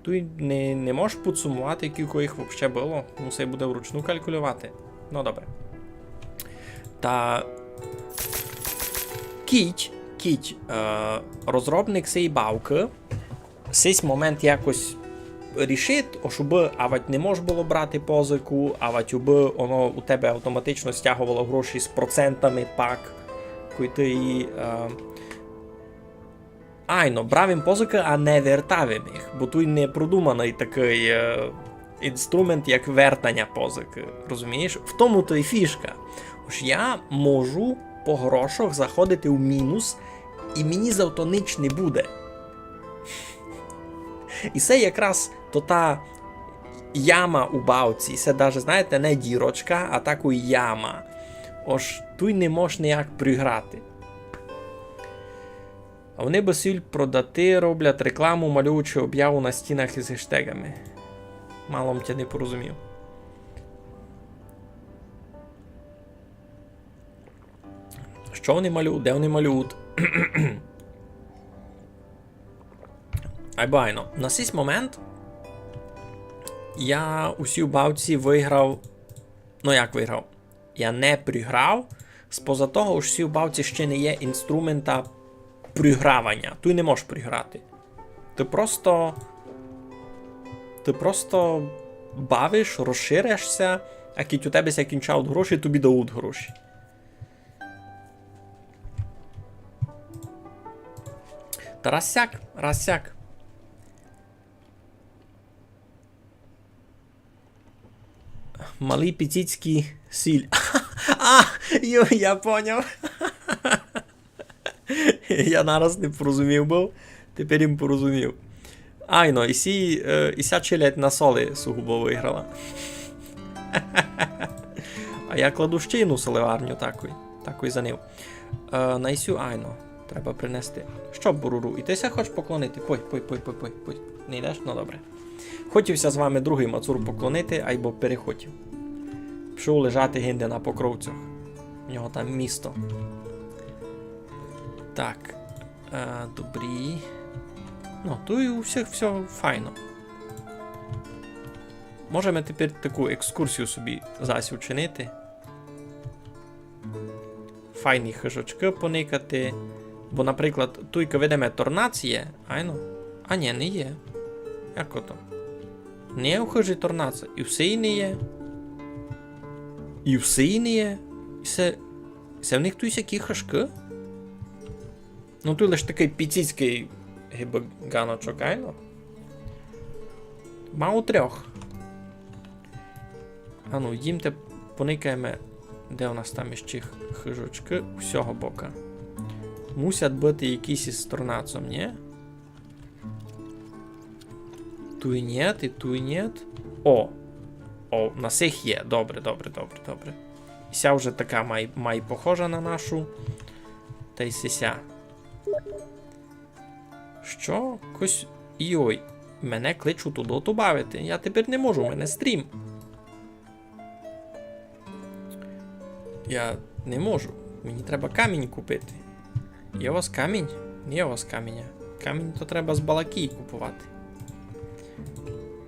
Тут не можеш підсумувати, кілько їх взагалі було, мусив буде вручну калькулювати. Ну, добре. Та Кіть, розробник цієї бавки, цей момент якось рішить, щоб авать не можна було брати позику, авать воно у тебе автоматично стягувало гроші з процентами пак, коли ти її... брав їм позики, а не вертав їм їх, бо тут не продуманий такий інструмент, як вертання позики, розумієш? В тому то і фішка. Ось я можу по грошах заходити у мінус, і мені завто ніч не буде. І це якраз то та яма у бавці. Це навіть, знаєте, не дірочка, а таку яма. Ось тут не можна ніяк приграти. А вони басиль продати роблять рекламу, малюючи об'яву на стінах із гештегами. Мало мтя не порозумів. Що вони малюють? Де вони малюють? Айбайно. На цей момент я усі бавці виграв. Ну як виграв? Я не приграв. Споза того, що всі бавці ще не є інструмента пригравання. Ти не можеш приграти. Ти просто бавиш, розширишся, а кіть у тебе закінчають гроші, тобі дають гроші. Та раз-сяк. Малий піціцький сіль. Я поняв. Я нараз не порозумів був, тепер їм порозумів. Айно, і ся челядь на соли сугубо виграла. А я кладу ще одну соливарню такої за ним. На ісю айно. Треба принести. Що, буруру? І ти ся хочеш поклонити? Пой. Не йдеш? Ну добре. Хотівся з вами другий мацур поклонити, айбо перехотів. Пішов лежати гинде на покровцях. У нього там місто. Так. Добрі. Ну, тут у всіх все файно. Можемо тепер таку екскурсію собі зась учинити. Файні хижачки поникати. Бо, наприклад, туйка видиме торнація, айно? А ні, не є. Як ото? Не є у хижі торнація. І все і не є. І все і не є. І це в них туй сякі хижки? Ну, тут лише такий піціцький ганочок, айно? Мало трьох. А ну, їмте поникаємо, де у нас там іще хижочки, усього бока. Мусять бути якісь із торнацом, ні? Ту і нет, і ту і нет. О, на сих є. Добре. І ся вже така май похожа на нашу. Та й сися. Що? Кось... Йой, мене кличуть у доту бавити. Я тепер не можу, у мене стрім. Я не можу. Мені треба камінь купити. Є у вас камінь? Є у вас каміння. Камінь то треба з балакії купувати.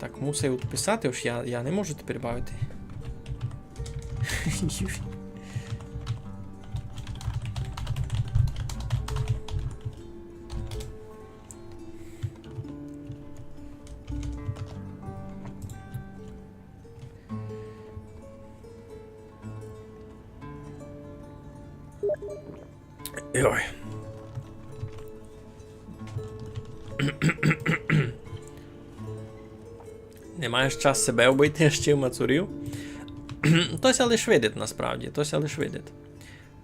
Так, мусив відписати, ось я не можу тепер бавити. Ой. Не маєш час себе обійти ще в мацурів? Тося лиш видить насправді, тося лиш видить.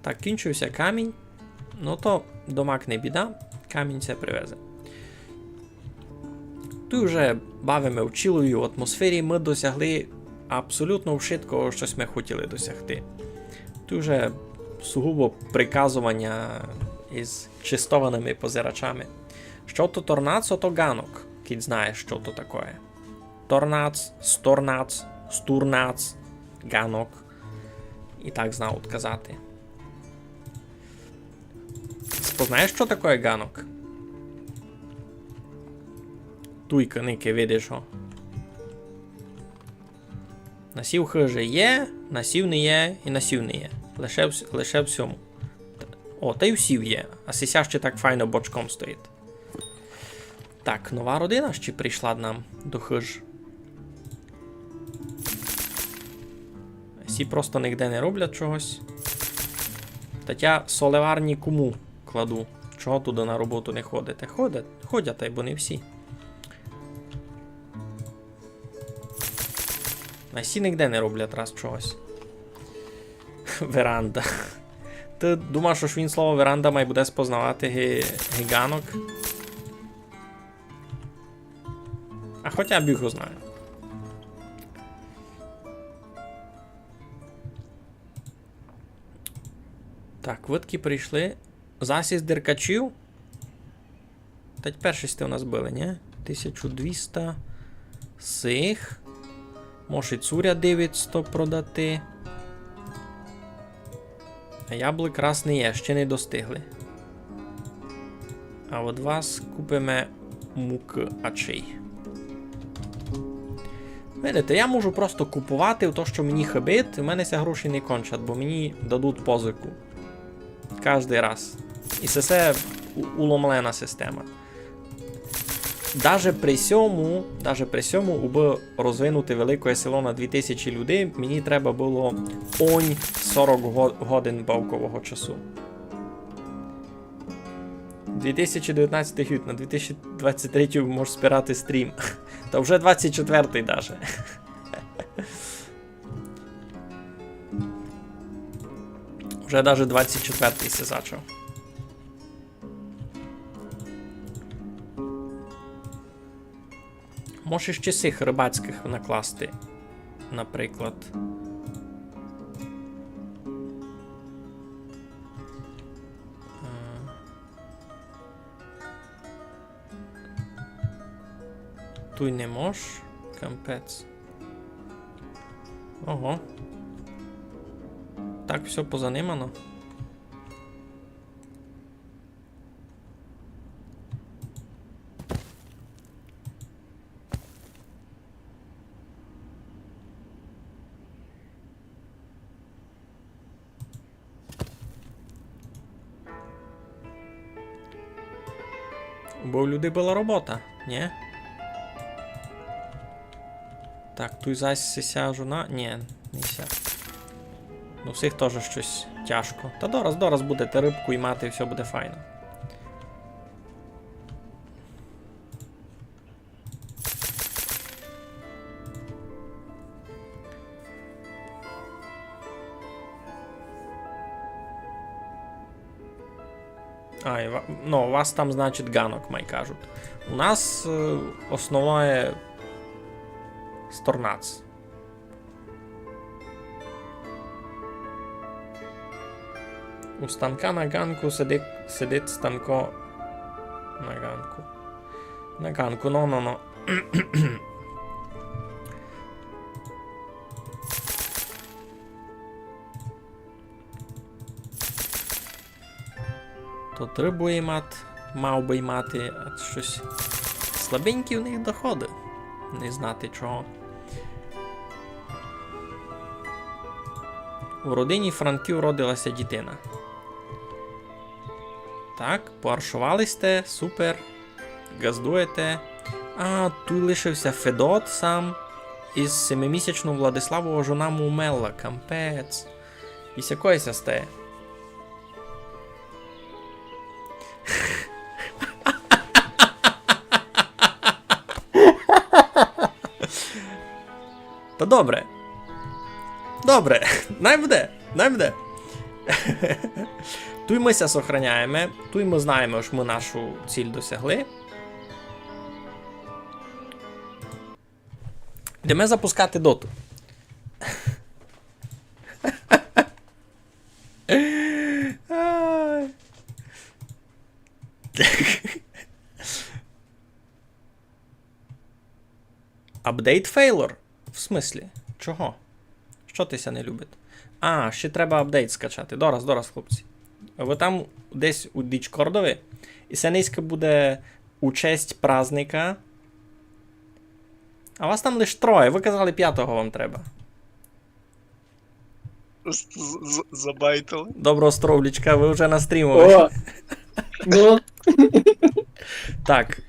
Так, кінчився камінь. Ну то домак не біда, камінь це привезе. Тут вже бавимо в чіловій атмосфері, ми досягли абсолютно вшиткого, щось ми хотіли досягти. Тут вже сугубо приказування із чистованими позирачами. Що то торнацо, то ганок, кіт знає, що то таке. Торнац, сторнац, стурнац, ганок. І так знав казати. Спознаєш, що таке ганок? Туйка, ники, видиш о. Насів хиже є, насів не є і насів не є. Лише всьому. О, та й всів є. А сися ще так файно бочком стоїть. Так, нова родина ще прийшла нам до хиж. Сі просто нігде не роблять чогось. Та тя солеварні кому кладу. Чого туди на роботу не ходите? Ходять, та й бо не всі. А сі нігде не роблять раз чогось. Веранда. Ти думаєш, що він слово веранда має буде спознавати гіганок? А хоча б його знаю. Так, витки прийшли. Засість деркачів. Та першості у нас були, ні? 1200 сих. Може і цуря 900 продати. А яблук раз не є, ще не достигли. А от вас купимо муки ачей. Видите, я можу просто купувати то, що мені хибить, і в мене ся гроші не кончать, бо мені дадуть позику. Кожний раз. І це уломлена система. Даже при сьому, аби розвинути велике село на 2000 людей, мені треба було 40 годин бавкового часу. 2019 год, на 2023 можеш спирати стрім. Та вже 24-й даже. Вже даже 24-й се зачав. Можеш ще цих рибацьких накласти, наприклад. Туй не можеш. Кампець. Ого. Так, все позанимано. Бо у людей була робота, ні? Так, тут зась ся жона. Ні, не ся. Ну, всіх теж щось тяжко. Та дораз будете рибку і мати, і все буде файно. Ну, у вас там, значить, ганок, май кажуть. У нас основне сторнац. У станка на ганку сидить станко на ганку. На ганку, ну. То требує мав би й мати, а щось слабенькі в них доходи. Не знати чого. У родині Франків родилася дитина. Так, поаршувалися, супер. Газдуєте. А, тут лишився Федот сам. Із 7-місячну Владиславова жона му умерла. Кампець. І сякоїся стає. Та добре. Добре. Най буде. Туй ми ся сохраняємо. Туй ми знаємо, що ми нашу ціль досягли. Йдемо запускати доту. Апдейт фейлор. В смислі? Чого? Що тися не любить? А, ще треба апдейт скачати. Дораз, хлопці. Ви там десь у Дічкордові. І це низько буде у честь праздника. А вас там лише 3. Ви казали 5-го вам треба. Забайтили. Доброго здоров'ячка, ви вже на стріму. О! Ну, Так,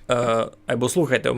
або слухайте,